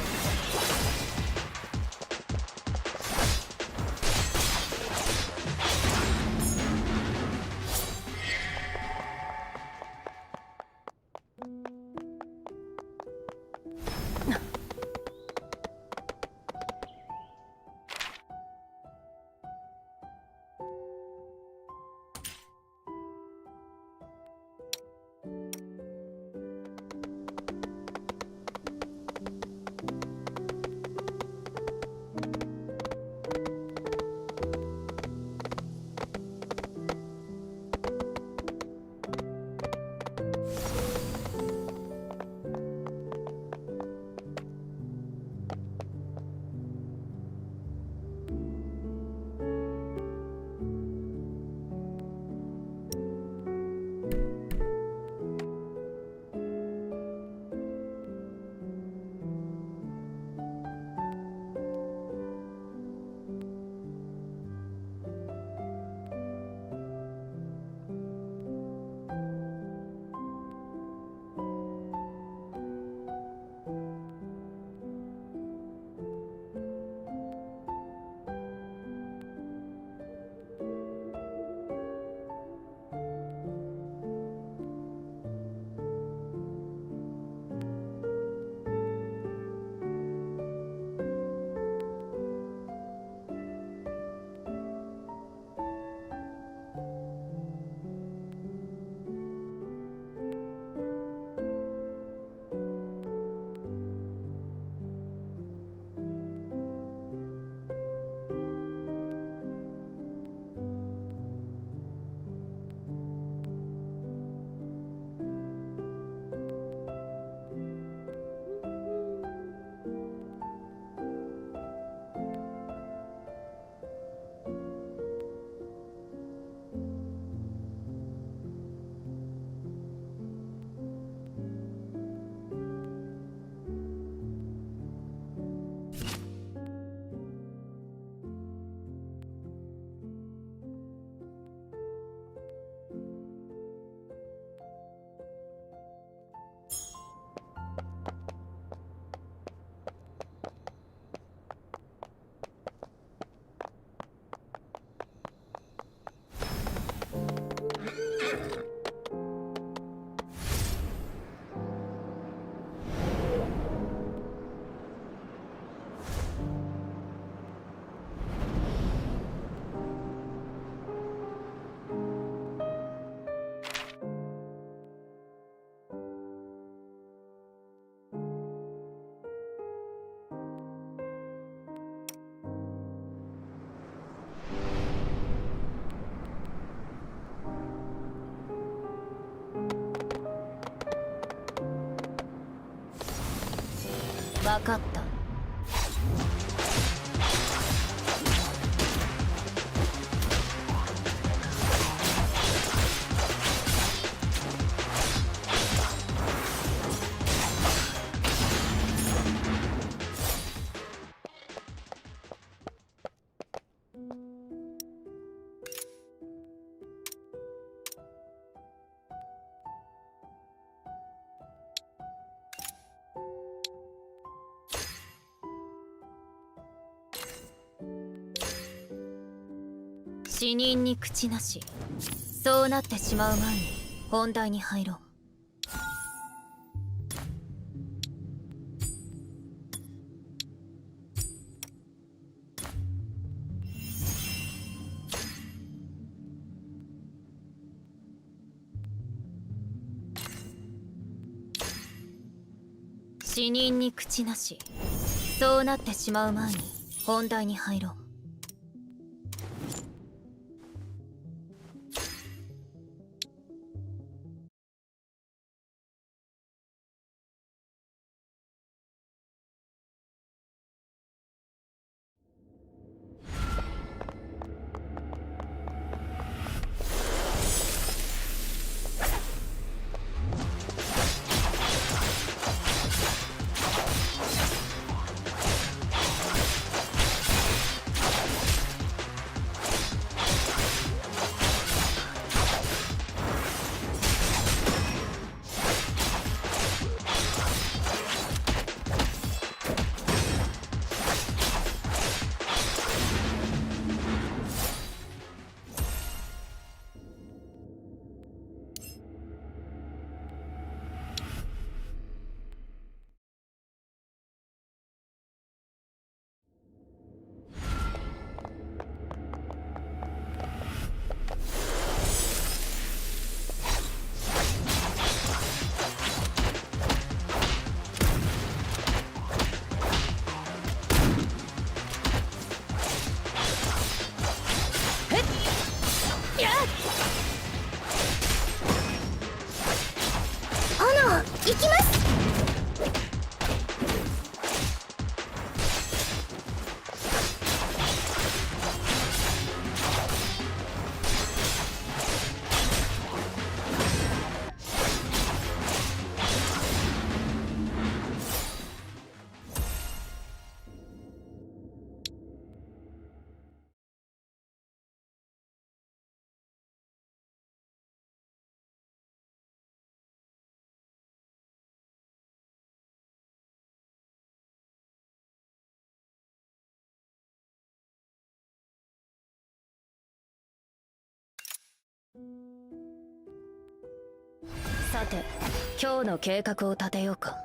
わかった。死人に口なし。そうなってしまう前に本題に入ろう。死人に口なし。そうなってしまう前に本題に入ろう。
行きます。
さて、今日の計画を立てようか。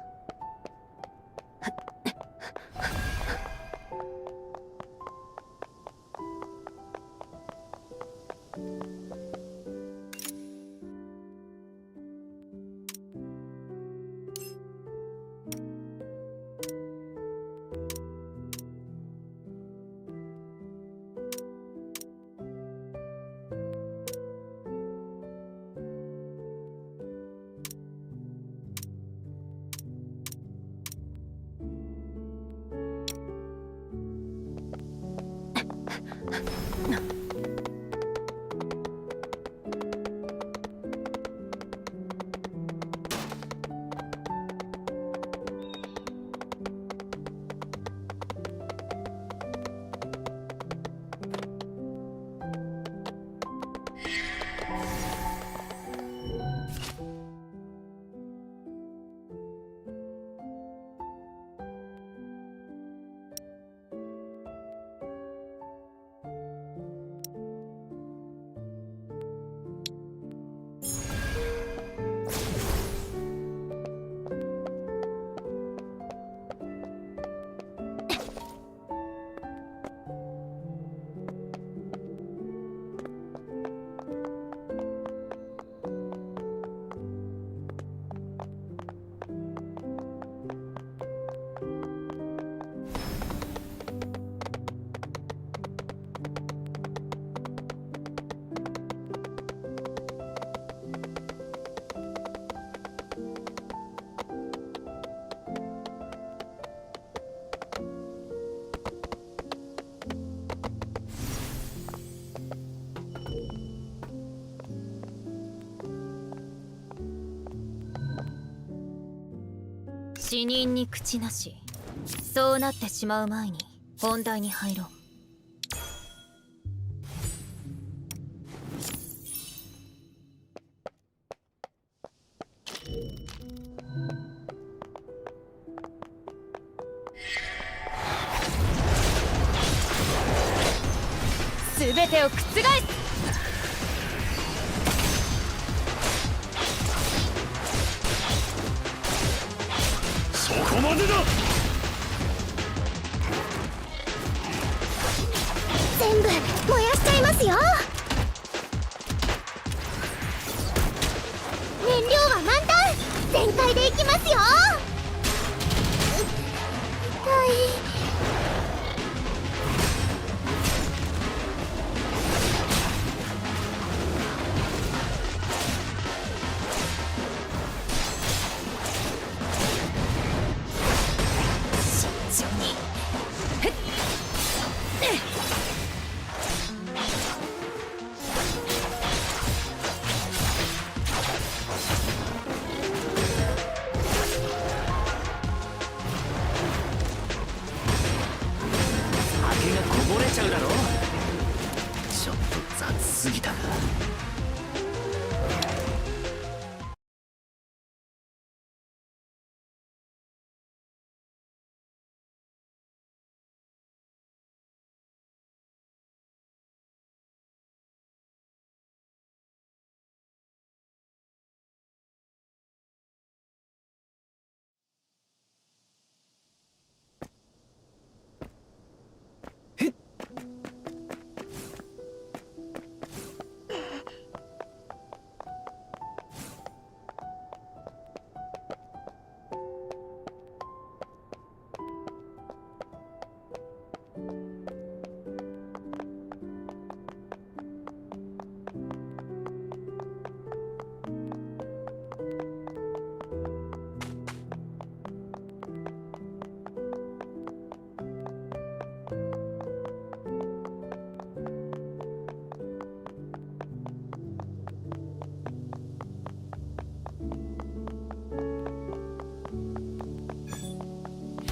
死人に口なし。そうなってしまう前に本題に入ろう。全てを覆す。
そこまでだ。
全部燃やしちゃいますよ。燃料は満タン。全開でいきますよ。痛い。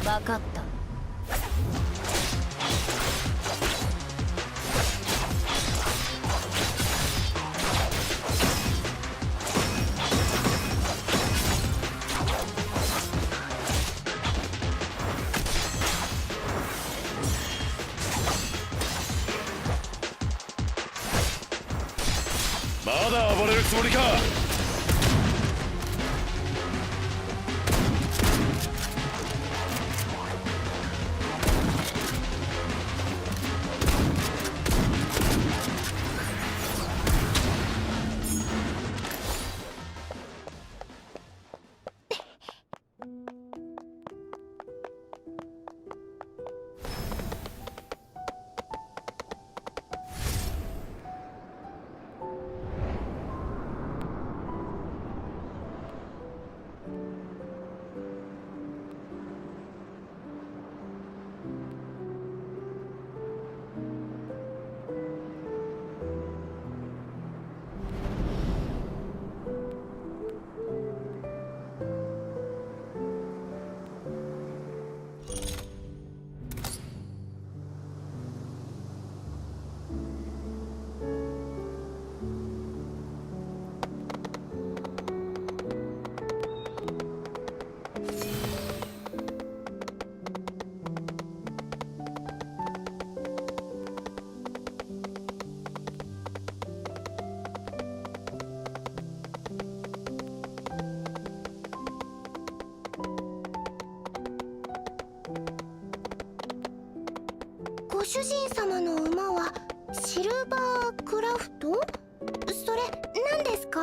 分かった。
まだ暴れるつもりか。
ご主人様の馬はシルバークラフト？それ何ですか？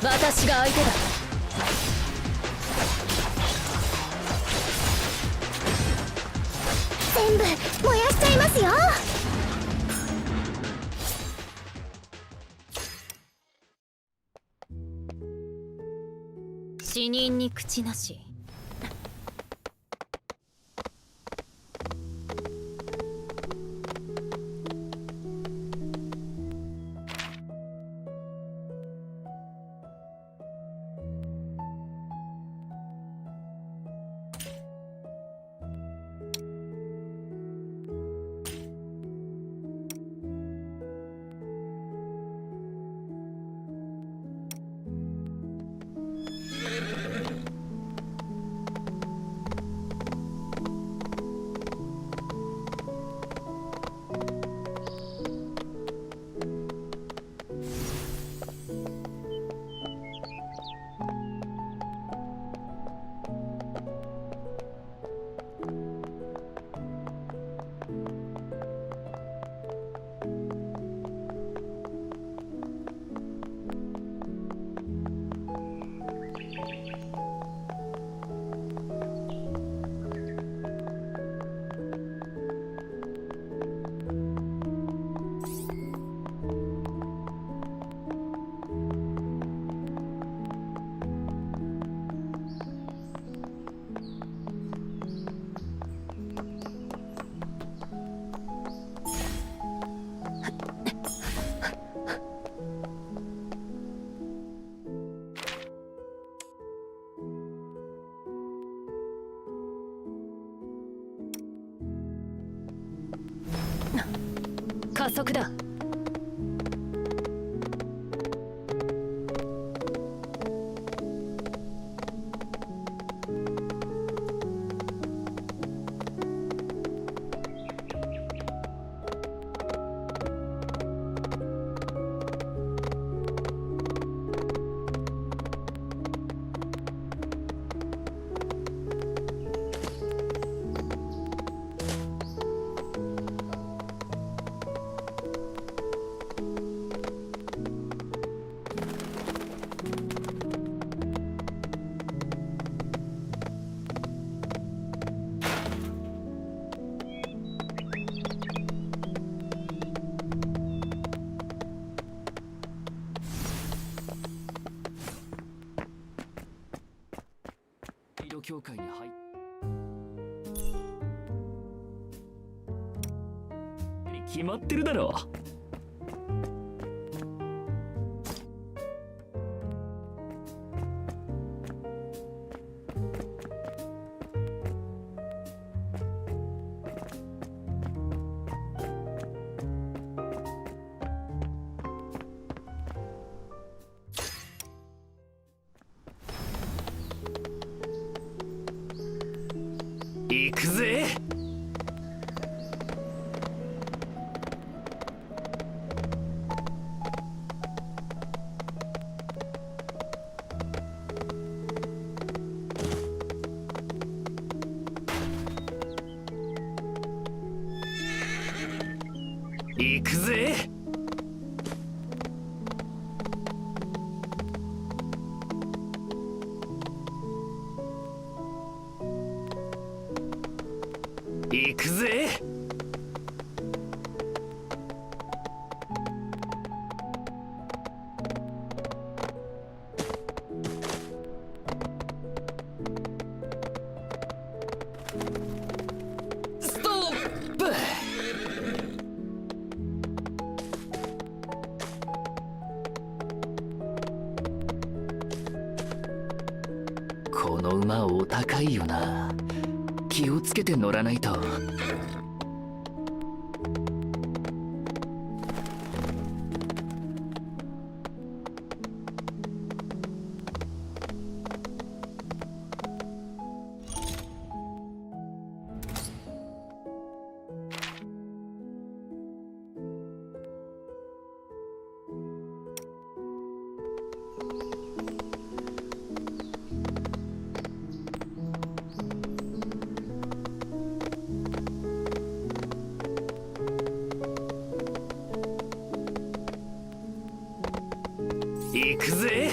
私が相手だ。
全部燃やしちゃいますよ。
死人に口なし。加速だ。
教会に入っ
決まってるだろ。行くぜ。行くぜ。行くぜ。ストップ。この馬お高いよな。気をつけて乗らないと。行くぜ。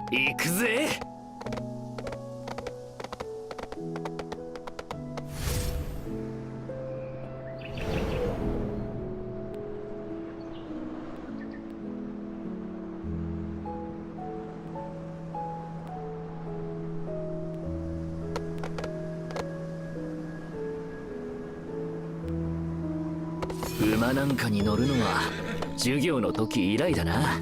行くぜ。馬なんかに乗るのは授業の時以来だな。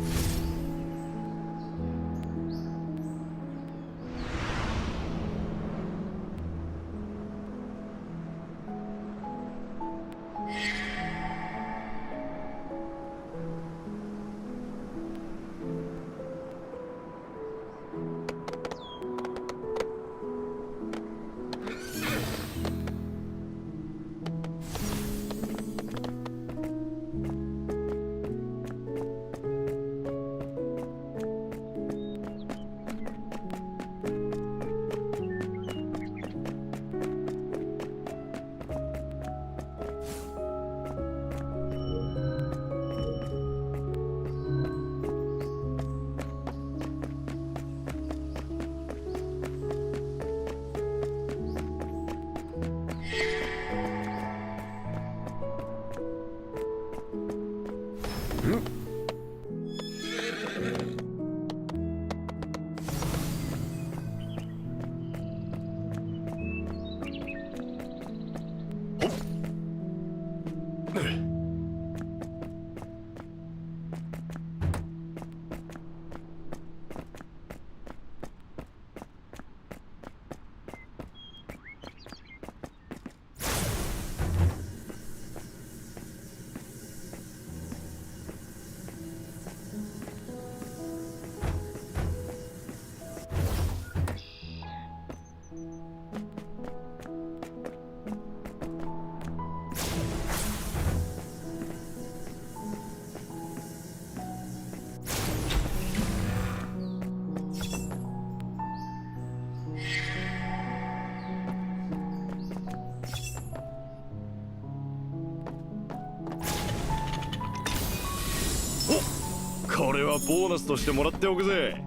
これはボーナスとしてもらっておくぜ。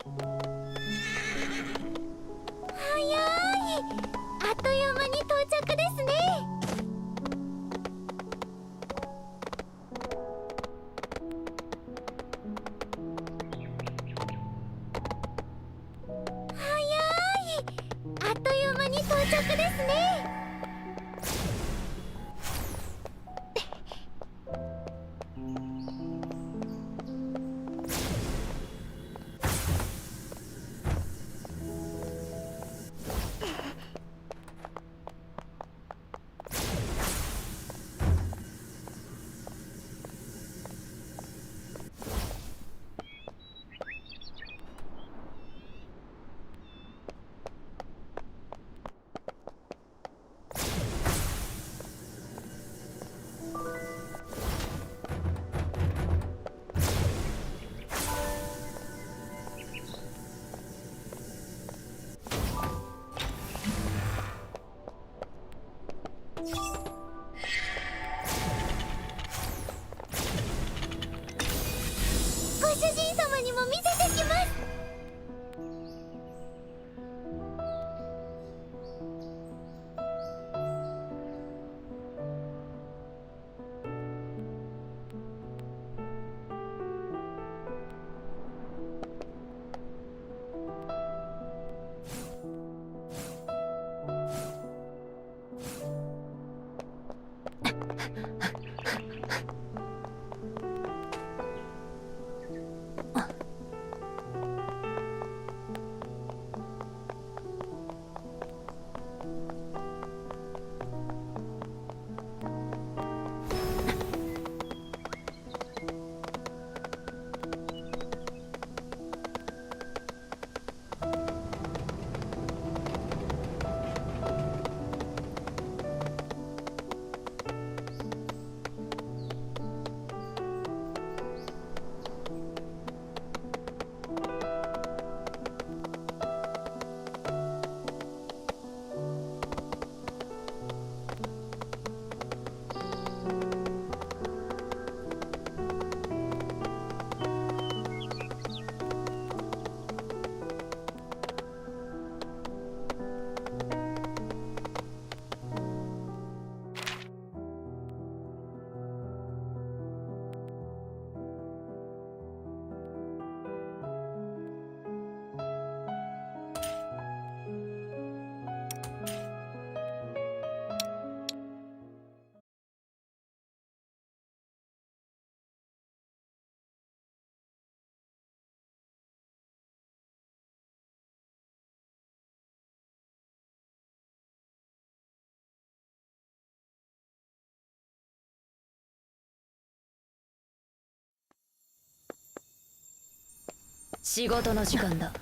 早い。あっという間に到着ですね。早い。あっという間に到着ですね。ご主人様にも見せてきます。
仕事の時間だ。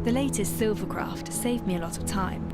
The latest silvercraft saved me a lot of time.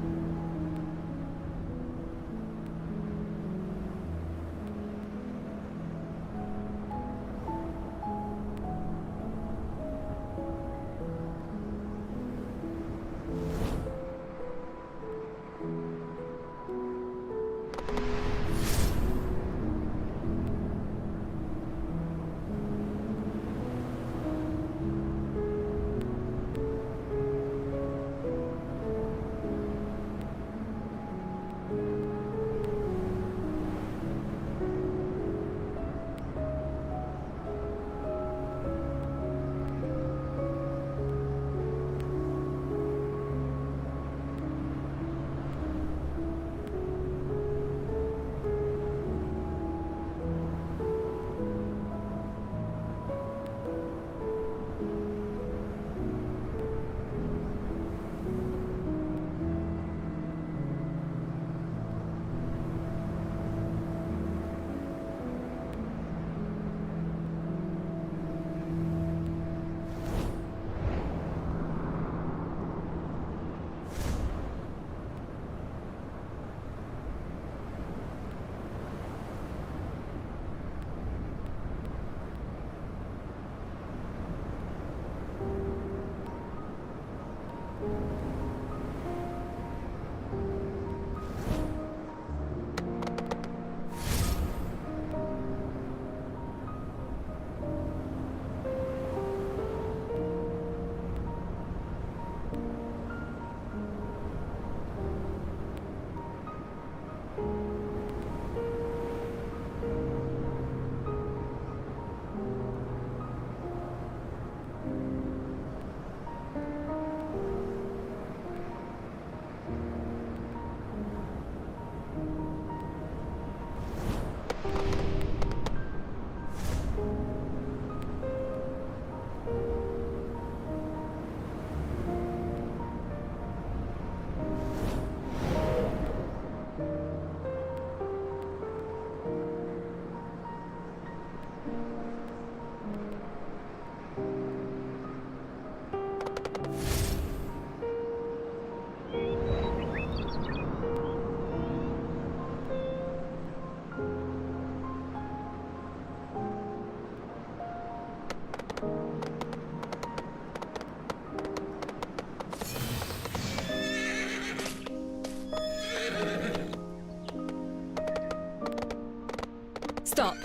Stop.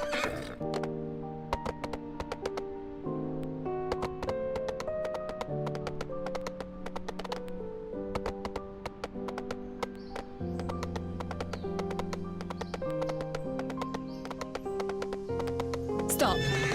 Stop.